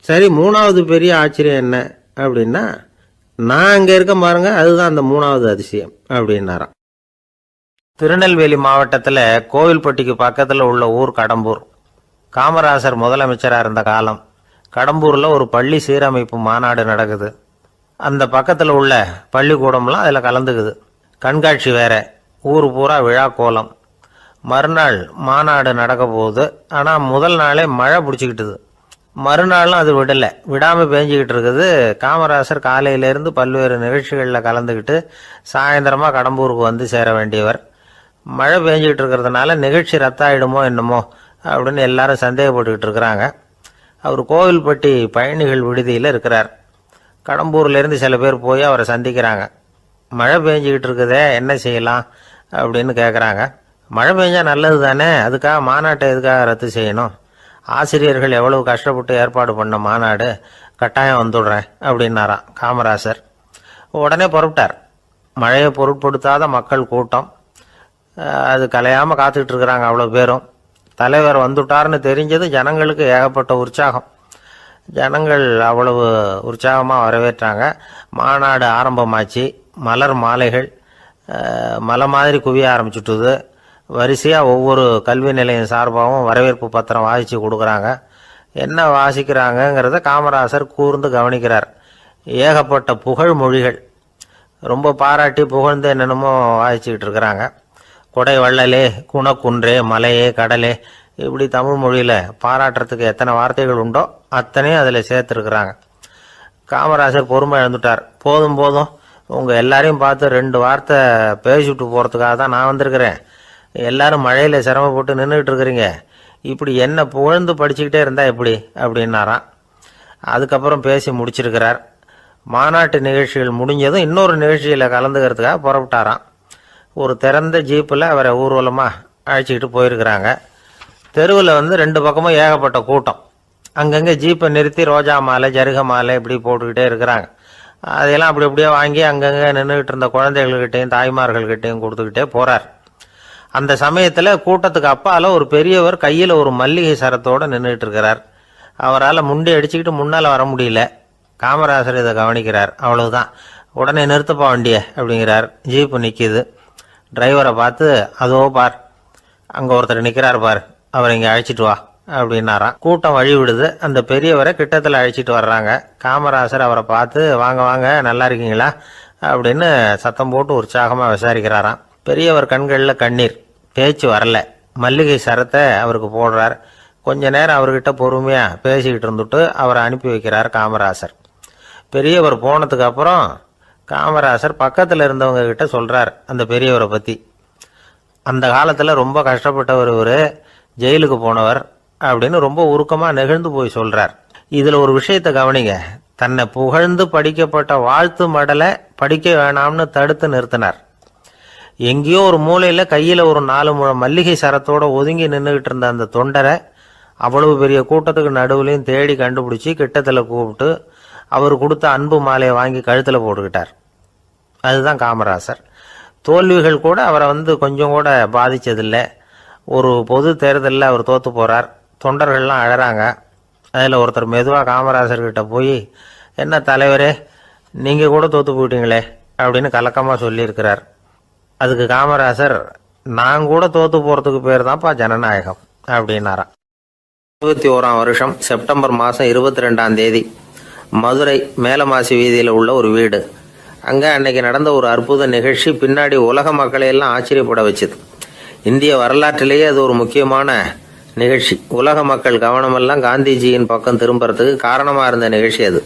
சரி, 3வது பெரிய ஆச்சரியம் என்ன அப்படின்னா, நான் அங்கே இருக்க பாருங்க, அதுதான் அந்த 3வது அதிசயம் அப்படின்னாராம். திருநெல்வேலி மாவட்டத்தில் கோவில்பட்டிக்கு பக்கத்தில் உள்ள ஊர் கடம்பூர். காமராசர் முதலமைச்சராக இருந்த காலம். கடம்பூரில் ஒரு பள்ளி சீரமைப்பு மாநாடு நடக்குது. அந்த பக்கத்தில் உள்ள பள்ளிக்கூடம்லாம் அதில் கலந்துக்குது. கண்காட்சி வேற, ஊர் பூரா விழா கோலம். மறுநாள் மாநாடு நடக்க போகுது. ஆனால் முதல் நாளே மழை பிடிச்சிக்கிட்டுது. மறுநாளும் அது விடாமல் பேஞ்சிக்கிட்டு இருக்குது. காமராசர் காலையிலேருந்து பல்வேறு நிகழ்ச்சிகளில் கலந்துக்கிட்டு சாயந்தரமாக கடம்பூருக்கு வந்து சேர வேண்டியவர். மழை பேஞ்சிக்கிட்டு இருக்கிறதுனால நிகழ்ச்சி ரத்தாயிடுமோ என்னமோ அப்படின்னு எல்லாரும் சந்தேகப்பட்டுக்கிட்டு இருக்கிறாங்க. அவர் கோவில்பட்டி பயணிகள் விடுதியில் இருக்கிறார். கடம்பூர்லேருந்து சில பேர் போய் அவரை சந்திக்கிறாங்க. மழை பெஞ்சிக்கிட்டு இருக்குதே, என்ன செய்யலாம் அப்படின்னு கேட்குறாங்க. மழை பெஞ்சா நல்லது தானே, அதுக்காக மாநாட்டை எதுக்காக ரத்து செய்யணும்? ஆசிரியர்கள் எவ்வளவு கஷ்டப்பட்டு ஏற்பாடு பண்ண மாநாடு, கட்டாயம் வந்துடுறேன் அப்படின்னாராம் காமராசர். உடனே புறப்பட்டார். மழையை பொருட்படுத்தாத மக்கள் கூட்டம், அது கலையாமல் காத்துக்கிட்டு இருக்கிறாங்க அவ்வளோ பேரும். தலைவர் வந்துட்டார்னு தெரிஞ்சது ஜனங்களுக்கு ஏகப்பட்ட உற்சாகம். ஜனங்கள் அவ்வளவு உற்சாகமாக வரவேற்றாங்க. மாநாடு ஆரம்பமாச்சு. மலர் மாலைகள் மலை மாதிரி குவிய ஆரம்பிச்சுட்டுது. வரிசையாக ஒவ்வொரு கல்வி நிலையம் சார்பாகவும் வரவேற்பு பத்திரம் வாசித்து கொடுக்குறாங்க. என்ன வாசிக்கிறாங்கங்கிறத காமராசர் கூர்ந்து கவனிக்கிறார். ஏகப்பட்ட புகழ் மொழிகள், ரொம்ப பாராட்டி புகழ்ந்து என்னென்னமோ வாசிச்சுக்கிட்டு இருக்கிறாங்க. கொடை வள்ளலே, குணக்குன்றே, மலையே, கடலே, இப்படி தமிழ் மொழியில் பாராட்டுறதுக்கு எத்தனை வார்த்தைகள் உண்டோ அத்தனையும் அதில் சேர்த்துருக்குறாங்க. காமராசர் பொறுமை இழந்துட்டார். போதும் போதும், உங்கள் எல்லாரையும் பார்த்து 2 வார்த்தை பேசிவிட்டு போகிறதுக்காக தான் நான் வந்திருக்கிறேன். எல்லாரும் மழையில் சிரமப்பட்டு நின்றுட்டு இருக்கிறீங்க, இப்படி என்ன புகழ்ந்து படிச்சுக்கிட்டே இருந்தால் எப்படி அப்படின்னாராம். அதுக்கப்புறம் பேசி முடிச்சிருக்கிறார். மாநாட்டு நிகழ்ச்சிகள் முடிஞ்சதும் இன்னொரு நிகழ்ச்சியில் கலந்துக்கிறதுக்காக புறப்பட்டாராம். ஒரு திறந்த ஜீப்பில் அவரை ஊர்வலமாக அழைச்சிக்கிட்டு போயிருக்கிறாங்க. தெருவில் 2 பக்கமும் ஏகப்பட்ட கூட்டம். அங்கங்கே ஜீப்பை நிறுத்தி ரோஜா மாலை ஜருக மாலை இப்படி போட்டுக்கிட்டே இருக்கிறாங்க. அதையெல்லாம் அப்படி அப்படியே வாங்கி அங்கங்கே நின்றுக்கிட்டு இருந்த குழந்தைகள்கிட்டையும் தாய்மார்கள்கிட்டையும் கொடுத்துக்கிட்டே போகிறார். அந்த சமயத்தில் கூட்டத்துக்கு அப்பால் ஒரு பெரியவர் கையில் ஒரு மல்லிகை சரத்தோடு நின்றுட்டு இருக்கிறார். அவரால் முண்டி அடிச்சுக்கிட்டு முன்னால் வர முடியல. காமராசர் இதை கவனிக்கிறார். அவ்வளவுதான், உடனே நிறுத்தப்பா வண்டியை அப்படிங்கிறார். ஜீப்பு நிற்கிது. டிரைவரை பார்த்து, அதோ பார், அங்கே ஒருத்தர் நிற்கிறார் பார், அவரை இங்கே அழைச்சிட்டு வா அப்படின்னாராம். கூட்டம் வழி விடுது. அந்த பெரியவரை கிட்டத்தில் அழைச்சிட்டு வர்றாங்க. காமராசர் அவரை பார்த்து, வாங்க வாங்க, நல்லா இருக்கீங்களா அப்படின்னு சத்தம் போட்டு உற்சாகமாக விசாரிக்கிறாராம். பெரியவர் கண்களில் கண்ணீர், பேச்சு வரல. மல்லிகை சரத்தை அவருக்கு போடுறார். கொஞ்ச நேரம் அவர்கிட்ட பொறுமையாக பேசிக்கிட்டு இருந்துட்டு அவரை அனுப்பி வைக்கிறார் காமராசர். பெரியவர் போனதுக்கு அப்புறம் காமராசர் பக்கத்தில் இருந்தவங்க கிட்ட சொல்கிறார் அந்த பெரியவரை பற்றி. அந்த காலத்தில் ரொம்ப கஷ்டப்பட்டவர் இவர், ஜெயிலுக்கு போனவர் அப்படின்னு ரொம்ப உருக்கமாக நெகிழ்ந்து போய் சொல்கிறார். இதில் ஒரு விஷயத்தை கவனிங்க. தன்னை புகழ்ந்து படிக்கப்பட்ட வாழ்த்து மடலை படிக்க வேணாம்னு தடுத்து நிறுத்தினார். எங்கேயோ ஒரு மூலையில் கையில் ஒரு 4 முழம் மல்லிகை சரத்தோடு ஒதுங்கி நின்றுக்கிட்டு இருந்த அந்த தொண்டரை அவ்வளவு பெரிய கூட்டத்துக்கு நடுவுலையும் தேடி கண்டுபிடிச்சி கிட்டத்தில் கூப்பிட்டு அவர் கொடுத்த அன்பு மாலையை வாங்கி கழுத்தில் போட்டுக்கிட்டார். அதுதான் காமராசர். தோல்விகள் கூட அவரை கொஞ்சம் கூட பாதித்ததில்லை. ஒரு பொது தேர்தலில் அவர் தோற்று போகிறார். தொண்டர்கள்லாம் அழறாங்க. அதில் ஒருத்தர் மெதுவாக காமராசர்கிட்ட போய், என்ன தலைவரே, நீங்கள் கூட தோற்று போயிட்டீங்களே அப்படின்னு கலக்கமாக சொல்லியிருக்கிறார். அதுக்கு காமராசர், நான் கூட தோற்று போகிறதுக்கு பேர் தான்ப்பா ஜனநாயகம் அப்படின்னாராம். 21ஆம் வருஷம் செப்டம்பர் மாதம் 22ஆம் தேதி மதுரை மேலமாசி வீதியில் உள்ள ஒரு வீடு. அங்கே அன்னைக்கு நடந்த ஒரு அற்புத நிகழ்ச்சி பின்னாடி உலக மக்களையெல்லாம் ஆச்சரியப்பட வச்சுது. இந்திய வரலாற்றிலேயே அது ஒரு முக்கியமான நிகழ்ச்சி. உலக மக்கள் கவனமெல்லாம் காந்திஜியின் பக்கம் திரும்புறதுக்கு காரணமாக இருந்த நிகழ்ச்சி அது.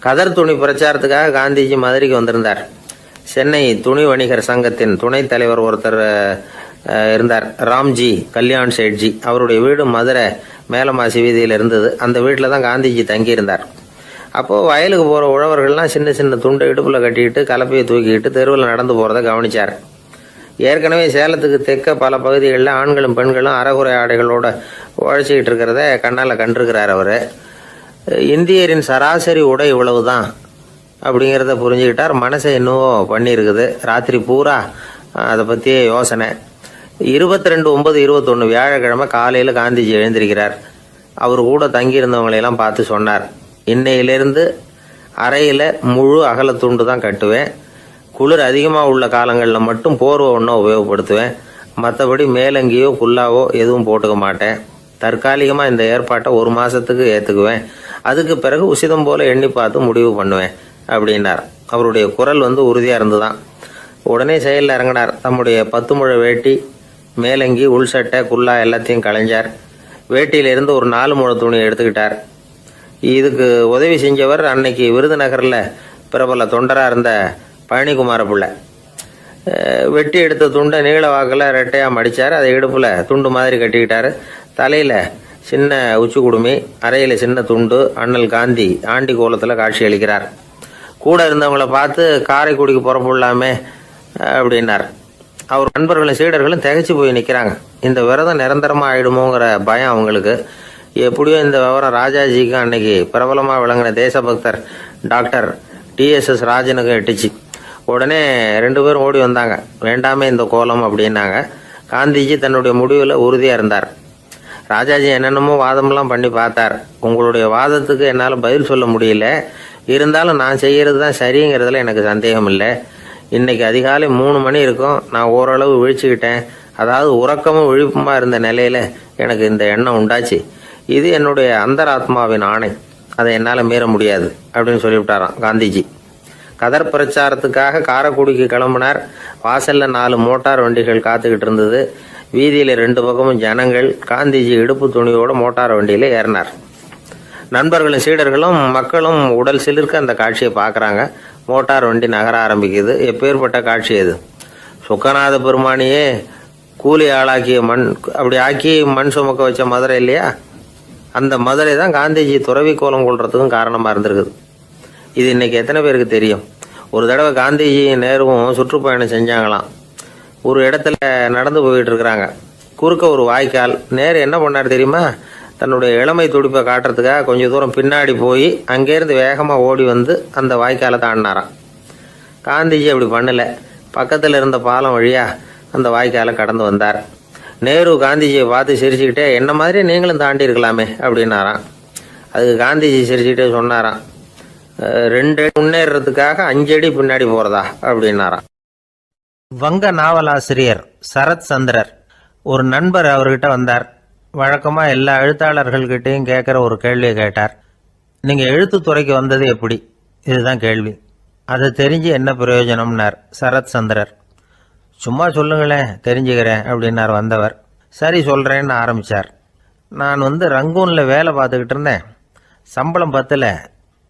கதர் துணி பிரச்சாரத்துக்காக காந்திஜி மதுரைக்கு வந்திருந்தார். சென்னை துணி வணிகர் சங்கத்தின் துணைத் தலைவர் ஒருத்தர் இருந்தார், ராம்ஜி கல்யாண் சேட்ஜி. அவருடைய வீடு மதுரை மேலமாசி வீதியில் இருந்தது. அந்த வீட்டில் தான் காந்திஜி தங்கியிருந்தார். அப்போது வயலுக்கு போகிற உழவர்கள்லாம் சின்ன சின்ன துண்டை இடுப்பில் கட்டிக்கிட்டு கலப்பையை தூக்கிக்கிட்டு தெருவில் நடந்து போகிறத கவனித்தார். ஏற்கனவே சேலத்துக்கு தெற்க பல பகுதிகளில் ஆண்களும் பெண்களும் அறகுறை ஆடைகளோடு உழைச்சிக்கிட்டு இருக்கிறத கண்ணால் கண்டிருக்கிறார் அவர். இந்தியரின் சராசரி உடை இவ்வளவு தான் அப்படிங்கிறத புரிஞ்சுக்கிட்டார். மனசை என்னவோ பண்ணியிருக்குது. ராத்திரி பூரா அதை பற்றியே யோசனை. 22/9/21 வியாழக்கிழமை காலையில் காந்திஜி எழுந்திருக்கிறார். அவர் கூட தங்கியிருந்தவங்களையெல்லாம் பார்த்து சொன்னார், இன்னையிலிருந்து அறையில் முழு அகலத்துண்டு தான் கட்டுவேன். குளிர் அதிகமாக உள்ள காலங்களில் மட்டும் போர்வை ஒன்றை உபயோகப்படுத்துவேன். மற்றபடி மேலங்கியோ குல்லாவோ எதுவும் போட்டுக்க மாட்டேன். தற்காலிகமாக இந்த ஏற்பாட்டை 1 மாதத்துக்கு ஏற்றுக்குவேன். அதுக்கு பிறகு உசிதம் போல் எண்ணி பார்த்து முடிவு பண்ணுவேன் அப்படின்னார். அவருடைய குரல் உறுதியாக இருந்துதான். உடனே செயலில் இறங்கினார். தம்முடைய 10 முழ வேட்டி, மேலங்கி, உள் சட்டை, குல்லா எல்லாத்தையும் களைஞ்சார். வேட்டியிலிருந்து ஒரு 4 முழ துணியை எடுத்துக்கிட்டார். இதுக்கு உதவி செஞ்சவர் அன்னைக்கு விருதுநகரில் பிரபல தொண்டராக இருந்த பழனிக்குமார பிள்ளை. வெட்டி எடுத்த துண்டை நீள வாக்கில் ரெட்டையாக மடித்தார். அதை இடுப்பில் துண்டு மாதிரி கட்டிக்கிட்டார். தலையில் சின்ன உச்சி குடுமி, அறையில் சின்ன துண்டு. அண்ணல் காந்தி ஆண்டி கோலத்தில் காட்சி அளிக்கிறார். கூட இருந்தவங்களை பார்த்து காரைக்குடிக்கு புறப்படலாமே அப்படின்னார். அவர் நண்பர்களும் சீடர்களும் திகைச்சு போய் நிற்கிறாங்க. இந்த விரதம் நிரந்தரமாக ஆயிடுமோங்கிற பயம் அவங்களுக்கு. எப்படியோ இந்த விவரம் ராஜாஜிக்கும் அன்னைக்கு பிரபலமாக விளங்கின தேசபக்தர் டாக்டர் TSS ராஜனுக்கு எட்டுச்சு. உடனே 2 பேரும் ஓடி வந்தாங்க. வேண்டாமே இந்த கோலம் அப்படின்னாங்க. காந்திஜி தன்னுடைய முடிவில் உறுதியாக இருந்தார். ராஜாஜி என்னென்னமோ வாதமெல்லாம் பண்ணி பார்த்தார். உங்களுடைய வாதத்துக்கு என்னால் பதில் சொல்ல முடியல, இருந்தாலும் நான் செய்கிறது தான் சரிங்கிறதுல எனக்கு சந்தேகம் இல்லை. இன்னைக்கு அதிகாலை 3 மணி இருக்கும். நான் ஓரளவு விழிச்சுக்கிட்டேன். அதாவது உறக்கமும் விழிப்புமாக இருந்த நிலையில் எனக்கு இந்த எண்ணம் உண்டாச்சு. இது என்னுடைய அந்தராத்மாவின் ஆணை, அதை என்னால் மீற முடியாது அப்படின்னு சொல்லிவிட்டாராம் காந்திஜி. கதர் பிரச்சாரத்துக்காக காரைக்குடிக்கு கிளம்பினார். வாசலில் 4 மோட்டார் வண்டிகள் காத்துக்கிட்டு இருந்தது. வீதியில் 2 பக்கமும் ஜனங்கள். காந்திஜி இடுப்பு துணியோடு மோட்டார் வண்டியில் ஏறினார். நண்பர்களும் சீடர்களும் மக்களும் உடல் சிலிர்க்க அந்த காட்சியை பார்க்குறாங்க. மோட்டார் வண்டி நகர ஆரம்பிக்குது. எப்பேற்பட்ட காட்சி அது! சுக்கநாத பெருமானியே கூலி ஆளாக்கிய அப்படி ஆக்கி மண் சுமக்க வச்ச மதுரை இல்லையா, அந்த மதுரை தான் காந்திஜி துறவி கோலம் கொள்றதுக்கும் காரணமாக இருந்திருக்குது. இது இன்னைக்கு எத்தனை பேருக்கு தெரியும்? ஒரு தடவை காந்திஜி நேருவும் சுற்றுப்பயணம் செஞ்சாங்களாம். ஒரு இடத்துல நடந்து போயிட்டு இருக்கிறாங்க. குறுக்க ஒரு வாய்க்கால். நேரு என்ன பண்ணார் தெரியுமா? தன்னுடைய இளமை துடிப்பை காட்டுறதுக்காக கொஞ்சம் தூரம் பின்னாடி போய் அங்கேருந்து வேகமாக ஓடி வந்து அந்த வாய்க்காலை தாண்டினாராம். காந்திஜி அப்படி பண்ணலை. பக்கத்தில் இருந்த பாலம் வழியாக அந்த வாய்க்காலை கடந்து வந்தார். நேரு காந்திஜியை பார்த்து சிரிச்சுக்கிட்டே, என்ன மாதிரி நீங்களும் தாண்டி இருக்கலாமே அப்படின்னாராம். அதுக்கு காந்திஜி சிரிச்சுக்கிட்டே சொன்னாராம், 2 அடி முன்னேறதுக்காக 5 அடி பின்னாடி போகிறதா அப்படின்னாராம். வங்க நாவலாசிரியர் சரத் சந்திரர் ஒரு நண்பர் அவர்கிட்ட வந்தார். வழக்கமாக எல்லா எழுத்தாளர்கள்கிட்டையும் கேட்குற ஒரு கேள்வியை கேட்டார். நீங்கள் எழுத்துத்துறைக்கு வந்தது எப்படி? இதுதான் கேள்வி. அதை தெரிஞ்சு என்ன பிரயோஜனம்னார் சரத் சந்திரர். சும்மா சொல்லுங்களேன், தெரிஞ்சுக்கிறேன் அப்படின்னார் வந்தவர். சரி சொல்கிறேன்னு ஆரம்பித்தார். நான் ரங்கூனில் வேலை பார்த்துக்கிட்டு இருந்தேன். சம்பளம் பத்தல.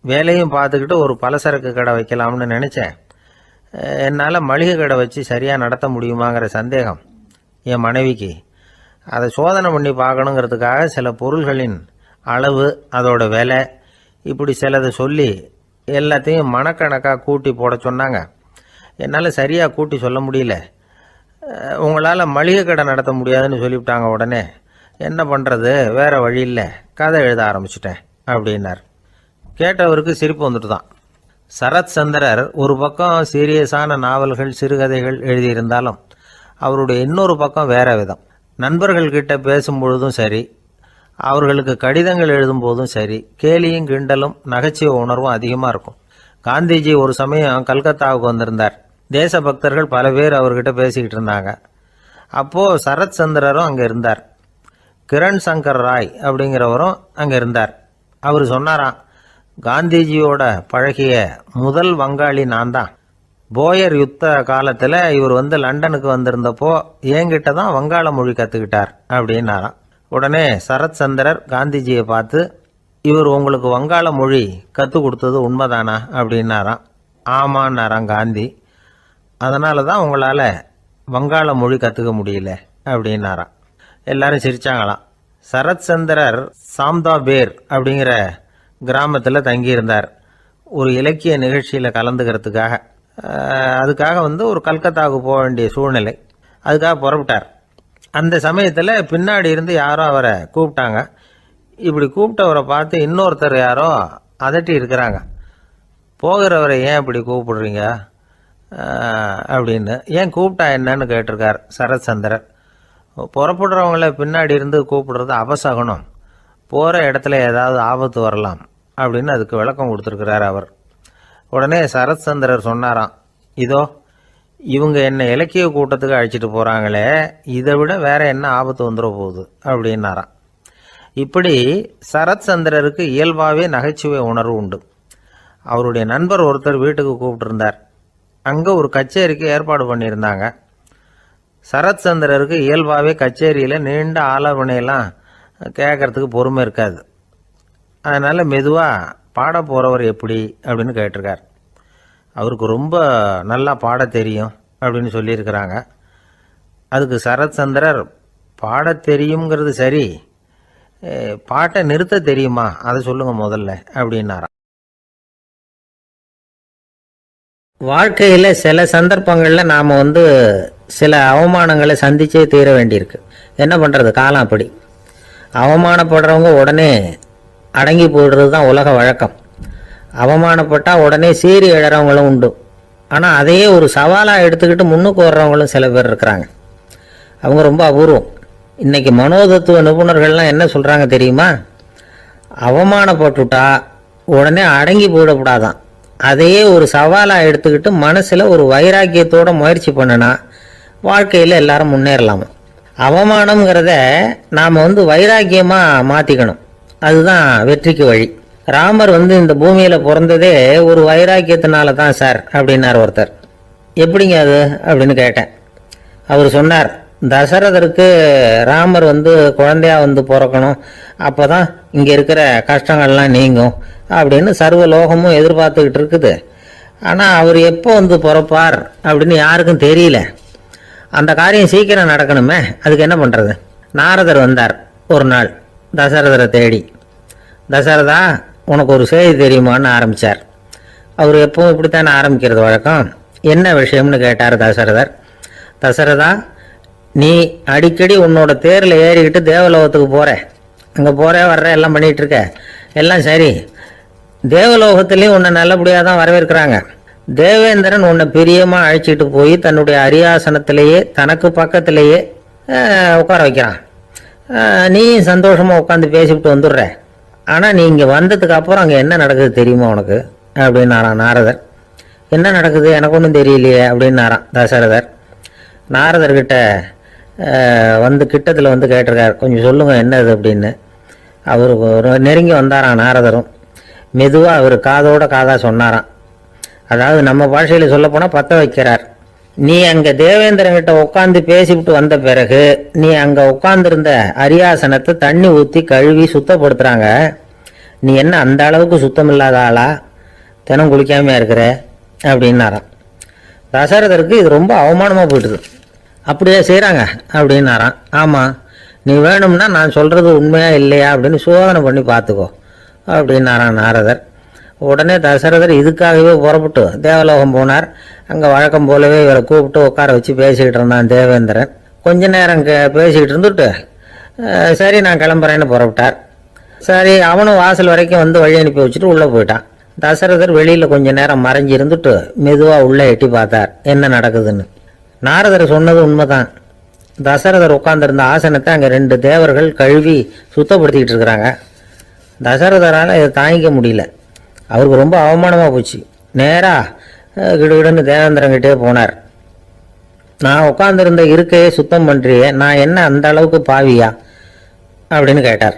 வேலையும் பார்த்துக்கிட்டு ஒரு பலசரக்கு கடை வைக்கலாம்னு நினச்சேன். என்னால் மளிகை கடை வச்சு சரியாக நடத்த முடியுமாங்கிற சந்தேகம் என் மனைவிக்கு. அதை சோதனை பண்ணி பார்க்கணுங்கிறதுக்காக சில பொருள்களின் அளவு, அதோட விலை, இப்படி சிலதை சொல்லி எல்லாத்தையும் மனக்கணக்காக கூட்டி போட சொன்னாங்க. என்னால் சரியாக கூட்டி சொல்ல முடியல. உங்களால் மளிகை கடை நடத்த முடியாதுன்னு சொல்லிவிட்டாங்க. உடனே என்ன பண்ணுறது, வேறு வழி இல்லை, கதை எழுத ஆரம்பிச்சிட்டேன் அப்படின்னார். கேட்டவருக்கு சிரிப்பு வந்துட்டு தான். சரத் சந்திரர் ஒரு பக்கம் சீரியஸான நாவல்கள், சிறுகதைகள் எழுதியிருந்தாலும் அவருடைய இன்னொரு பக்கம் வேற விதம். நண்பர்கள்கிட்ட பேசும்பொழுதும் சரி, அவர்களுக்கு கடிதங்கள் எழுதும் போதும் சரி, கேலியும் கிண்டலும் நகைச்சுவை உணர்வும் அதிகமாக இருக்கும். காந்திஜி ஒரு சமயம் கல்கத்தாவுக்கு வந்திருந்தார். தேசபக்தர்கள் பல பேர் அவர்கிட்ட பேசிக்கிட்டு இருந்தாங்க. அப்போது சரத் சந்திரரும் அங்கே இருந்தார். கிரண் சங்கர் ராய் அப்படிங்கிறவரும் அங்கே இருந்தார். அவர் சொன்னாராம், காந்திஜியோட பழகிய முதல் வங்காளி நான் தான். போயர் யுத்த காலத்தில் இவர் லண்டனுக்கு வந்திருந்தப்போ என்கிட்ட தான் வங்காள மொழி கற்றுக்கிட்டார் அப்படின்னாராம். உடனே சரத் சந்திரர் காந்திஜியை பார்த்து, இவர் உங்களுக்கு வங்காள மொழி கற்றுக் கொடுத்தது உண்மைதானா அப்படின்னாராம். ஆமான்னாராம் காந்தி. அதனால தான் உங்களால் வங்காள மொழி கற்றுக்க முடியல அப்படின்னாராம். எல்லாரும் சிரிச்சாங்களாம். சரத் சந்திரர் சாம்தாபேர் அப்படிங்கிற கிராமத்தில் தங்கியிருந்தார். ஒரு இலக்கிய நிகழ்ச்சியில் கலந்துக்கிறதுக்காக. அதுக்காக ஒரு கல்கத்தாவுக்கு போக வேண்டிய சூழ்நிலை. அதுக்காக புறப்பட்டார். அந்த சமயத்தில் பின்னாடி இருந்து யாரோ அவரை கூப்பிட்டாங்க. இப்படி கூப்பிட்டவரை பார்த்து இன்னொருத்தர் யாரோ அதட்டி இருக்கிறாங்க. போகிறவரை ஏன் இப்படி கூப்பிடுறீங்க அப்படின்னு. ஏன் கூப்பிட்டா என்னன்னு கேட்டிருக்கார் சரத் சந்திரர். புறப்படுறவங்கள பின்னாடி இருந்து கூப்பிடுறது அபசகுனம், போகிற இடத்துல ஏதாவது ஆபத்து வரலாம் அப்படின்னு அதுக்கு விளக்கம் கொடுத்துருக்கிறார் அவர். உடனே சரத் சந்திரர் சொன்னாராம், இதோ இவங்க என்ன இலக்கிய கூட்டத்துக்கு அழைச்சிட்டு போகிறாங்களே, இதை விட வேற என்ன ஆபத்து வந்துட போகுது அப்படின்னாராம். இப்படி சரத் சந்திரருக்கு இயல்பாகவே நகைச்சுவை உணர்வு உண்டு. அவருடைய நண்பர் ஒருத்தர் வீட்டுக்கு கூப்பிட்டுருந்தார். அங்கே ஒரு கச்சேரிக்கு ஏற்பாடு பண்ணியிருந்தாங்க. சரத் சந்திரருக்கு இயல்பாகவே கச்சேரியில் நீண்ட ஆலோசனையெல்லாம் கேட்கறதுக்கு பொறுமை இருக்காது. அதனால் மெதுவாக பாட போகிறவர் எப்படி அப்படின்னு கேட்டிருக்கார். அவருக்கு ரொம்ப நல்லா பாட தெரியும் அப்படின்னு சொல்லியிருக்கிறாங்க. அதுக்கு சரத் சந்திரர், பாட தெரியுங்கிறது சரி, பாட்டை நிறுத்த தெரியுமா அதை சொல்லுங்கள் முதல்ல அப்படின்னாராம். வாழ்க்கையில் சில சந்தர்ப்பங்களில் நாம் சில அவமானங்களை சந்திச்சே தீர வேண்டியிருக்கு. என்ன பண்ணுறது, காலம் அப்படி. அவமானப்படுறவங்க உடனே அடங்கி போடுறது தான் உலக வழக்கம். அவமானப்பட்டால் உடனே சீறி எழறவங்களும் உண்டு. ஆனால் அதையே ஒரு சவாலாக எடுத்துக்கிட்டு முன்னுக்கு வர்றவங்களும் சில பேர் இருக்கிறாங்க. அவங்க ரொம்ப அபூர்வம். இன்றைக்கி மனோதத்துவ நிபுணர்கள்லாம் என்ன சொல்கிறாங்க தெரியுமா? அவமானப்பட்டுட்டா உடனே அடங்கி போயிடக்கூடாதான். அதையே ஒரு சவாலாக எடுத்துக்கிட்டு மனசில் ஒரு வைராக்கியத்தோட முயற்சி பண்ணினா வாழ்க்கையில் எல்லாரும் முன்னேறலாமா. அவமானம்ங்கிறத நாம் வைராக்கியமாக மாற்றிக்கணும். அதுதான் வெற்றிக்கு வழி. ராமர் இந்த பூமியில் பிறந்ததே ஒரு வைராக்கியத்தினால தான் சார் அப்படின்னார் ஒருத்தர். எப்படிங்க அது அப்படின்னு கேட்டேன். அவர் சொன்னார், தசரதருக்கு ராமர் குழந்தையா பிறக்கணும், அப்போ தான் இங்கே இருக்கிற கஷ்டங்கள்லாம் நீங்கும் அப்படின்னு சர்வ லோகமும் எதிர்பார்த்துக்கிட்டு இருக்குது. ஆனால் அவர் எப்போ பிறப்பார் அப்படின்னு யாருக்கும் தெரியல. அந்த காரியம் சீக்கிரம் நடக்கணுமே, அதுக்கு என்ன பண்ணுறது? நாரதர் வந்தார் ஒரு நாள் தசரதரை தேடி. தசரதா, உனக்கு ஒரு செய்தி தெரியுமான்னு ஆரம்பித்தார். அவர் எப்பவும் இப்படித்தானே ஆரம்பிக்கிறது வழக்கம். என்ன விஷயம்னு கேட்டார் தசரதர். தசரதா, நீ அடிக்கடி உன்னோட தேரில் ஏறிக்கிட்டு தேவலோகத்துக்கு போகிற, அங்கே போகிற வர்ற எல்லாம் பண்ணிகிட்டு இருக்க, எல்லாம் சரி. தேவலோகத்திலையும் உன்னை நல்லபடியாக தான் வரவேற்கிறாங்க. தேவேந்திரன் உன்னை பிரியமாக அழைச்சிட்டு போய் தன்னுடைய அரியாசனத்திலேயே தனக்கு பக்கத்திலேயே உட்கார வைக்கிறான். நீயும் சந்தோஷமாக உட்காந்து பேசிவிட்டு வந்துடுற. ஆனால் நீ இங்கே வந்ததுக்கு அப்புறம் அங்கே என்ன நடக்குது தெரியுமா உனக்கு அப்படின்னாரான் நாரதர். என்ன நடக்குது எனக்கு ஒன்றும் தெரியலையே அப்படின்னாரான் தசரதர். நாரதர்கிட்ட வந்து கிட்டத்தில் வந்து கேட்டிருக்கார், கொஞ்சம் சொல்லுங்கள் என்னது அப்படின்னு. அவர் நெருங்கி வந்தாரான் நாரதரும். மெதுவாக அவர் காதோட காதாக சொன்னாராம். அதாவது நம்ம பாஷையில் சொல்லப்போனால் பற்ற வைக்கிறார். நீ அங்கே தேவேந்திரங்கிட்ட உட்காந்து பேசிவிட்டு வந்த பிறகு நீ அங்கே உட்காந்துருந்த அரியாசனத்தை தண்ணி ஊற்றி கழுவி சுத்தப்படுத்துகிறாங்க. நீ என்ன அந்த அளவுக்கு சுத்தம் இல்லாத ஆளா, தினம் குளிக்காமையாக இருக்கிற அப்படின்னாராம். தசரதருக்கு இது ரொம்ப அவமானமாக போயிட்டுது. அப்படியே செய்கிறாங்க அப்படின்னாராம். ஆமாம், நீ வேணும்னா நான் சொல்கிறது உண்மையா இல்லையா அப்படின்னு சோதனை பண்ணி பார்த்துக்கோ அப்படின்னாரான் நாரதர். உடனே தசரதர் இதுக்காகவே புறப்பட்டு தேவலோகம் போனார். அங்கே வழக்கம் போலவே இவரை கூப்பிட்டு உட்கார வச்சு பேசிக்கிட்டு இருந்தான் தேவேந்திரன். கொஞ்ச நேரம் பேசிக்கிட்டு இருந்துட்டு சரி நான் கிளம்புறேன்னு புறப்பட்டார். சரி, அவனும் வாசல் வரைக்கும் வந்து வழி அனுப்பி வச்சுட்டு உள்ளே போயிட்டான். தசரதர் வெளியில் கொஞ்ச நேரம் மறைஞ்சி இருந்துட்டு மெதுவாக உள்ளே எட்டி பார்த்தார் என்ன நடக்குதுன்னு. நாரதர் சொன்னது உண்மைதான். தசரதர் உட்கார்ந்துருந்த ஆசனத்தை அங்கே 2 தேவர்கள் கழுவி சுத்தப்படுத்திக்கிட்டு இருக்கிறாங்க. தசரதரால் இதை தாங்கிக்க முடியல. அவருக்கு ரொம்ப அவமானமாக போச்சு. நேராக கிடுகிடுன்னு தேவேந்திரங்கிட்டே போனார். நான் உட்காந்துருந்த இருக்கையே சுத்தம் பண்ணுறியே, நான் என்ன அந்த அளவுக்கு பாவியா அப்படின்னு கேட்டார்.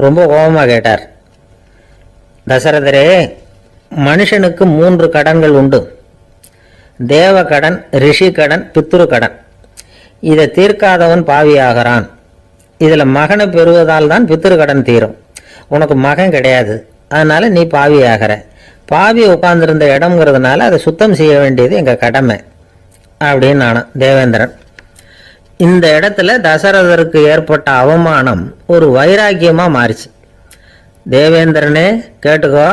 ரொம்ப கோபமாக கேட்டார். தசரதரே, மனுஷனுக்கு 3 கடன்கள் உண்டு. தேவ கடன், ரிஷி கடன், பித்ரு கடன். இதை தீர்க்காதவன் பாவியாகிறான். இதில் மகனை பெறுவதால் தான் பித்ரு கடன் தீரும். உனக்கு மகன் கிடையாது, அதனால நீ பாவி ஆகிற. பாவி உட்கார்ந்துருந்த இடம்ங்கிறதுனால அதை சுத்தம் செய்ய வேண்டியது எங்கள் கடமை அப்படின்னு நானும் தேவேந்திரன். இந்த இடத்துல தசரதருக்கு ஏற்பட்ட அவமானம் ஒரு வைராக்கியமாக மாறிச்சு. தேவேந்திரனே கேட்டுக்கோ,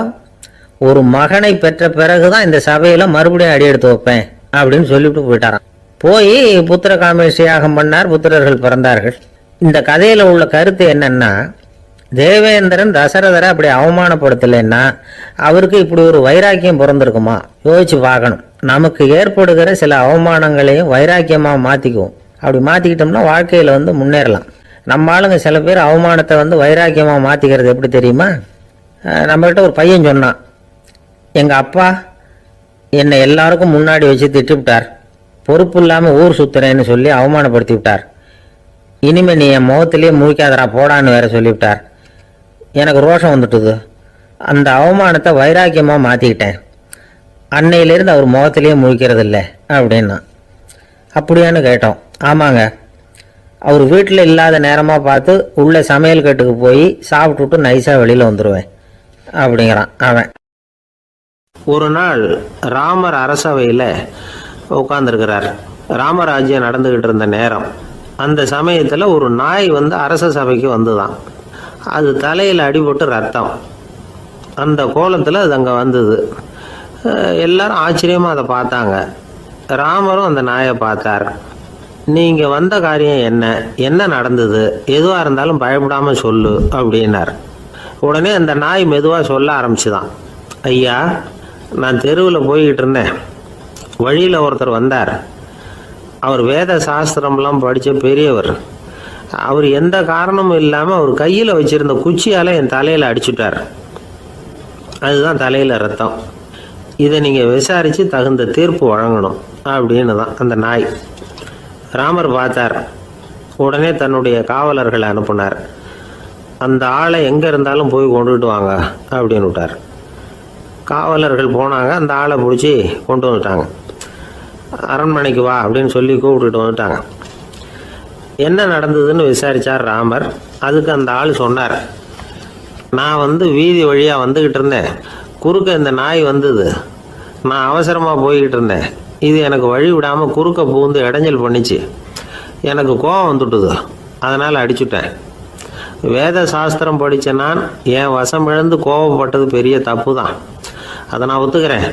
ஒரு மகனை பெற்ற பிறகுதான் இந்த சபையில் மறுபடியும் அடி எடுத்து வைப்பேன் அப்படின்னு சொல்லிவிட்டு போயிட்டாரான். போய் புத்திர காமேஷ் யாகம் பண்ணார். புத்திரர்கள் பிறந்தார்கள். இந்த கதையில் உள்ள கருத்து என்னன்னா, தேவேந்திரன் தசரதரை அப்படி அவமானப்படுத்தலைன்னா அவருக்கு இப்படி ஒரு வைராக்கியம் பிறந்திருக்குமா யோசிச்சு பார்க்கணும். நமக்கு ஏற்படுகிற சில அவமானங்களையும் வைராக்கியமாக மாற்றிக்குவோம். அப்படி மாற்றிக்கிட்டோம்னா வாழ்க்கையில் வந்து முன்னேறலாம். நம்ம ஆளுங்க சில பேர் அவமானத்தை வந்து வைராக்கியமாக மாற்றிக்கிறது எப்படி தெரியுமா? நம்மகிட்ட ஒரு பையன் சொன்னான், எங்கள் அப்பா என்னை எல்லாருக்கும் முன்னாடி வச்சு திட்டிவிட்டார், பொறுப்பு இல்லாமல் ஊர் சுத்துறேன்னு சொல்லி அவமானப்படுத்தி விட்டார். இனிமேல் நீ என் முகத்திலேயே முழிக்காதரா போடான்னு வேற சொல்லிவிட்டார். எனக்கு ரோஷம் வந்துட்டுது. அந்த அவமானத்தை வைராக்கியமாக மாற்றிக்கிட்டேன். அன்னையிலேருந்து அவர் முகத்திலேயே முழிக்கிறது இல்லை அப்படின்னா. அப்படியான்னு கேட்டோம். ஆமாங்க, அவர் வீட்டில் இல்லாத நேரமாக பார்த்து உள்ள சமையல் கட்டுக்கு போய் சாப்பிட்டுட்டு நைஸாக வெளியில் வந்துடுவேன் அப்படிங்கிறான் அவன். ஒரு நாள் ராமர் அரசவையில் உட்கார்ந்துருக்கிறார். ராமராஜ்யம் நடந்துக்கிட்டு இருந்த நேரம். அந்த சமயத்தில் ஒரு நாய் வந்து அரச சபைக்கு வந்துதான். அது தலையில் அடிபட்டு ரத்தம். அந்த கோலத்தில் அது அங்கே வந்தது. எல்லாரும் ஆச்சரியமாக அதை பார்த்தாங்க. ராமரும் அந்த நாயை பார்த்தார். நீங்கள் வந்த காரியம் என்ன, என்ன நடந்தது, எதுவாக இருந்தாலும் பயப்படாமல் சொல்லு அப்படின்னார். உடனே அந்த நாய் மெதுவாக சொல்ல ஆரம்பிச்சுதான். ஐயா, நான் தெருவில் போய்கிட்டு இருந்தேன். வழியில் ஒருத்தர் வந்தார். அவர் வேத சாஸ்திரம்லாம் படித்த பெரியவர். அவர் எந்த காரணமும் இல்லாமல் அவர் கையில் வச்சிருந்த குச்சியால் என் தலையில் அடிச்சுட்டார். அதுதான் தலையில் ரத்தம். இதை நீங்கள் விசாரித்து தகுந்த தீர்ப்பு வழங்கணும் அப்படின்னு தான் அந்த நாய். ராமர் பார்த்தார். உடனே தன்னுடைய காவலர்களை அனுப்புனார். அந்த ஆளை எங்கே இருந்தாலும் போய் கொண்டுகிட்டு வாங்க அப்படின்னு விட்டார். காவலர்கள் போனாங்க. அந்த ஆளை பிடிச்சி கொண்டு வந்துட்டாங்க. அரண்மனைக்கு வா அப்படின்னு சொல்லி கூப்பிட்டுட்டு வந்துட்டாங்க. என்ன நடந்ததுன்னு விசாரித்தார் ராமர். அதுக்கு அந்த ஆள் சொன்னார், நான் வந்து வீதி வழியாக வந்துக்கிட்டு இருந்தேன். குறுக்க இந்த நாய் வந்தது. நான் அவசரமாக போய்கிட்டு இருந்தேன். இது எனக்கு வழி விடாமல் குறுக்க பூந்து இடைஞ்சல் பண்ணிச்சு. எனக்கு கோபம் வந்துட்டுது. அதனால் அடிச்சுட்டேன். வேத சாஸ்திரம் படித்த நான் என் வசம் இழந்து கோபப்பட்டது பெரிய தப்பு தான். அதை நான் ஒத்துக்கிறேன்.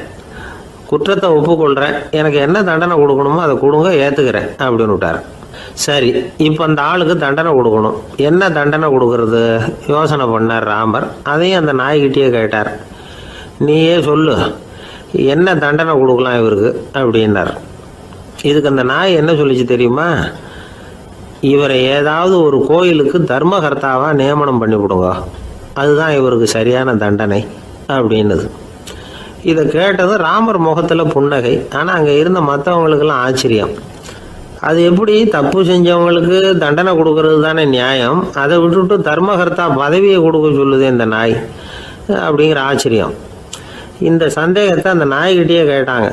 குற்றத்தை ஒப்புக்கொள்கிறேன். எனக்கு என்ன தண்டனை கொடுக்கணுமோ அதை கொடுங்க, ஏற்றுக்கிறேன் அப்படின்னு விட்டார். சரி, இப்போ அந்த ஆளுக்கு தண்டனை கொடுக்கணும். என்ன தண்டனை கொடுக்கறது யோசனை பண்ணார் ராமர். அதையும் அந்த நாய்கிட்டயே கேட்டார். நீயே சொல்லு, என்ன தண்டனை கொடுக்கலாம் இவருக்கு அப்படின்னார். இதுக்கு அந்த நாய் என்ன சொல்லிச்சு தெரியுமா? இவரை ஏதாவது ஒரு கோயிலுக்கு தர்மகர்த்தாவா நியமனம் பண்ணி விடுங்க, அதுதான் இவருக்கு சரியான தண்டனை அப்படின்னுது. இதை கேட்டதும் ராமர் முகத்தில் புன்னகை. ஆனால் அங்கே இருந்த மற்றவங்களுக்கெல்லாம் ஆச்சரியம். அது எப்படி, தப்பு செஞ்சவங்களுக்கு தண்டனை கொடுக்கறது தானே நியாயம், அதை விட்டுட்டு தர்மகர்த்தா பதவியை கொடுக்க சொல்லுது இந்த நாய் அப்படிங்கிற ஆச்சரியம். இந்த சந்தேகத்தை அந்த நாய்கிட்டயே கேட்டாங்க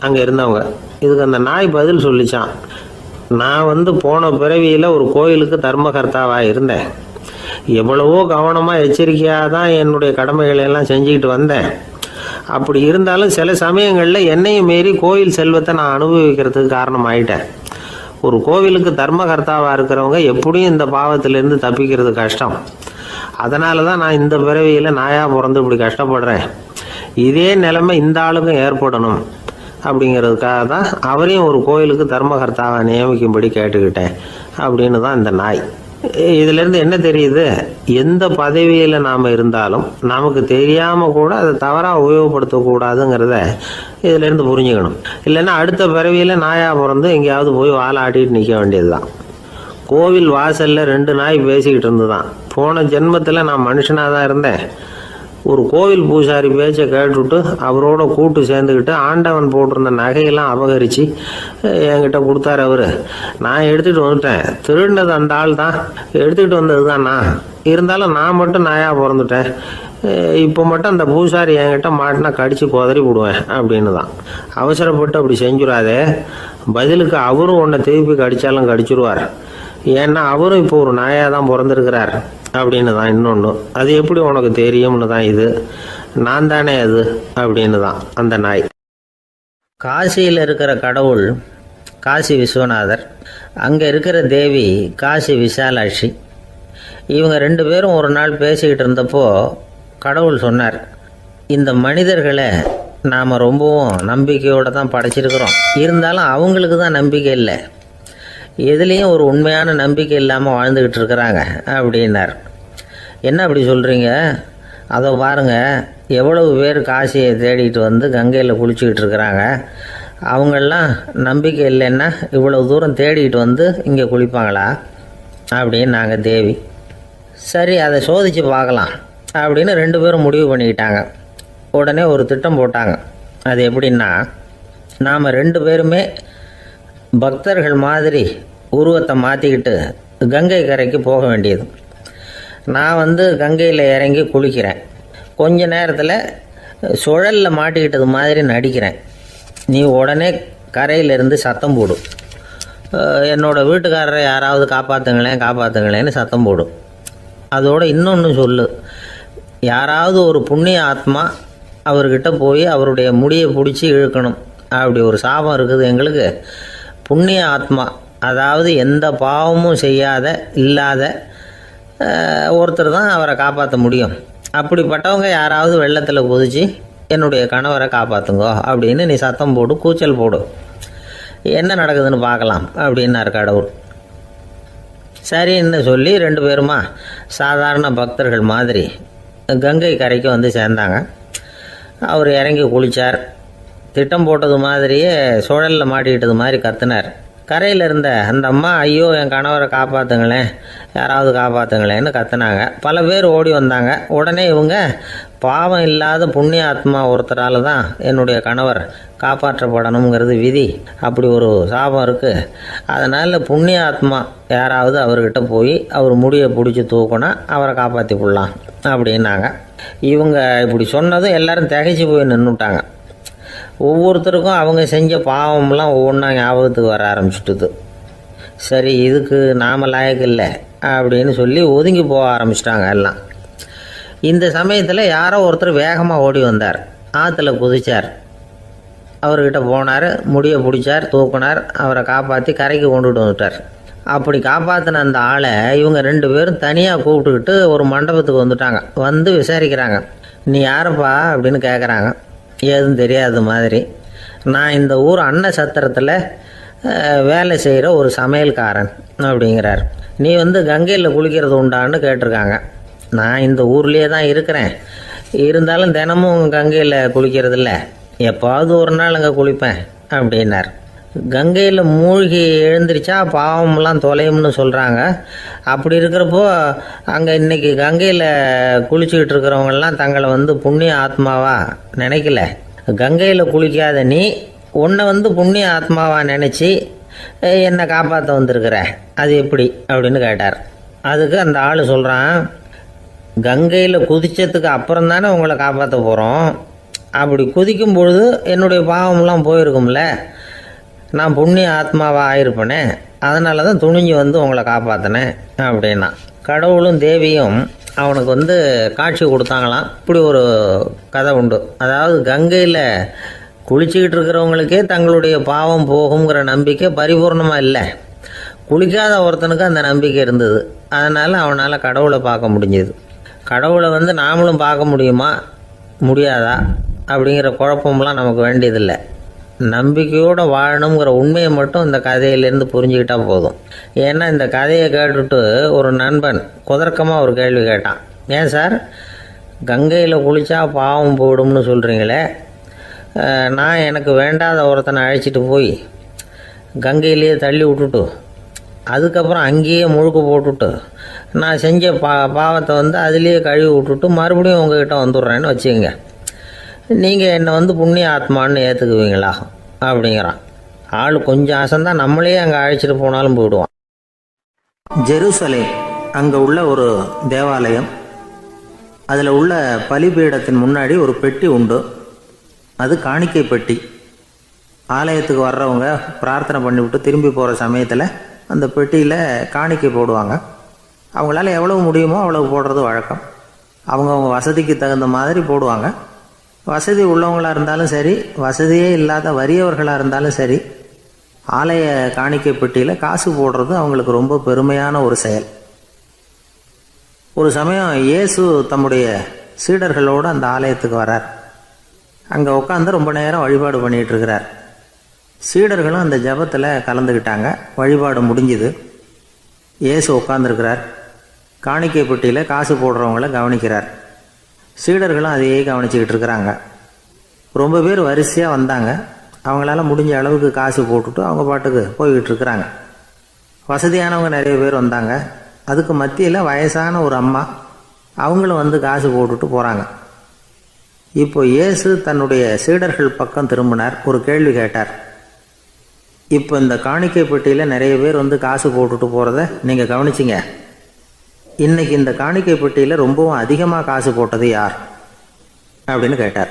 அங்கே இருந்தவங்க. இதுக்கு அந்த நாய் பதில் சொல்லிச்சான். நான் போன பிறவியில் ஒரு கோயிலுக்கு தர்மகர்த்தாவாக இருந்தேன். எவ்வளவோ கவனமாக எச்சரிக்கையாக தான் என்னுடைய கடமைகளை எல்லாம் செஞ்சுக்கிட்டு வந்தேன். அப்படி இருந்தாலும் சில சமயங்களில் என்னையும் மீறி கோயில் செல்வத்தை நான் அனுபவிக்கிறதுக்கு காரணம் ஆயிட்டேன். ஒரு கோவிலுக்கு தர்மகர்த்தாவாக இருக்கிறவங்க எப்படியும் இந்த பாவத்திலேருந்து தப்பிக்கிறது கஷ்டம். அதனால தான் நான் இந்த பிறவியில் நாயாக பிறந்து இப்படி கஷ்டப்படுறேன். இதே நிலைமை இந்த ஆளுக்கும் ஏற்படணும் அப்படிங்கிறதுக்காக தான் அவரையும் ஒரு கோயிலுக்கு தர்மகர்த்தாவை நியமிக்கும்படி கேட்டுக்கிட்டேன் அப்படின்னு தான் இந்த நாய். இதிலேருந்து என்ன தெரியுது? எந்த பதவியில் நாம் இருந்தாலும் நமக்கு தெரியாமல் கூட அதை தவறாக உபயோகப்படுத்தக்கூடாதுங்கிறத இதிலேருந்து புரிஞ்சுக்கணும். இல்லைன்னா அடுத்த பிறவியில் நாயாக பிறந்து எங்கேயாவது போய் வாழை ஆட்டிட்டு நிற்க வேண்டியது தான். கோவில் வாசலில் 2 நாய் பேசிக்கிட்டு இருந்துதான். போன ஜென்மத்தில் நான் மனுஷனாக தான் இருந்தேன். ஒரு கோவில் பூசாரி பேச்சை கேட்டுவிட்டு அவரோட கூட்டு சேர்ந்துக்கிட்டு ஆண்டவன் போட்டிருந்த நகையெல்லாம் அபகரித்து என்கிட்ட கொடுத்தாரு அவர். நான் எடுத்துகிட்டு வந்துட்டேன். திருடினது அந்த ஆள் தான், எடுத்துக்கிட்டு வந்தது தான் நான். இருந்தாலும் நான் மட்டும் நாயாக பிறந்துட்டேன். இப்போ மட்டும் அந்த பூசாரி என்கிட்ட மாட்டினா கடித்து குதறி விடுவேன் அப்படின்னு தான். அவசரப்பட்டு அப்படி செஞ்சுடாதே, பதிலுக்கு அவரும் உன்னை திருப்பி கடித்தாலும் கடிச்சிருவார். ஏன்னா அவரும் இப்போ ஒரு நாயாக தான் பிறந்திருக்கிறார் அப்படின்னு தான். இன்னொன்று, அது எப்படி உனக்கு தெரியும்னு தான். இது நான் தானே அது அப்படின்னு தான் அந்த நாய். காசியில் இருக்கிற கடவுள் காசி விஸ்வநாதர், அங்கே இருக்கிற தேவி காசி விசாலாட்சி. இவங்க 2 பேரும் ஒரு நாள் பேசிக்கிட்டு இருந்தப்போ கடவுள் சொன்னார், இந்த மனிதர்களை நாம் ரொம்பவும் நம்பிக்கையோடு தான் படைச்சிருக்கிறோம். இருந்தாலும் அவங்களுக்கு தான் நம்பிக்கை இல்லை, எதுலேயும் ஒரு உண்மையான நம்பிக்கை இல்லாமல் வாழ்ந்துக்கிட்டு இருக்கிறாங்க அப்படின்னார். என்ன அப்படி சொல்கிறீங்க? அதை பாருங்கள், எவ்வளவு பேர் காசியை தேடிட்டு வந்து கங்கையில் குளிச்சுக்கிட்டு இருக்கிறாங்க. அவங்களெலாம் நம்பிக்கை இல்லைன்னா இவ்வளவு தூரம் தேடிட்டு வந்து இங்கே குளிப்பாங்களா அப்படின்னு நாங்கள் தேவி. சரி, அதை சோதித்து பார்க்கலாம் அப்படின்னு 2 பேரும் முடிவு பண்ணிக்கிட்டாங்க. உடனே ஒரு திட்டம் போட்டாங்க. அது எப்படின்னா, நாம் 2 பேருமே பக்தர்கள் மாதிரி உருவத்தை மாற்றிக்கிட்டு கங்கை கரைக்கு போக வேண்டியது. நான் கங்கையில் இறங்கி குளிக்கிறேன். கொஞ்ச நேரத்தில் சுழலில் மாட்டிக்கிட்டது மாதிரி நடிக்கிறேன். நீ உடனே கரையிலேருந்து சத்தம் போடும். என்னோடய வீட்டுக்காரரை யாராவது காப்பாற்றுங்களேன்னு சத்தம் போடும். அதோடு இன்னொன்று சொல்லு, யாராவது ஒரு புண்ணிய ஆத்மா அவர்கிட்ட போய் அவருடைய முடியை பிடிச்சி இழுக்கணும். அப்படி ஒரு சாபம் இருக்குது எங்களுக்கு. புண்ணிய ஆத்மா, அதாவது எந்த பாவமும் செய்யாத இல்லாத ஒருத்தர் தான் அவரை காப்பாற்ற முடியும். அப்படிப்பட்டவங்க யாராவது வெள்ளத்தில் குதிச்சு என்னுடைய கணவரை காப்பாற்றுங்கோ அப்படின்னு நீ சத்தம் போடு, கூச்சல் போடு, என்ன நடக்குதுன்னு பார்க்கலாம் அப்படின்னார் கடவுள். சரின்னு சொல்லி 2 பேருமா சாதாரண பக்தர்கள் மாதிரி கங்கை கரைக்கு சேர்ந்தாங்க. அவர் இறங்கி குளித்தார். திட்டம் போட்டது மாதிரியே சுழலில் மாட்டிக்கிட்டது மாதிரி கத்துனார். கரையில் இருந்த அந்த அம்மா, ஐயோ என் கணவரை காப்பாற்றுங்களேன், யாராவது காப்பாற்றுங்களேன்னு கத்துனாங்க. பல பேர் ஓடி வந்தாங்க. உடனே இவங்க, பாவம் இல்லாத புண்ணிய ஆத்மா ஒருத்தரால் தான் என்னுடைய கணவர் காப்பாற்றப்படணுங்கிறது விதி, அப்படி ஒரு சாபம் இருக்குது, அதனால் புண்ணிய ஆத்மா யாராவது அவர்கிட்ட போய் அவர் முடியை பிடிச்சி தூக்கினா அவரை காப்பாற்றி விடலாம் அப்படின்னாங்க. இவங்க இப்படி சொன்னதும் எல்லாரும் திகைச்சு போய் நின்றுட்டாங்க. ஒவ்வொருத்தருக்கும் அவங்க செஞ்ச பாவம்லாம் ஒவ்வொன்றா ஞாபகத்துக்கு வர ஆரம்பிச்சுட்டுது. சரி, இதுக்கு நாம் லாயக்கு இல்லை அப்படின்னு சொல்லி ஒதுங்கி போக ஆரம்பிச்சிட்டாங்க எல்லாம். இந்த சமயத்தில் யாரோ ஒருத்தர் வேகமாக ஓடி வந்தார். ஆற்றுல குதிச்சார். அவர்கிட்ட போனார், முடியை பிடிச்சார், தூக்கினார், அவரை காப்பாற்றி கரைக்கு கொண்டுட்டு வந்துட்டார். அப்படி காப்பாற்றின அந்த ஆளை இவங்க 2 பேரும் தனியாக கூப்பிட்டுக்கிட்டு ஒரு மண்டபத்துக்கு வந்துட்டாங்க. வந்து விசாரிக்கிறாங்க. நீ யாரப்பா அப்படின்னு கேட்குறாங்க. ஏதும் தெரியாத மாதிரி. நான் இந்த ஊர் அன்ன சத்திரத்தில் வேலை செய்கிற ஒரு சமையல்காரன் அப்படிங்கிறார். நீ வந்து கங்கையில் குளிக்கிறது உண்டான்னு கேட்டிருக்காங்க. நான் இந்த ஊர்லேயே தான் இருக்கிறேன், இருந்தாலும் தினமும் கங்கையில் குளிக்கிறது இல்லை, எப்பாவது ஒரு நாள் அங்கே குளிப்பேன் அப்படின்னார். கங்கையில் மூழ்கி எழுந்திரிச்சா பாவம்லாம் தொலையும்னு சொல்கிறாங்க. அப்படி இருக்கிறப்போ அங்கே இன்றைக்கி கங்கையில் குளிச்சுக்கிட்டு இருக்கிறவங்கெல்லாம் தங்களை வந்து புண்ணிய ஆத்மாவா நினைக்கல. கங்கையில் குளிக்காத நீ உன்னை வந்து புண்ணிய ஆத்மாவா நினச்சி என்னை காப்பாற்ற வந்திருக்கிற, அது எப்படி அப்படின்னு கேட்டார். அதுக்கு அந்த ஆள் சொல்கிறான், கங்கையில் குதித்ததுக்கு அப்புறம் தானே உங்களை காப்பாற்ற போகிறோம். அப்படி குதிக்கும் பொழுது என்னுடைய பாவம்லாம் போயிருக்கும்ல, நான் புண்ணிய ஆத்மாவாக ஆயிருப்பேனே, அதனால தான் துணிஞ்சு வந்து உங்களை காப்பாற்றினேன் அப்படின்னா. கடவுளும் தேவியும் அவனுக்கு வந்து காட்சி கொடுத்தாங்களாம். இப்படி ஒரு கதை உண்டு. அதாவது கங்கையில் குளிச்சுக்கிட்டு இருக்கிறவங்களுக்கே தங்களுடைய பாவம் போகுங்கிற நம்பிக்கை பரிபூர்ணமாக இல்லை. குளிக்காத ஒருத்தனுக்கு அந்த நம்பிக்கை இருந்தது. அதனால் அவனால் கடவுளை பார்க்க முடிஞ்சது. கடவுளை வந்து நாமளும் பார்க்க முடியுமா முடியாதா அப்படிங்கிற குழப்பம்லாம் நமக்கு வேண்டியதில்லை. நம்பிக்கையோடு வாழணுங்கிற உண்மையை மட்டும் இந்த கதையிலேருந்து புரிஞ்சுக்கிட்டால் போதும். ஏன்னா இந்த கதையை கேட்டுட்டு ஒரு நண்பன் குதர்க்கமாக ஒரு கேள்வி கேட்டான். ஏன் சார் கங்கையில் குளித்தா பாவம் போயிடும்னு சொல்கிறீங்களே, நான் எனக்கு வேண்டாத ஒருத்தனை அழைச்சிட்டு போய் கங்கையிலேயே தள்ளி விட்டுட்டு அதுக்கப்புறம் அங்கேயே முழுக்க போட்டுட்டு நான் செஞ்ச பாவத்தை வந்து அதுலேயே கழுவி விட்டுட்டு மறுபடியும் உங்ககிட்ட வந்துடுறேன்னு வச்சுக்கோங்க, நீங்கள் என்னை வந்து புண்ணிய ஆத்மான்னு ஏற்றுக்குவீங்களா அப்படிங்கிறான். ஆள் கொஞ்சம் ஆசைந்தான், நம்மளே அங்கே அழைச்சிட்டு போனாலும் போயிடுவான். ஜெருசலேம் அங்கே உள்ள ஒரு தேவாலயம். அதில் உள்ள பலிபீடத்தின் முன்னாடி ஒரு பெட்டி உண்டு. அது காணிக்கை பெட்டி. ஆலயத்துக்கு வர்றவங்க பிரார்த்தனை பண்ணிவிட்டு திரும்பி போகிற சமயத்தில் அந்த பெட்டியில் காணிக்கை போடுவாங்க. அவங்களால எவ்வளவு முடியுமோ அவ்வளவு போடுறது வழக்கம். அவங்கவுங்க வசதிக்கு தகுந்த மாதிரி போடுவாங்க. வசதி உள்ளவங்களாக இருந்தாலும் சரி, வசதியே இல்லாத வறியவர்களாக இருந்தாலும் சரி, ஆலய காணிக்கை பெட்டியில் காசு போடுறது அவங்களுக்கு ரொம்ப பெருமையான ஒரு செயல். ஒரு சமயம் இயேசு தம்முடைய சீடர்களோடு அந்த ஆலயத்துக்கு வரார். அங்கே உட்காந்து ரொம்ப நேரம் வழிபாடு பண்ணிகிட்டு இருக்கிறார். சீடர்களும் அந்த ஜபத்தில் கலந்துக்கிட்டாங்க. வழிபாடு முடிஞ்சுது. இயேசு உட்காந்துருக்கிறார். காணிக்கை பெட்டியில் காசு போடுறவங்கள கவனிக்கிறார். சீடர்களும் அதையே கவனிச்சுக்கிட்டு இருக்கிறாங்க. ரொம்ப பேர் வரிசையாக வந்தாங்க. அவங்களால முடிஞ்ச அளவுக்கு காசு போட்டுட்டு அவங்க பாட்டுக்கு போய்கிட்டு இருக்கிறாங்க. வசதியானவங்க நிறைய பேர் வந்தாங்க. அதுக்கு மத்தியில் வயசான ஒரு அம்மா, அவங்களும் வந்து காசு போட்டுட்டு போகிறாங்க. இப்போ இயேசு தன்னுடைய சீடர்கள் பக்கம் திரும்பினார். ஒரு கேள்வி கேட்டார். இப்போ இந்த காணிக்கை பெட்டியில் நிறைய பேர் வந்து காசு போட்டுட்டு போகிறத நீங்கள் கவனிச்சிங்க. இன்னைக்கு இந்த காணிக்கை பெட்டியில் ரொம்பவும் அதிகமாக காசு போட்டது யார் அப்படின்னு கேட்டார்.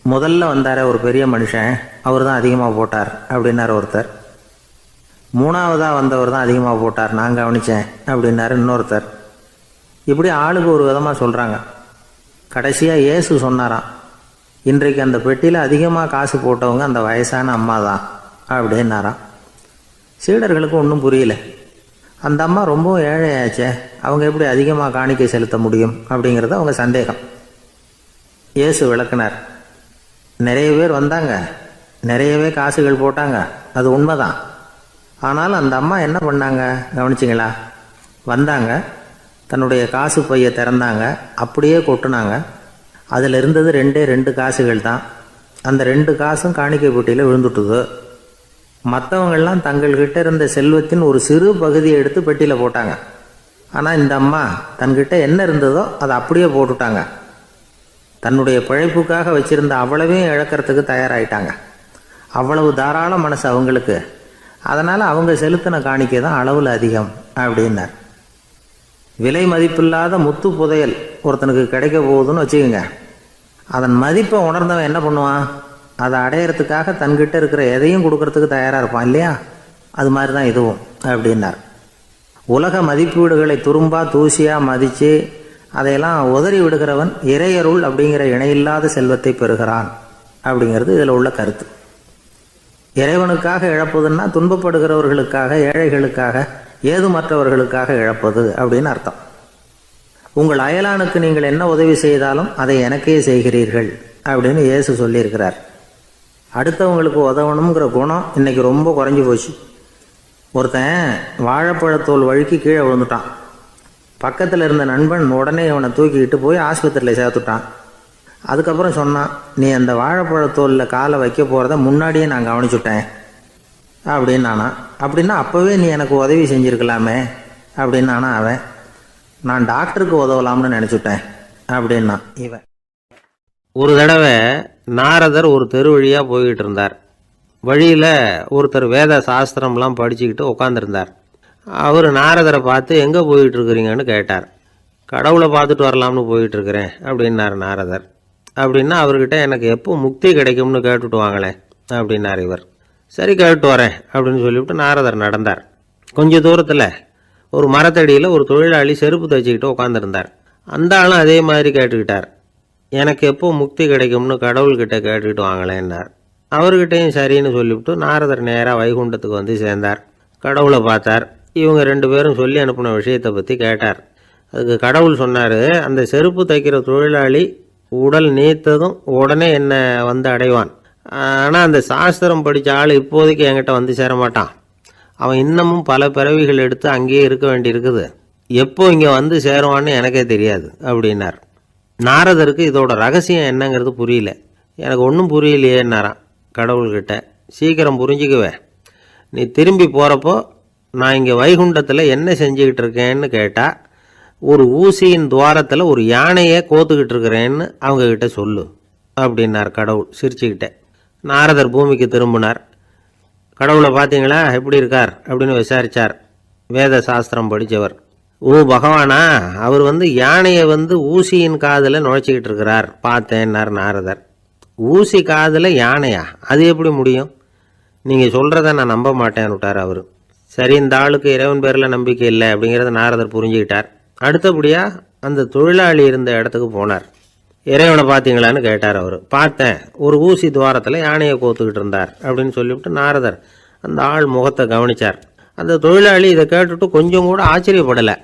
முதல்ல வந்தார ஒரு பெரிய மனுஷன், அவர் தான் அதிகமாக போட்டார் அப்படின்னார் ஒருத்தர். மூணாவதாக வந்தவர் தான் அதிகமாக போட்டார், நான் கவனித்தேன் அப்படின்னாரு இன்னொருத்தர். இப்படி ஆளுக்கு ஒரு விதமாக சொல்கிறாங்க. கடைசியாக இயேசு சொன்னாராம், இன்றைக்கு அந்த பெட்டியில் அதிகமாக காசு போட்டவங்க அந்த வயசான அம்மா தான் அப்படின்னாராம். சீடர்களுக்கு ஒன்றும் புரியல. அந்த அம்மா ரொம்பவும் ஏழையாச்சே, அவங்க எப்படி அதிகமாக காணிக்கை செலுத்த முடியும் அப்படிங்கிறது அவங்க சந்தேகம். இயேசு விளக்குனார். நிறைய பேர் வந்தாங்க, நிறையவே காசுகள் போட்டாங்க, அது உண்மைதான். ஆனாலும் அந்த அம்மா என்ன பண்ணாங்க கவனிச்சிங்களா? வந்தாங்க, தன்னுடைய காசு பையை திறந்தாங்க, அப்படியே கொட்டுனாங்க. அதில் இருந்தது 2 காசுகள் தான். அந்த 2 காசும் காணிக்கை பெட்டியில் விழுந்துட்டுது. மற்றவங்கள்லாம் தங்கள்கிட்ட இருந்த செல்வத்தின் ஒரு சிறு பகுதியை எடுத்து பெட்டியில் போட்டாங்க. ஆனால் இந்த அம்மா தன்கிட்ட என்ன இருந்ததோ அதை அப்படியே போட்டுட்டாங்க. தன்னுடைய பிழைப்புக்காக வச்சுருந்த அவ்வளவையும் இழக்கிறதுக்கு தயாராகிட்டாங்க. அவ்வளவு தாராள மனசு அவங்களுக்கு. அதனால் அவங்க செலுத்தின காணிக்கை தான் அளவில் அதிகம் அப்படின்னார். விலை மதிப்பில்லாத முத்து புதையல் ஒருத்தனுக்கு கிடைக்க போகுதுன்னு வச்சுக்கோங்க. அதன் மதிப்பை உணர்ந்தவன் என்ன பண்ணுவான்? அதை அடையிறதுக்காக தன்கிட்ட இருக்கிற எதையும் கொடுக்கறதுக்கு தயாராக இருப்பான் இல்லையா? அது மாதிரி தான் இதுவும் அப்படின்னார். உலக மதிப்பீடுகளை துரும்பா தூசியாக மதித்து அதையெல்லாம் உதறி விடுகிறவன் இறையருள் அப்படிங்கிற இணையில்லாத செல்வத்தை பெறுகிறான் அப்படிங்கிறது இதில் உள்ள கருத்து. இறைவனுக்காக இழப்பதுன்னா துன்பப்படுகிறவர்களுக்காக, ஏழைகளுக்காக, ஏதுமற்றவர்களுக்காக இழப்பது அப்படின்னு அர்த்தம். உங்கள் அயலானுக்கு நீங்கள் என்ன உதவி செய்தாலும் அதை எனக்கே செய்கிறீர்கள் அப்படின்னு இயேசு சொல்லியிருக்கிறார். அடுத்தவங்களுக்கு உதவணுங்கிற குணம் இன்னைக்கு ரொம்ப குறைஞ்சி போச்சு. ஒருத்தன் வாழைப்பழத்தோல் வழுக்கி கீழே விழுந்துட்டான். பக்கத்தில் இருந்த நண்பன் உடனே அவனை தூக்கிக்கிட்டு போய் ஆஸ்பத்திரியில் சேர்த்துட்டான். அதுக்கப்புறம் சொன்னான், நீ அந்த வாழைப்பழத்தோலில் காலை வைக்க போகிறத முன்னாடியே நான் கவனிச்சுட்டேன் அப்படின்னு நானா. அப்படின்னா அப்போவே நீ எனக்கு உதவி செஞ்சுருக்கலாமே அப்படின்னு நானா அவன். நான் டாக்டருக்கு உதவலாம்னு நினச்சிட்டேன் அப்படின்னா இவன். ஒரு தடவை நாரதர் ஒரு தெரு வழியாக போய்கிட்டு இருந்தார். வழியில் ஒருத்தர் வேத சாஸ்திரம்லாம் படிச்சுக்கிட்டு உட்காந்துருந்தார். அவர் நாரதரை பார்த்து எங்கே போயிட்டு இருக்கிறீங்கன்னு கேட்டார். கடவுளை பார்த்துட்டு வரலாம்னு போயிட்டு இருக்கிறேன் அப்படின்னார் நாரதர். அப்படின்னா அவர்கிட்ட எனக்கு எப்போ முக்தி கிடைக்கும்னு கேட்டுட்டு வாங்களேன் அப்படின்னார் இவர். சரி கேட்டு வரேன் அப்படின்னு சொல்லிவிட்டு நாரதர் நடந்தார். கொஞ்சம் தூரத்தில் ஒரு மரத்தடியில் ஒரு தொழிலாளி செருப்பு தைச்சிக்கிட்டு உட்காந்துருந்தார். அந்த ஆளும் அதே மாதிரி கேட்டுக்கிட்டார். எனக்கு எப்போ முக்தி கிடைக்கும்னு கடவுள்கிட்ட கேட்டுக்கிட்டு வாங்களேன்னார். அவர்கிட்டையும் சரின்னு சொல்லிவிட்டு நாரதர் நேராக வைகுண்டத்துக்கு வந்து சேர்ந்தார். கடவுளை பார்த்தார். இவங்க 2 பேரும் சொல்லி அனுப்பின விஷயத்தை பற்றி கேட்டார். அதுக்கு கடவுள் சொன்னார், அந்த செருப்பு தைக்கிற தொழிலாளி உடல் நீத்ததும் உடனே என்னை வந்து அடைவான். ஆனால் அந்த சாஸ்திரம் படித்த ஆள் இப்போதைக்கு என்கிட்ட வந்து சேர மாட்டான். அவன் இன்னமும் பல பிறவிகள் எடுத்து அங்கேயே இருக்க வேண்டியிருக்குது. எப்போ இங்கே வந்து சேருவான்னு எனக்கே தெரியாது அப்படின்னார். நாரதருக்கு இதோட ரகசியம் என்னங்கிறது புரியல. எனக்கு ஒன்றும் புரியலையேன்னாரான் கடவுள்கிட்ட. சீக்கிரம் புரிஞ்சுக்குவேன், நீ திரும்பி போகிறப்போ நான் இங்கே வைகுண்டத்தில் என்ன செஞ்சுக்கிட்டு இருக்கேன்னு கேட்டால் ஒரு ஊசியின் துவாரத்தில் ஒரு யானையை கோத்துக்கிட்டு இருக்கிறேன்னு அவங்கக்கிட்ட சொல்லு அப்படின்னார் கடவுள் சிரிச்சுக்கிட்டே. நாரதர் பூமிக்கு திரும்பினார். கடவுளை பார்த்தீங்களா எப்படி இருக்கார் அப்படின்னு விசாரித்தார் வேத சாஸ்திரம் படித்தவர். ஓ பகவானா, அவர் யானையை ஊசியின் காதில் நுழைச்சிக்கிட்டு இருக்கிறார் பார்த்தேன்னார் நாரதர். ஊசி காதில் யானையா? அது எப்படி முடியும்? நீங்கள் சொல்கிறத நான் நம்ப மாட்டேன்னு விட்டார் அவர். சரி, இந்த ஆளுக்கு இறைவன் பேரில் நம்பிக்கை இல்லை அப்படிங்கிறத நாரதர் புரிஞ்சுக்கிட்டார். அடுத்தபடியாக அந்த தொழிலாளி இருந்த இடத்துக்கு போனார். இறைவனை பார்த்தீங்களான்னு கேட்டார் அவர். பார்த்தேன், ஒரு ஊசி துவாரத்தில் யானையை கோத்துக்கிட்டு இருந்தார் அப்படின்னு சொல்லிவிட்டு நாரதர் அந்த ஆள் முகத்தை கவனித்தார். அந்த தொழிலாளி இதை கேட்டுட்டு கொஞ்சம் கூட ஆச்சரியப்படலை.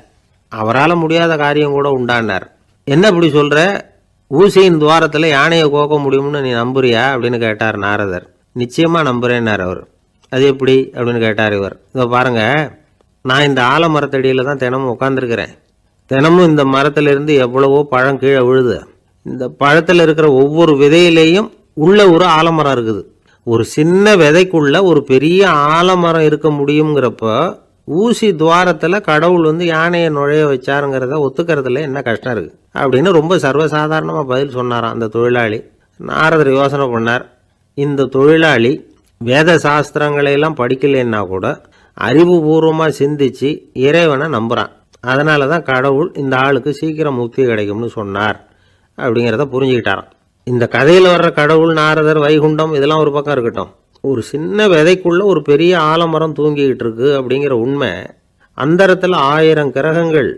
அவரால் முடியாத காரியம் கூட உண்டானார். என்ன இப்படி சொல்கிற? ஊசியின் துவாரத்தில் யானையை கோக்க முடியும்னு நீ நம்புறியா அப்படின்னு கேட்டார் நாரதர். நிச்சயமாக நம்புகிறேன்னார் அவர். அது எப்படி அப்படின்னு கேட்டார் இவர். இதோ பாருங்க, நான் இந்த ஆலமரத்தடியில் தான் தினமும் உட்காந்துருக்கிறேன். தினமும் இந்த மரத்திலிருந்து எவ்வளவோ பழம் கீழே விழுது. இந்த பழத்தில் இருக்கிற ஒவ்வொரு விதையிலேயும் உள்ள ஒரு ஆலமரம் இருக்குது. ஒரு சின்ன விதைக்குள்ள ஒரு பெரிய ஆலமரம் இருக்க முடியுங்கிறப்ப ஊசி துவாரத்தில் கடவுள் யானையை நுழைய வச்சாருங்கிறத ஒத்துக்கிறதுல என்ன கஷ்டம் இருக்குது அப்படின்னு ரொம்ப சர்வசாதாரணமாக பதில் சொன்னாராம் அந்த தொழிலாளி. நாரதர் யோசனை பண்ணார். இந்த தொழிலாளி வேத சாஸ்திரங்களையெல்லாம் படிக்கலைன்னா கூட அறிவுபூர்வமாக சிந்திச்சு இறைவனை நம்புகிறான். அதனால தான் கடவுள் இந்த ஆளுக்கு சீக்கிரம் முக்தி கிடைக்கும்னு சொன்னார் அப்படிங்கிறத புரிஞ்சுக்கிட்டாராம். இந்த கதையில் வர்ற கடவுள், நாரதர், வைகுண்டம் இதெல்லாம் ஒரு பக்கம் இருக்கட்டும், ஒரு சின்ன விதைக்குள்ள ஒரு பெரிய ஆலமரம் தூங்கிக்கிட்டு இருக்கு அப்படிங்கிற உண்மை, அந்தரத்தில் 1000 கிரகங்கள்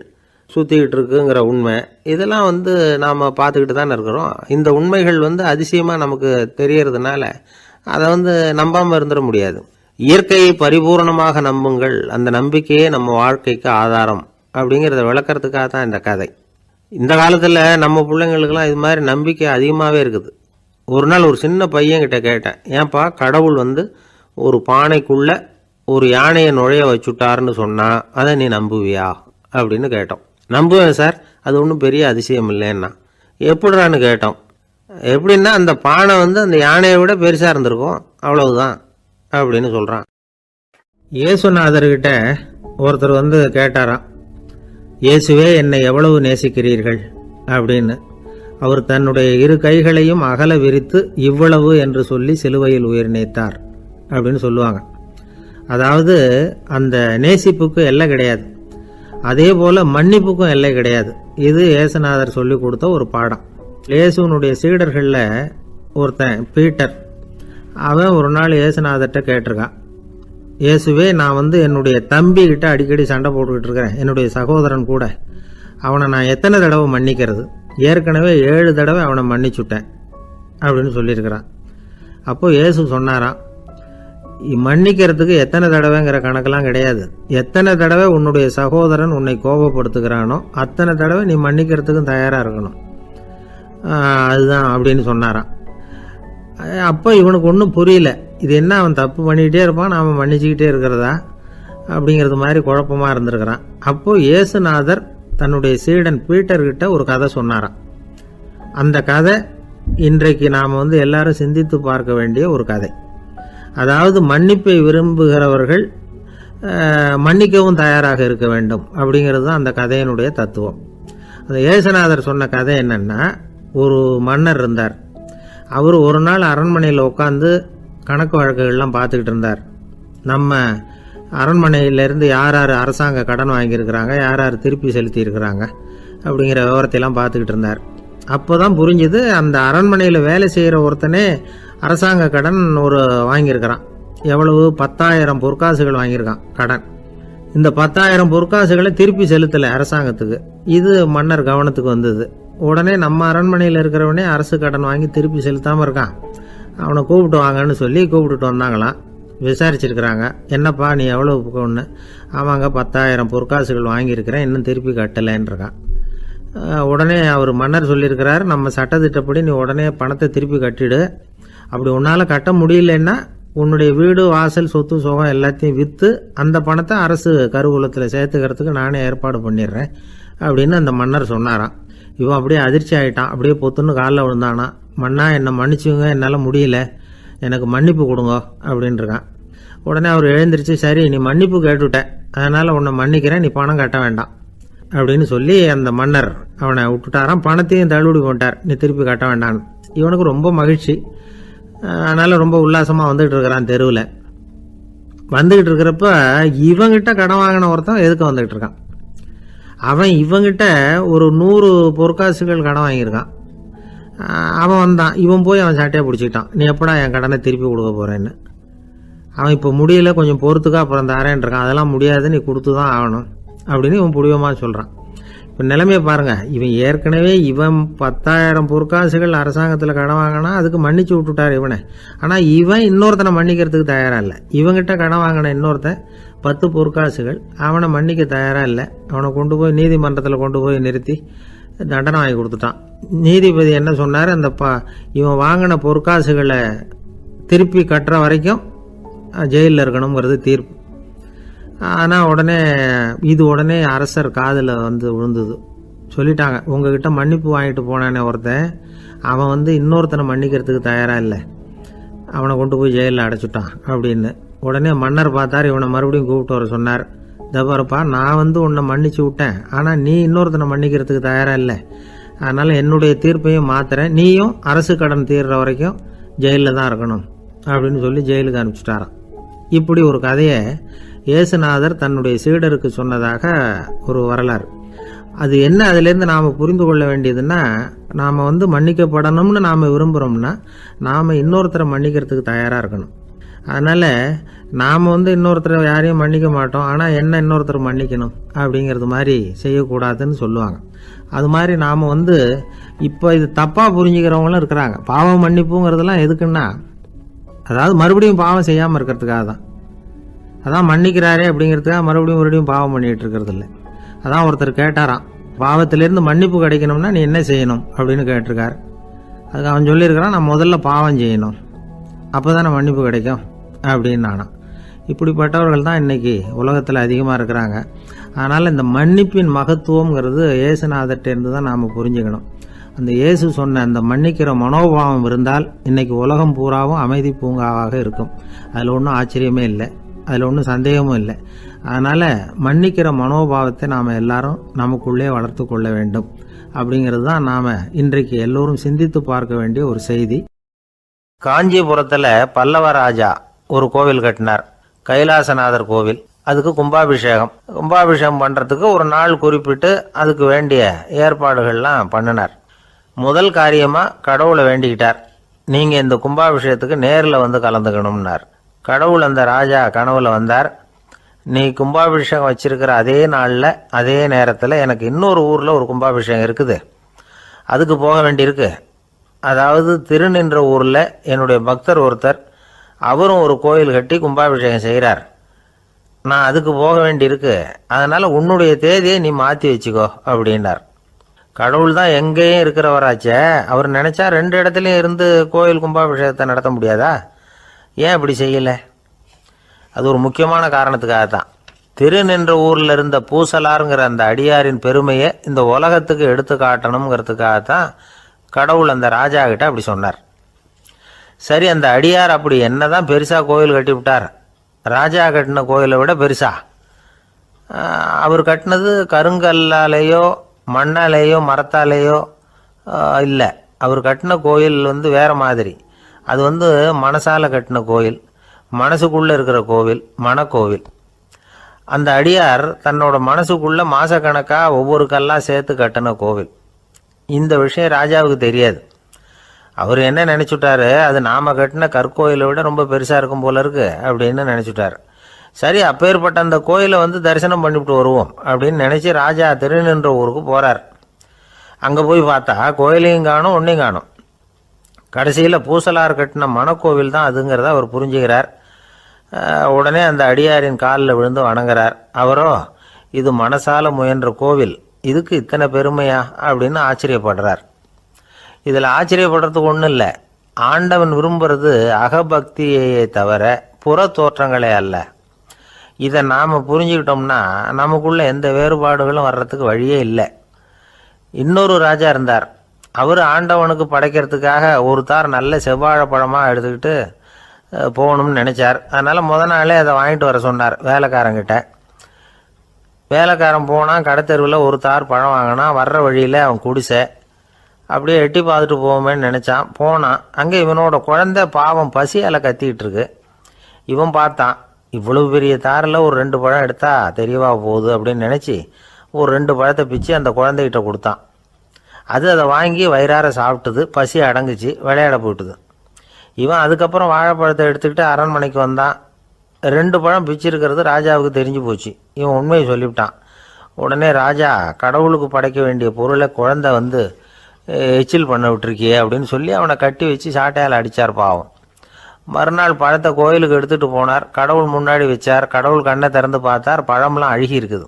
சுற்றிக்கிட்டு இருக்குங்கிற உண்மை, இதெல்லாம் நாம் பார்த்துக்கிட்டு தானே இருக்கிறோம். இந்த உண்மைகள் அதிசயமாக நமக்கு தெரியறதுனால அதை நம்பாமல் இருந்துட முடியாது. இயற்கையை பரிபூர்ணமாக நம்புங்கள், அந்த நம்பிக்கையே நம்ம வாழ்க்கைக்கு ஆதாரம் அப்படிங்கிறத விளக்கறதுக்காக தான் இந்த கதை. இந்த காலத்தில் நம்ம பிள்ளைங்களுக்கெல்லாம் இது மாதிரி நம்பிக்கை அதிகமாகவே இருக்குது. ஒரு நாள் ஒரு சின்ன பையன்கிட்ட கேட்டேன், ஏன்பா கடவுள் ஒரு பானைக்குள்ளே ஒரு யானையை நுழைய வச்சுட்டாருன்னு சொன்னால் அதை நீ நம்புவியா அப்படின்னு கேட்டோம். நம்புவேன் சார், அது ஒன்றும் பெரிய அதிசயம் இல்லைன்னா. எப்படிறான்னு கேட்டோம். எப்படின்னா அந்த பானை அந்த யானையை விட பெருசாக இருந்திருக்கும், அவ்வளவுதான் அப்படின்னு சொல்கிறான். இயேசுநாதர்கிட்ட ஒருத்தர் கேட்டாராம், இயேசுவே என்னை எவ்வளவு நேசிக்கிறீர்கள் அப்படின்னு. அவர் தன்னுடைய 2 கைகளையும் அகல விரித்து இவ்வளவு என்று சொல்லி சிலுவையில் உயிர் நீத்தார் அப்படின்னு சொல்லுவாங்க. அதாவது அந்த நேசிப்புக்கு எல்லை கிடையாது, அதே போல மன்னிப்புக்கும் எல்லை கிடையாது. இது இயேசுநாதர் சொல்லி கொடுத்த ஒரு பாடம். இயேசுனுடைய சீடர்களில் ஒருத்தன் பீட்டர், அவன் ஒரு நாள் இயேசுநாதர்கிட்ட கேட்டிருக்கான், இயேசுவே நான் என்னுடைய தம்பி கிட்ட அடிக்கடி சண்டை போட்டுக்கிட்டு இருக்கிறேன், என்னுடைய சகோதரன் கூட, அவனை நான் எத்தனை தடவை மன்னிக்கிறது? ஏற்கனவே 7 தடவை அவனை மன்னிச்சுட்டேன் அப்படின்னு சொல்லியிருக்கிறான். அப்போது இயேசு சொன்னாராம், மன்னிக்கிறதுக்கு எத்தனை தடவைங்கிற கணக்கெல்லாம் கிடையாது. எத்தனை தடவை உன்னுடைய சகோதரன் உன்னை கோபப்படுத்துகிறானோ அத்தனை தடவை நீ மன்னிக்கிறதுக்கும் தயாராக இருக்கணும், அதுதான் அப்படின்னு சொன்னாராம். அப்போ இவனுக்கு ஒன்றும் புரியல, இது என்ன அவன் தப்பு பண்ணிக்கிட்டே இருப்பான், நாம் மன்னிச்சுக்கிட்டே இருக்கிறதா அப்படிங்கிறது மாதிரி குழப்பமாக இருந்திருக்கிறான். அப்போது இயேசுநாதர் தன்னுடைய சீடன் பீட்டர்கிட்ட ஒரு கதை சொன்னாராம். அந்த கதை இன்றைக்கு நாம் எல்லாரும் சிந்தித்து பார்க்க வேண்டிய ஒரு கதை. அதாவது மன்னிப்பை விரும்புகிறவர்கள் மன்னிக்கவும் தயாராக இருக்க வேண்டும் அப்படிங்கிறது தான் அந்த கதையினுடைய தத்துவம். அந்த இயேசுநாதர் சொன்ன கதை என்னன்னா, ஒரு மன்னர் இருந்தார். அவர் ஒரு நாள் அரண்மனையில் உட்காந்து கணக்கு வழக்குகள்லாம் பார்த்துக்கிட்டு இருந்தார். நம்ம அரண்மனையிலேருந்து யார் யார் அரசாங்க கடன் வாங்கியிருக்கிறாங்க, யார் யார் திருப்பி செலுத்தியிருக்கிறாங்க அப்படிங்கிற விவரத்தையெல்லாம் பார்த்துக்கிட்டு இருந்தார். அப்போ தான் புரிஞ்சுது, அந்த அரண்மனையில் வேலை செய்கிற ஒருத்தனே அரசாங்க கடன் வாங்கியிருக்கிறான். எவ்வளவு? 10,000 பொற்காசுகள் வாங்கியிருக்கான் கடன். இந்த 10,000 பொற்காசுகளை திருப்பி செலுத்தலை அரசாங்கத்துக்கு. இது மன்னர் கவனத்துக்கு வந்தது. உடனே நம்ம அரண்மனையில் இருக்கிறவனே அரசு கடன் வாங்கி திருப்பி செலுத்தாமல் இருக்கான், அவனை கூப்பிட்டு வாங்கன்னு சொல்லி கூப்பிட்டுட்டு வந்தாங்களாம். விசாரிச்சிருக்கிறாங்க, என்னப்பா நீ எவ்வளோ ஒன்று? ஆமாங்க 10,000 பொற்காசுகள் வாங்கியிருக்கிறேன், இன்னும் திருப்பி கட்டலைன்னு இருக்கான். உடனே அவர் மன்னர் சொல்லியிருக்கிறார், நம்ம சட்டத்திட்டப்படி நீ உடனே பணத்தை திருப்பி கட்டிடு. அப்படி உன்னால் கட்ட முடியலன்னா உன்னுடைய வீடு வாசல் சொத்து சுகம் எல்லாத்தையும் விற்று அந்த பணத்தை அரசு கருவூலத்தில் சேர்த்துக்கிறதுக்கு நானே ஏற்பாடு பண்ணிடுறேன் அப்படின்னு அந்த மன்னர் சொன்னாராம். இவன் அப்படியே அதிர்ச்சி ஆகிட்டான், அப்படியே பொத்துன்னு காலில் விழுந்தானா. மன்னா என்னை மன்னிச்சுங்க, என்னால் முடியல, எனக்கு மன்னிப்பு கொடுங்க அப்படின்னு இருக்கான். உடனே அவர் எழுந்திரிச்சு, சரி நீ மன்னிப்பு கேட்டுவிட்டேன், அதனால் உன்னை மன்னிக்கிறேன், நீ பணம் கட்ட வேண்டாம் அப்படின்னு சொல்லி அந்த மன்னர் அவனை விட்டுட்டாராம். பணத்தையும் தள்ளுபடி போட்டார், நீ திருப்பி கட்ட வேண்டான்னு. இவனுக்கு ரொம்ப மகிழ்ச்சி, அதனால் ரொம்ப உல்லாசமாக வந்துகிட்டு இருக்கிறான். தெருவில் வந்துக்கிட்டு இருக்கிறப்ப இவங்கிட்ட கடன் வாங்கின ஒருத்தன் எதுக்கு வந்துக்கிட்டு இருக்கான். அவன் இவங்கிட்ட ஒரு 100 பொற்காசுகள் கடன் வாங்கியிருக்கான். அவன் வந்தான், இவன் போய் அவன் சாட்டையை பிடிச்சிக்கிட்டான், நீ எப்படா என் கடனை திருப்பி கொடுக்க போகிறேன்னு. அவன் இப்போ முடியல, கொஞ்சம் பொறுத்துக்கா, அப்புறம் தரேன் இருக்கான். அதெல்லாம் முடியாது, நீ கொடுத்து தான் ஆகணும் அப்படின்னு இவன் புடிவமாக சொல்கிறான். இப்போ நிலைமையை பாருங்கள், இவன் ஏற்கனவே 10,000 பொற்காசுகள் அரசாங்கத்தில் கடன் வாங்கினா அதுக்கு மன்னிச்சு விட்டுட்டார் இவனை. ஆனால் இவன் இன்னொருத்தனை மன்னிக்கிறதுக்கு தயாராக இல்லை. இவங்கிட்ட கடன் வாங்கின இன்னொருத்தன் 10 பொற்காசுகள், அவனை மன்னிக்க தயாராக இல்லை. அவனை கொண்டு போய் நீதிமன்றத்தில் கொண்டு போய் நிறுத்தி தண்டனை வாங்கி கொடுத்துட்டான். நீதிபதி என்ன சொன்னார், அந்த இவன் வாங்கின பொற்காசுகளை திருப்பி கட்டுற வரைக்கும் ஜெயிலில் இருக்கணுங்கிறது தீர்ப்பு. ஆனால் உடனே அரசர் காதில் விழுந்தது. சொல்லிட்டாங்க, உங்ககிட்ட மன்னிப்பு வாங்கிட்டு போனானே ஒருத்தன், அவன் இன்னொருத்தனை மன்னிக்கிறதுக்கு தயாராக இல்லை, அவனை கொண்டு போய் ஜெயிலில் அடைச்சிட்டான் அப்படின்னு. உடனே மன்னர் பார்த்தார், இவனை மறுபடியும் கூப்பிட்டு வர சொன்னார். தபாரப்பா, நான் உன்னை மன்னிச்சு விட்டேன், ஆனால் நீ இன்னொருத்தனை மன்னிக்கிறதுக்கு தயாராக இல்லை, அதனால் என்னுடைய தீர்ப்பையும் மாத்துறேன், நீயும் அரசு கடன் தீர்ற வரைக்கும் ஜெயிலில் தான் இருக்கணும் அப்படின்னு சொல்லி ஜெயிலுக்கு அனுப்பிச்சிட்டாராம். இப்படி ஒரு கதையை இயேசுநாதர் தன்னுடைய சீடருக்கு சொன்னதாக ஒரு வரலாறு. அது என்ன, அதிலேருந்து நாம் புரிந்து கொள்ள வேண்டியதுன்னா, நாம் மன்னிக்கப்படணும்னு நாம் விரும்புகிறோம்னா நாம் இன்னொருத்தரை மன்னிக்கிறதுக்கு தயாராக இருக்கணும். அதனால் நாம் இன்னொருத்தரை யாரையும் மன்னிக்க மாட்டோம், ஆனால் என்ன இன்னொருத்தர் மன்னிக்கணும் அப்படிங்கிறது மாதிரி செய்யக்கூடாதுன்னு சொல்லுவாங்க. அது மாதிரி நாம் இப்போ இது தப்பாக புரிஞ்சுக்கிறவங்களும் இருக்கிறாங்க. பாவம் மன்னிப்புங்கிறதுலாம் எதுக்குன்னா, அதாவது மறுபடியும் பாவம் செய்யாமல் இருக்கிறதுக்காக தான். அதான் மன்னிக்கிறாரே அப்படிங்கிறதுக்காக மறுபடியும் பாவம் பண்ணிகிட்டு இருக்கிறது இல்லை. அதான் ஒருத்தர் கேட்டாராம், பாவத்திலேருந்து மன்னிப்பு கிடைக்கணும்னா நீ என்ன செய்யணும் அப்படின்னு கேட்டிருக்கார். அதுக்கு அவன் சொல்லியிருக்கிறான், நான் முதல்ல பாவம் செய்யணும், அப்போ தானே மன்னிப்பு கிடைக்கும் அப்படின்னு நானாம். இப்படிப்பட்டவர்கள் தான் இன்றைக்கி உலகத்தில் அதிகமாக இருக்கிறாங்க. அதனால் இந்த மன்னிப்பின் மகத்துவங்கிறது இயேசுநாதர்கிட்டேருந்து தான் நாம் புரிஞ்சுக்கணும். அந்த இயேசு சொன்ன அந்த மன்னிக்கிற மனோபாவம் இருந்தால் இன்றைக்கி உலகம் பூராவும் அமைதி பூங்காவாக இருக்கும். அதில் ஒன்றும் ஆச்சரியமே இல்லை, அதில் ஒன்றும் சந்தேகமும் இல்லை. அதனால் மன்னிக்கிற மனோபாவத்தை நாம் எல்லாரும் நமக்குள்ளே வளர்த்து கொள்ள வேண்டும் அப்படிங்கிறது தான் நாம் இன்றைக்கு எல்லோரும் சிந்தித்து பார்க்க வேண்டிய ஒரு செய்தி. காஞ்சிபுரத்தில் பல்லவ ராஜா ஒரு கோவில் கட்டினார், கைலாசநாதர் கோவில். அதுக்கு கும்பாபிஷேகம் பண்ணுறதுக்கு ஒரு நாள் குறிப்பிட்டு அதுக்கு வேண்டிய ஏற்பாடுகள்லாம் பண்ணினார். முதல் காரியமாக கடவுளை வேண்டிக்கிட்டார், நீங்கள் இந்த கும்பாபிஷேகத்துக்கு நேரில் கலந்துக்கணும்னார். கடவுள் அந்த ராஜா கனவுல வந்தார், நீ கும்பாபிஷேகம் வச்சிருக்கிற அதே நாளில் அதே நேரத்தில் எனக்கு இன்னொரு ஊரில் ஒரு கும்பாபிஷேகம் இருக்குது, அதுக்கு போக வேண்டியிருக்கு. அதாவது திருநின்ற ஊரில் என்னுடைய பக்தர் ஒருத்தர், அவரும் ஒரு கோயில் கட்டி கும்பாபிஷேகம் செய்கிறார், நான் அதுக்கு போக வேண்டியிருக்கு, அதனால் உன்னுடைய தேதியை நீ மாற்றி வச்சுக்கோ அப்படின்னார். கடவுள் தான் எங்கேயும் இருக்கிறவராச்சே, அவர் நினைச்சா 2 இடத்துலையும் இருந்து கோயில் கும்பாபிஷேகத்தை நடத்த முடியாதா? ஏன் இப்படி செய்யலை? அது ஒரு முக்கியமான காரணத்துக்காக தான். திருநின்ற ஊரில் இருந்த பூசலாருங்கிற அந்த அடியாரின் பெருமையை இந்த உலகத்துக்கு எடுத்து காட்டணுங்கிறதுக்காகத்தான் கடவுள் அந்த ராஜா கிட்ட அப்படி சொன்னார். சரி, அந்த அடியார் அப்படி என்னதான் பெருசாக கோயில் கட்டிவிட்டார்? ராஜா கட்டின கோயிலை விட பெருசா? அவர் கட்டினது கருங்கல்லாலேயோ மண்ணாலேயோ மரத்தாலேயோ இல்லை. அவர் கட்டின கோயில் வேறு மாதிரி. அது மனசால் கட்டின கோயில், மனசுக்குள்ளே இருக்கிற கோவில், மனக்கோவில். அந்த அடியார் தன்னோட மனசுக்குள்ளே மாதக்கணக்காக ஒவ்வொரு கல்லாக சேர்த்து கட்டின கோவில். இந்த விஷயம் ராஜாவுக்கு தெரியாது. அவர் என்ன நினச்சிட்டாரு, அது நாம் கட்டின கற்கோயிலை விட ரொம்ப பெருசாக இருக்கும் போல இருக்கு அப்படின்னு நினச்சிட்டார். சரி, அப்பேற்பட்ட அந்த கோயிலை தரிசனம் பண்ணிவிட்டு வருவோம் அப்படின்னு நினச்சி ராஜா திருநின்ற ஊருக்கு போகிறார். அங்கே போய் பார்த்தா கோயிலையும் காணும், ஒன்றையும் காணும். கடைசியில் பூசலார் கட்டின மனக்கோவில் தான் அதுங்கிறத அவர் புரிஞ்சுக்கிறார். உடனே அந்த அடியாரின் காலில் விழுந்து வணங்குறார். அவரோ, இது மனசால முயன்ற கோவில், இதுக்கு இத்தனை பெருமையா அப்படின்னு ஆச்சரியப்படுறார். இதில் ஆச்சரியப்படுறதுக்கு ஒன்றும் இல்லை. ஆண்டவன் விரும்புறது அகபக்தியையே தவிர புற தோற்றங்களே அல்ல. இதை நாம் புரிஞ்சுக்கிட்டோம்னா நமக்குள்ள எந்த வேறுபாடுகளும் வர்றதுக்கு வழியே இல்லை. இன்னொரு ராஜா இருந்தார். அவர் ஆண்டவனுக்கு படைக்கிறதுக்காக ஒரு தார் நல்ல செவ்வாழைப்பழமாக எடுத்துக்கிட்டு போகணும்னு நினச்சார். அதனால் நாளே அதை வாங்கிட்டு வர சொன்னார் வேலைக்காரங்கிட்ட. வேலைக்காரன் போனால் கடத்தெருவில் ஒரு தார் பழம் வாங்கினா. வர்ற வழியில் அவன் குடிசை. அப்படியே எட்டி பார்த்துட்டு போவோமேன்னு நினச்சான். போனான். அங்கே இவனோட குழந்தை பாவம் பசியால் கத்திக்கிட்டு இருக்கு. இவன் பார்த்தான், இவ்வளவு பெரிய தாரில் ஒரு 2 பழம் எடுத்தா தெரியவா போகுது அப்படின்னு நினச்சி ஒரு 2 பழத்தை பிச்சு அந்த குழந்தைகிட்ட கொடுத்தான். அதை வாங்கி வயிறார சாப்பிட்டுது. பசி அடங்குச்சு, விளையாட போட்டுது. இவன் அதுக்கப்புறம் வாழைப்பழத்தை எடுத்துக்கிட்டு அரண்மனைக்கு வந்தான். 2 பழம் பிச்சிருக்கிறது ராஜாவுக்கு தெரிஞ்சு போச்சு. இவன் உண்மையை சொல்லிவிட்டான். உடனே ராஜா, கடவுளுக்கு படைக்க வேண்டிய பொருளை குழந்தை எச்சில் பண்ண விட்டுருக்கியே அப்படின்னு சொல்லி அவனை கட்டி வச்சு சாட்டையால் அடித்தார். பாவம். மறுநாள் பழத்தை கோயிலுக்கு எடுத்துகிட்டு போனார். கடவுள் முன்னாடி வச்சார். கடவுள் கண்ணை திறந்து பார்த்தார். பழம்லாம் அழுகி இருக்குது.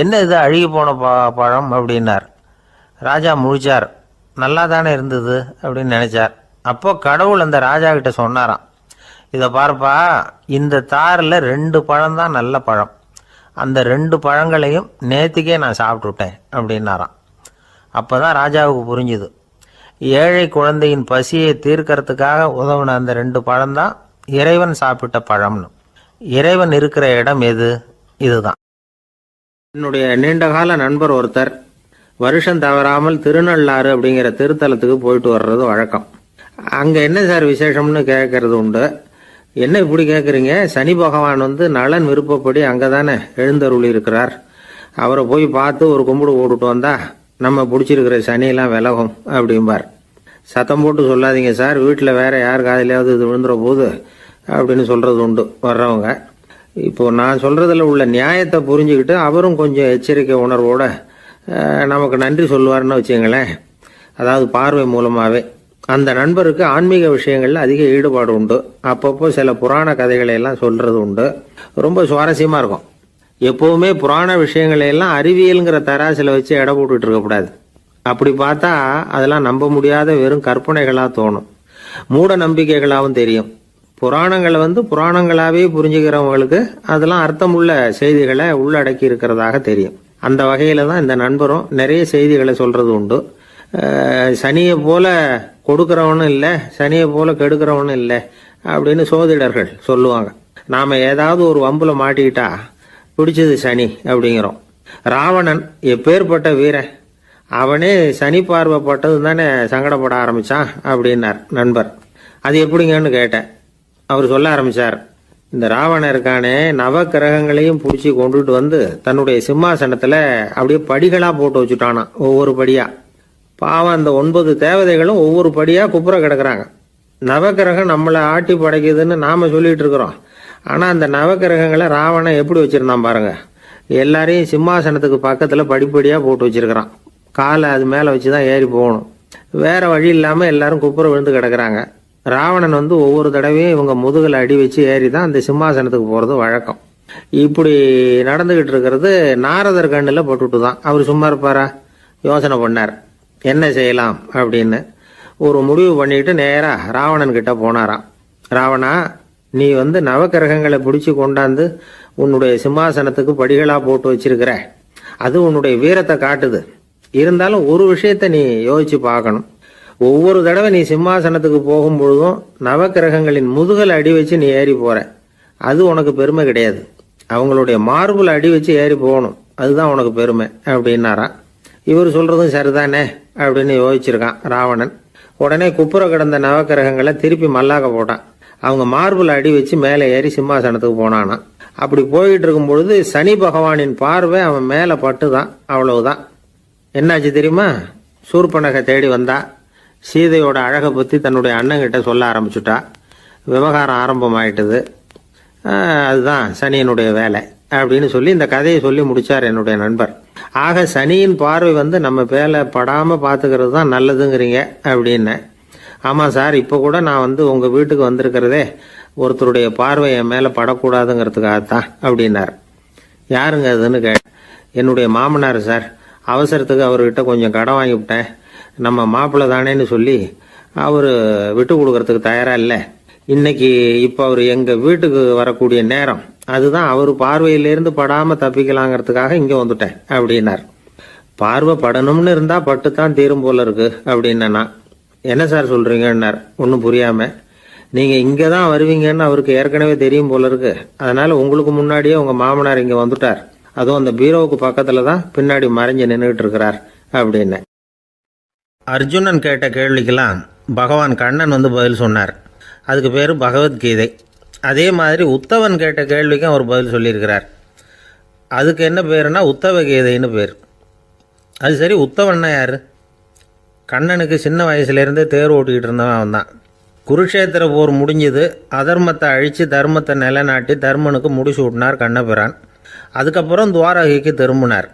என்ன இது அழுகி போன பழம் அப்படின்னார். ராஜா முழிச்சார். நல்லா தானே இருந்தது அப்படின்னு நினச்சார். அப்போ கடவுள் அந்த ராஜா கிட்ட சொன்னாராம், இதை பார்ப்பா, இந்த தாரில் 2 பழம் தான் நல்ல பழம். அந்த 2 பழங்களையும் நேற்றுக்கே நான் சாப்பிட்டுட்டேன் அப்படின்னாராம். அப்போ தான் ராஜாவுக்கு புரிஞ்சுது, ஏழை குழந்தையின் பசியை தீர்க்கறதுக்காக உதவுன அந்த 2 பழம்தான் இறைவன் சாப்பிட்ட பழம்னு. இறைவன் இருக்கிற இடம் எது? இதுதான். என்னுடைய நீண்டகால நண்பர் ஒருத்தர் வருஷம் தவறாமல் திருநள்ளாறு அப்படிங்கிற திருத்தலத்துக்கு போயிட்டு வர்றது வழக்கம். அங்கே என்ன சார் விசேஷம்னு கேட்கறது உண்டு. என்ன இப்படி கேட்குறீங்க? சனி பகவான் நலன் விருப்பப்படி அங்கே தானே எழுந்தருளி இருக்கிறார். அவரை போய் பார்த்து ஒரு கும்பிடு போட்டுட்டு வந்தா நம்ம பிடிச்சிருக்கிற சனியெல்லாம் விலகும் அப்படிம்பார். சத்தம் போட்டு சொல்லாதீங்க சார், வீட்டில் வேற யார் காதிலையாவது இது விழுந்துற போது அப்படின்னு சொல்கிறது உண்டு வர்றவங்க. இப்போது நான் சொல்கிறதுல உள்ள நியாயத்தை புரிஞ்சுக்கிட்டு அவரும் கொஞ்சம் எச்சரிக்கை உணர்வோடு நமக்கு நன்றி சொல்லுவார்னு வச்சுங்களேன். அதாவது பார்வை மூலமாகவே. அந்த நண்பருக்கு ஆன்மீக விஷயங்களில் அதிக ஈடுபாடு உண்டு. அப்பப்போ சில புராண கதைகளை எல்லாம் சொல்கிறது உண்டு. ரொம்ப சுவாரஸ்யமாக இருக்கும். எப்போவுமே புராண விஷயங்களையெல்லாம் அறிவியலுங்கிற தராசில் வச்சு எடை போட்டுட்டு இருக்கக்கூடாது. அப்படி பார்த்தா அதெல்லாம் நம்ப முடியாத வெறும் கற்பனைகளாக தோணும், மூட நம்பிக்கைகளாகவும் தெரியும். புராணங்களை புராணங்களாகவே புரிஞ்சுக்கிறவங்களுக்கு அதெல்லாம் அர்த்தமுள்ள செய்திகளை உள்ளடக்கி இருக்கிறதாக தெரியும். அந்த வகையில் தான் இந்த நண்பரும் நிறைய செய்திகளை சொல்கிறது உண்டு. சனியை போல கொடுக்குறவனும் இல்லை, சனியை போல கெடுக்கிறவனும் இல்லை அப்படின்னு சோதிடர்கள் சொல்லுவாங்க. நாம் ஏதாவது ஒரு வம்புல மாட்டிக்கிட்டா பிடிச்சது சனி அப்படிங்கிறோம். ராவணன் எப்பேற்பட்ட வீரன், அவனே சனி பார்வைப்பட்டது தானே சங்கடப்பட ஆரம்பிச்சான் அப்படின்னார் நண்பர். அது எப்படிங்கன்னு கேட்டேன். அவர் சொல்ல ஆரம்பிச்சார், இந்த ராவணன் இருக்கானே நவ கிரகங்களையும் பிடிச்சி கொண்டுட்டு தன்னுடைய சிம்மாசனத்தில் அப்படியே படிகளாக போட்டு வச்சுட்டானா. ஒவ்வொரு படியா. பாவம், அந்த 9 தேவதைகளும் ஒவ்வொரு படியா குப்புற கிடக்குறாங்க. நவக்கிரகம் நம்மளை ஆட்டி படைக்குதுன்னு நாம சொல்லிட்டு இருக்கிறோம். ஆனா அந்த நவக்கிரகங்களை ராவணன் எப்படி வச்சிருந்தான் பாருங்க. எல்லாரையும் சிம்மாசனத்துக்கு பக்கத்துல படிப்படியா போட்டு வச்சிருக்கிறான். காலை அது மேல வச்சுதான் ஏறி போகணும். வேற வழி இல்லாம எல்லாரும் குப்புற விழுந்து கிடக்குறாங்க. ராவணன் ஒவ்வொரு தடவையும் இவங்க முதுகில் அடி வச்சு ஏறி தான் அந்த சிம்மாசனத்துக்கு போறது வழக்கம். இப்படி நடந்துகிட்டு இருக்கிறது நாரதர் கண்ணில் பட்டுட்டு தான். அவர் சும்மா இருப்பாரா? யோசனை பண்ணார் என்ன செய்யலாம் அப்படின்னு. ஒரு முடிவு பண்ணிட்டு நேராக ராவணன் கிட்ட போனாராம். ராவணா, நீ நவக்கிரகங்களை பிடிச்சி கொண்டாந்து உன்னுடைய சிம்மாசனத்துக்கு படிகளா போட்டு வச்சிருக்கிற, அது உன்னுடைய வீரத்தை காட்டுது. இருந்தாலும் ஒரு விஷயத்த நீ யோசிச்சு பார்க்கணும். ஒவ்வொரு தடவை நீ சிம்மாசனத்துக்கு போகும்பொழுதும் நவக்கிரகங்களின் முதுகல் அடி வச்சு நீ ஏறி போற, அது உனக்கு பெருமை கிடையாது. அவங்களுடைய மார்புல அடி வச்சு ஏறி போகணும், அதுதான் உனக்கு பெருமை அப்படின்னாராம். இவர் சொல்றதும் சரிதானே அப்படின்னு யோசிச்சிருக்கான் ராவணன். உடனே குப்புற கிடந்த நவக்கிரகங்களை திருப்பி மல்லாக்க போட்டான். அவங்க மார்புல அடி வச்சு மேலே ஏறி சிம்மாசனத்துக்கு போனானா. அப்படி போயிட்டு இருக்கும் பொழுது சனி பகவானின் பார்வை அவன் மேலே பட்டுதான். அவ்வளவுதான். என்னாச்சு தெரியுமா? சூர்பனகை தேடி வந்தா. சீதையோட அழகை பற்றி தன்னுடைய அண்ணங்கிட்ட சொல்ல ஆரம்பிச்சுட்டா. விவகாரம் ஆரம்பமாயிட்டது. அதுதான் சனியனுடைய வேலை அப்படின்னு சொல்லி இந்த கதையை சொல்லி முடிச்சார் என்னுடைய நண்பர். ஆக சனியின் பார்வை நம்ம பேல படாம பாத்துக்கிறது தான் நல்லதுங்கிறீங்க அப்படின்னு. ஆமா சார், இப்ப கூட நான் உங்க வீட்டுக்கு வந்திருக்கிறதே ஒருத்தருடைய பார்வை என் மேல படக்கூடாதுங்கிறதுக்காகத்தான் அப்படின்னார். யாருங்க அதுன்னு என்னுடைய மாமனார் சார். அவசரத்துக்கு அவர்கிட்ட கொஞ்சம் கடன் வாங்கிவிட்டேன். நம்ம மாப்பிள்ளை தானேன்னு சொல்லி அவர் விட்டு கொடுக்கறதுக்கு தயாரா இல்லை. இன்னைக்கு இப்போ அவர் எங்க வீட்டுக்கு வரக்கூடிய நேரம், அதுதான் அவர் பார்வையிலிருந்து படாம தப்பிக்கலாங்கிறதுக்காக இங்க வந்துட்டேன் அப்படின்னார். பார்வை படணும்னு இருந்தா பட்டுத்தான் தீரும் போல இருக்கு அப்படின்னா. என்ன சார் சொல்றீங்கன்னார் ஒன்றும் புரியாம. நீங்க இங்க தான் வருவீங்கன்னு அவருக்கு ஏற்கனவே தெரியும் போல இருக்கு. அதனால உங்களுக்கு முன்னாடியே உங்க மாமனார் இங்க வந்துட்டார். அதுவும் அந்த பீரோவுக்கு பக்கத்துல தான் பின்னாடி மறைஞ்சு நின்றுட்டு இருக்கிறார் அப்படின்னு. அர்ஜுனன் கேட்ட கேள்விக்கெல்லாம் பகவான் கண்ணன் பதில் சொன்னார். அதுக்கு பேர் பகவத்கீதை. அதே மாதிரி உத்தவன் கேட்ட கேள்விக்கும் அவர் பதில் சொல்லியிருக்கிறார். அதுக்கு என்ன பேருனா உத்தவ கீதைன்னு பேர். அது சரி, உத்தவன்னா யார்? கண்ணனுக்கு சின்ன வயசுலேருந்தே தேர் ஓட்டிக்கிட்டு இருந்தவன் அவன் தான். குருஷேத்திர போர் முடிஞ்சது. அதர்மத்தை அழித்து தர்மத்தை நிலைநாட்டி தர்மனுக்கு முடிச்சு விட்டினார் கண்ணபிரான். அதுக்கப்புறம் துவாரகைக்கு திரும்பினார்.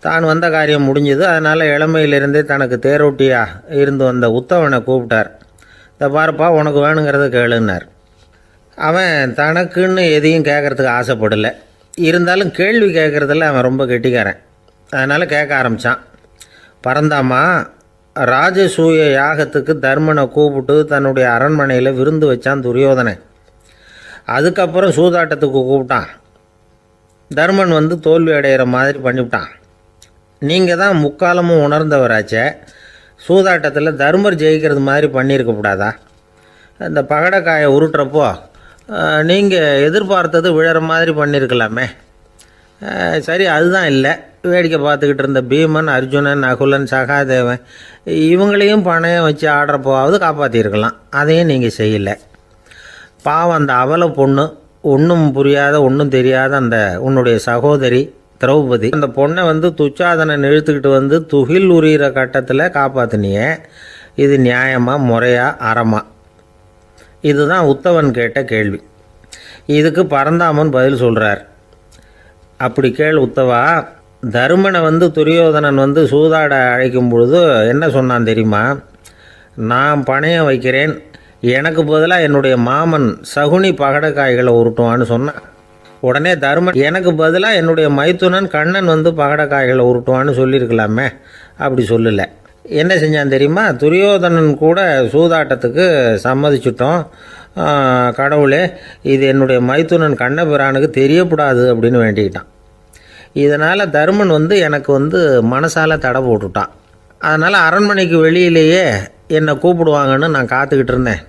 தான் வந்த காரியம் முடிஞ்சது. அதனால் இளமையிலிருந்தே தனக்கு தேரோட்டியா இருந்து வந்த உத்தவனை கூப்பிட்டார். இந்த பாருப்பா, உனக்கு வேணுங்கிறத கேளுன்னார். அவன் தனக்குன்னு எதையும் கேட்கறதுக்கு ஆசைப்படலை. இருந்தாலும் கேள்வி கேட்குறதில் அவன் ரொம்ப கெட்டிக்காரன். அதனால் கேட்க ஆரம்பித்தான். பரந்தாமா, ராஜசூய யாகத்துக்கு தர்மனை கூப்பிட்டு தன்னுடைய அரண்மனையில் விருந்து வச்சான் துரியோதனன். அதுக்கப்புறம் சூதாட்டத்துக்கு கூப்பிட்டான். தர்மன் தோல்வி அடைகிற மாதிரி பண்ணிவிட்டான். நீங்கள் தான் முக்காலமும் உணர்ந்தவராச்சே, சூதாட்டத்தில் தர்மர் ஜெயிக்கிறது மாதிரி பண்ணியிருக்கக்கூடாதா? இந்த பகடைக்காயை உருட்டுறப்போ நீங்கள் எதிர்பார்த்தது விழற மாதிரி பண்ணியிருக்கலாமே. சரி, அதுதான் இல்லை. வேடிக்கை பார்த்துக்கிட்டு இருந்த பீமன், அர்ஜுனன், நகுலன், சகாதேவன் இவங்களையும் பணையம் வச்சு ஆடுறப்போவாவது காப்பாற்றிருக்கலாம். அதையும் நீங்கள் செய்யலை. பாவம் அந்த அவல பொண்ணு, ஒன்றும் புரியாத ஒன்றும் தெரியாத அந்த உன்னுடைய சகோதரி திரௌபதி, அந்த பொண்ணை துச்சாதனன் இழுத்துக்கிட்டு துகில் உரிகிற கட்டத்தில் காப்பாற்றினியே. இது நியாயமா, முறையா, அறமா? இதுதான் உத்தவன் கேட்ட கேள்வி. இதுக்கு பரந்தாமன் பதில் சொல்கிறார். அப்படி கேள் உத்தவா. தருமனை துரியோதனன் சூதாட அழைக்கும் பொழுது என்ன சொன்னான் தெரியுமா? நான் பணையம் வைக்கிறேன், எனக்கு பதிலாக என்னுடைய மாமன் சகுனி பகடைக்காய்களை உருட்டுவான்னு சொன்னான். உடனே தருமன், எனக்கு பதிலாக என்னுடைய மைத்துனன் கண்ணன் பகடைக்காய்களை உருட்டுவான்னு சொல்லியிருக்கலாமே. அப்படி சொல்லலை. என்ன செஞ்சான் தெரியுமா? துரியோதனன் கூட சூதாட்டத்துக்கு சம்மதிச்சிட்டோம், கடவுளே இது என்னுடைய மைத்துனன் கண்ணபிரானுக்கு தெரியக்கூடாது அப்படின்னு வேண்டிக்கிட்டான். இதனால் தருமன் எனக்கு மனசால் தடை போட்டுட்டான். அதனால் அரண்மனைக்கு வெளியிலேயே என்னை கூப்பிடுவாங்கன்னு நான் காத்துக்கிட்டு இருந்தேன்.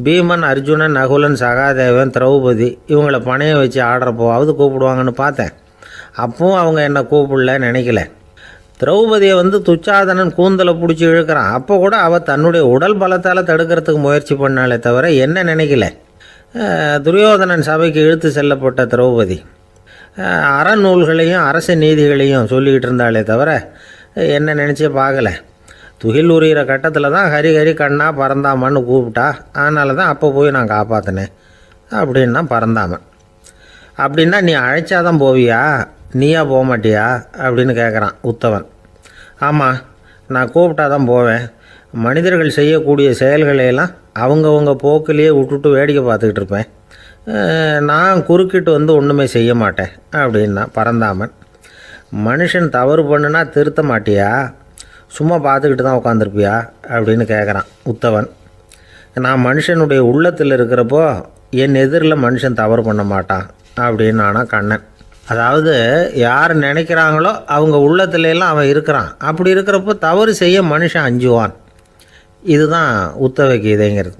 பீமன், அர்ஜுனன், நகுலன், சகாதேவன், திரௌபதி இவங்களை பணையம் வச்சு ஆடுறப்போவாவது கூப்பிடுவாங்கன்னு பார்த்தேன். அப்பவும் அவங்க என்னை கூப்பிடல, நினைக்கல. திரௌபதியை துச்சாதனன் கூந்தலை பிடிச்சி இழுக்கிறான். அப்போ கூட அவள் தன்னுடைய உடல் பலத்தால் தடுக்கிறதுக்கு முயற்சி பண்ணாலே தவிர என்ன நினைக்கல. துரியோதனன் சபைக்கு இழுத்து செல்லப்பட்ட திரௌபதி அறநூல்களையும் அரச நீதிகளையும் சொல்லிக்கிட்டு இருந்தாலே தவிர என்ன நினச்சே பார்க்கல. துகில் உரிகிற கட்டத்தில் தான் ஹரி ஹரி கண்ணா பறந்தாமன்னு கூப்பிட்டா. அதனால தான் அப்போ போய் நான் காப்பாற்றினேன் அப்படின்னா பறந்தாமன். அப்படின்னா நீ அழைச்சாதான் போவியா, நீயா போக மாட்டியா அப்படின்னு கேட்குறான் உத்தவன். ஆமாம், நான் கூப்பிட்டா தான் போவேன். மனிதர்கள் செய்யக்கூடிய செயல்களையெல்லாம் அவங்கவுங்க போக்கிலேயே விட்டுட்டு வேடிக்கை பார்த்துக்கிட்டு இருப்பேன். நான் குறுக்கிட்டு ஒன்றுமே செய்ய மாட்டேன் அப்படின்னா பரந்தாமன். மனுஷன் தவறு பண்ணுனா திருத்த மாட்டியா? சும்மா பார்த்துக்கிட்டு தான் உட்காந்துருப்பியா அப்படின்னு கேட்குறான் உத்தவன். நான் மனுஷனுடைய உள்ளத்தில் இருக்கிறப்போ என் எதிரில் மனுஷன் தவறு பண்ண மாட்டான் அப்படின்னு ஆனா கண்ணன். அதாவது யார் நினைக்கிறாங்களோ அவங்க உள்ளத்துல எல்லாம் அவன் இருக்கிறான். அப்படி இருக்கிறப்போ தவறு செய்ய மனுஷன் அஞ்சுவான். இதுதான் உத்தவ கீதைங்கிறது.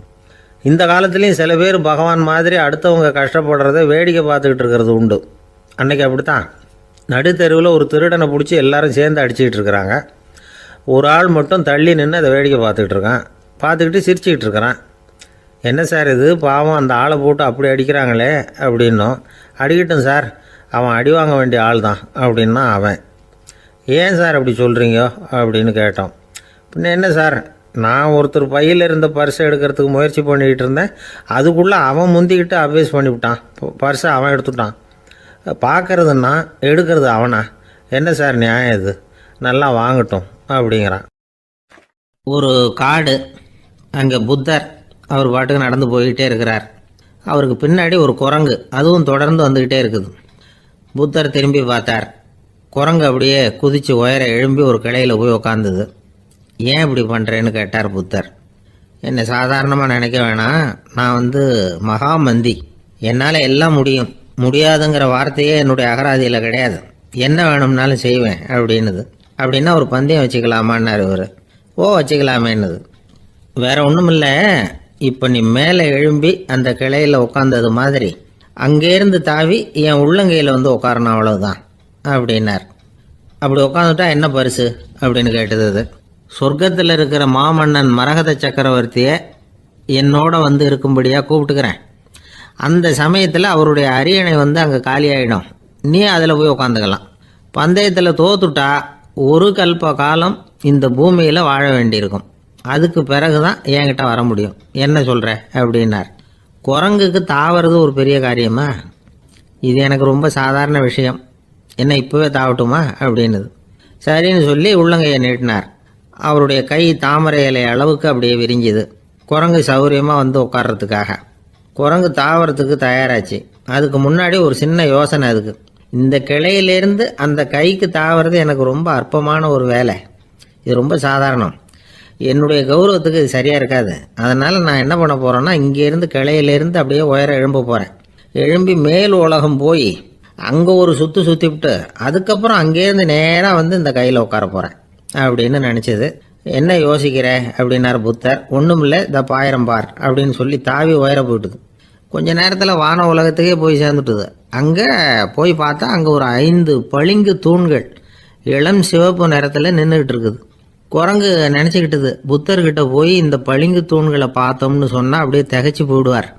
இந்த காலத்துலேயும் சில பேர் பகவான் மாதிரி அடுத்தவங்க கஷ்டப்படுறத வேடிக்கை பார்த்துக்கிட்டு இருக்கிறது உண்டு. அன்றைக்கி அப்படித்தான் நடுத்தெருவில் ஒரு திருடனை பிடிச்சி எல்லாரும் சேர்ந்து அடிச்சுக்கிட்டு இருக்கிறாங்க. ஒரு ஆள் மட்டும் தள்ளி நின்று அதை வேடிக்கை பார்த்துக்கிட்டு இருக்கான். பார்த்துக்கிட்டு சிரிச்சுக்கிட்டு இருக்கிறான். என்ன சார் இது பாவம், அந்த ஆளை போட்டு அப்படி அடிக்கிறாங்களே அப்படின்னோம். அடிக்கட்டும் சார், அவன் அடி வாங்க வேண்டிய ஆள் தான் அப்படின்னா அவன். ஏன் சார் அப்படி சொல்கிறீங்க அப்படின்னு கேட்டோம். பின்ன என்ன சார், நான் ஒருத்தர் பையில் இருந்த பர்ஸை எடுக்கிறதுக்கு முயற்சி பண்ணிக்கிட்டு இருந்தேன். அதுக்குள்ளே அவன் முந்திக்கிட்டு அப்வேஸ் பண்ணிவிட்டான். பர்ஸை அவன் எடுத்துட்டான். பார்க்கறதுன்னா எடுக்கிறது அவனா? என்ன சார் நியாயம் இது? நல்லா வாங்கட்டும் அப்படிங்கிறான். ஒரு காடு, அங்கே புத்தர் அவர் பாட்டுக்கு நடந்து போய்கிட்டே இருக்கிறார். அவருக்கு பின்னாடி ஒரு குரங்கு, அதுவும் தொடர்ந்து வந்துக்கிட்டே இருக்குது. புத்தர் திரும்பி பார்த்தார். குரங்கு அப்படியே குதித்து உயர எழும்பி ஒரு கிளையில் போய் உக்காந்துது. ஏன் இப்படி பண்ணுறேன்னு கேட்டார் புத்தர். என்னை சாதாரணமாக நினைக்க வேணாம், நான் மகாமந்தி, என்னால் எல்லாம் முடியும், முடியாதுங்கிற வார்த்தையே என்னுடைய அகராதியில் கிடையாது, என்ன வேணும்னாலும் செய்வேன் அப்படின்னுது. அப்படின்னா ஒரு பந்தயம் வச்சுக்கலாமான்னாரு இவர். ஓ வச்சுக்கலாமேன்னுது. வேற ஒன்றும் இல்லை, இப்போ நீ மேலே எழும்பி அந்த கிளையில் உட்காந்தது மாதிரி அங்கேருந்து தாவி என் உள்ளங்கையில் உட்காரணும், அவ்வளவுதான் அப்படின்னார். அப்படி உட்காந்துட்டா என்ன பரிசு அப்படின்னு கேட்டது அது. சொர்க்கத்தில் இருக்கிற மாமன்னன் மரகத சக்கரவர்த்தியை என்னோட இருக்கும்படியாக கூப்பிட்டுக்கிறேன். அந்த சமயத்தில் அவருடைய அரியணை அங்கே காலியாயிடும், நீ அதில் போய் உட்காந்துக்கலாம். பந்தயத்தில் தோத்துட்டா ஒரு கல்ப காலம் இந்த பூமியில் வாழ வேண்டியிருக்கும். அதுக்கு பிறகு தான் என்கிட்ட வர முடியும். என்ன சொல்கிற அப்படின்னார். குரங்குக்கு தாவறது ஒரு பெரிய காரியமா? இது எனக்கு ரொம்ப சாதாரண விஷயம், என்ன இப்போவே தாவட்டுமா அப்படின்னுது. சரின்னு சொல்லி உள்ளங்கையை நீட்டினார். அவருடைய கை தாமரை இலை அளவுக்கு அப்படியே விரிஞ்சுது. குரங்கு சௌகரியமாக உட்கார்றதுக்காக. குரங்கு தாவறதுக்கு தயாராச்சு. அதுக்கு முன்னாடி ஒரு சின்ன யோசனை அதுக்கு. இந்த கிளையிலேருந்து அந்த கைக்கு தாவறது எனக்கு ரொம்ப அற்பமான ஒரு வேலை, இது ரொம்ப சாதாரணம், என்னுடைய கௌரவத்துக்கு இது சரியாக இருக்காது. அதனால் நான் என்ன பண்ண போகிறேன்னா, இங்கேருந்து கிளையிலேருந்து அப்படியே உயர எழும்ப போகிறேன். எழும்பி மேல் உலகம் போய் அங்கே ஒரு சுற்றிவிட்டு அதுக்கப்புறம் அங்கேருந்து நேராக இந்த கையில் உட்கார போகிறேன் அப்படின்னு நினச்சிது. என்ன யோசிக்கிற அப்படின்னார் புத்தர். ஒன்றும் இல்லை, இந்த பாயிரம் பார் அப்படின்னு சொல்லி தாவி உயர போயிட்டுது. கொஞ்ச நேரத்தில் வான உலகத்துக்கே போய் சேர்ந்துட்டுது. அங்கே போய் பார்த்தா அங்கே ஒரு 5 பளிங்கு தூண்கள் இளம் சிவப்பு நிறத்தில் நின்றுக்கிட்டு இருக்குது. குரங்கு நினச்சிக்கிட்டுது, புத்தர்கிட்ட போய் இந்த பளிங்கு தூண்களை பார்த்தோம்னு சொன்னால் அப்படியே திகைச்சு போயிடுவார்,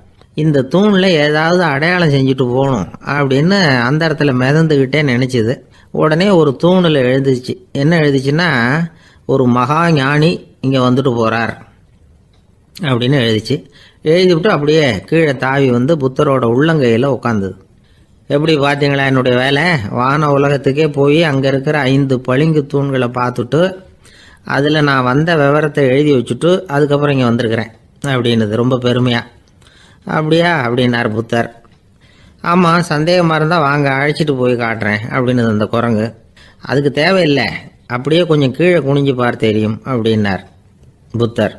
இந்த தூணில் ஏதாவது அடையாளம் செஞ்சுட்டு போகணும் அப்படின்னு அந்த இடத்துல மிதந்துக்கிட்டே நினச்சிது. உடனே ஒரு தூணில் எழுதிச்சு. என்ன எழுதிச்சுன்னா, ஒரு மகா ஞானி இங்கே வந்துட்டு போகிறார் அப்படின்னு எழுதிச்சு. எழுதிவிட்டு அப்படியே கீழே தாவி புத்தரோட உள்ளங்கையில் உட்காந்துது. எப்படி பார்த்தீங்களா என்னுடைய வேலை? வான உலகத்துக்கே போய் அங்கே இருக்கிற 5 பளிங்கு தூண்களை பார்த்துட்டு அதில் நான் வந்த விவரத்தை எழுதி வச்சுட்டு அதுக்கப்புறம் இங்கே வந்திருக்கிறேன் அப்படின்னுது ரொம்ப பெருமையாக. அப்படியா அப்படின்னார் புத்தர். ஆமாம், சந்தேகமாக இருந்தால் வாங்க அழைச்சிட்டு போய் காட்டுறேன் அப்படின்னு அந்த குரங்கு. அதுக்கு தேவையில்லை, அப்படியே கொஞ்சம் கீழே குனிஞ்சு பார்த்து தெரியும் அப்படின்னார் புத்தர்.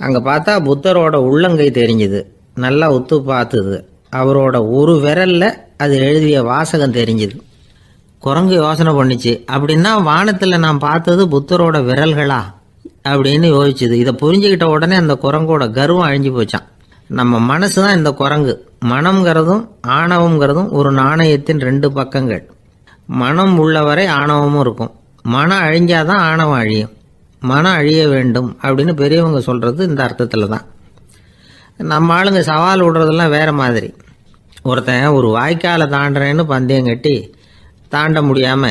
அங்கே பார்த்தா புத்தரோட உள்ளங்கை தெரிஞ்சுது. நல்லா உத்து பார்த்துது. அவரோட ஒரு விரலில் அது எழுதிய வாசகம் தெரிஞ்சுது. குரங்கு யோசனை பண்ணிச்சு, அப்படின்னா வானத்தில் நான் பார்த்தது புத்தரோட விரல்களா அப்படின்னு யோசிச்சுது. இதை புரிஞ்சுக்கிட்ட உடனே அந்த குரங்கோட கர்வம் அழிஞ்சு போச்சான். நம்ம மனசு தான் இந்த குரங்கு. மனம்ங்கிறதும் ஆணவம்ங்கிறதும் ஒரு நாணயத்தின் 2 பக்கங்கள். மனம் உள்ளவரை ஆணவமும் இருக்கும். மனம் அழிஞ்சாதான் ஆணவம் அழியும். மனம் அழிய வேண்டும் அப்படின்னு பெரியவங்க சொல்கிறது இந்த அர்த்தத்தில் தான். நம்ம ஆளுங்க சவால் விடுறதெல்லாம் வேறு மாதிரி. ஒருத்தன் ஒரு வாய்க்காலை தாண்டுறேன்னு பந்தயம் கட்டி தாண்ட முடியாமல்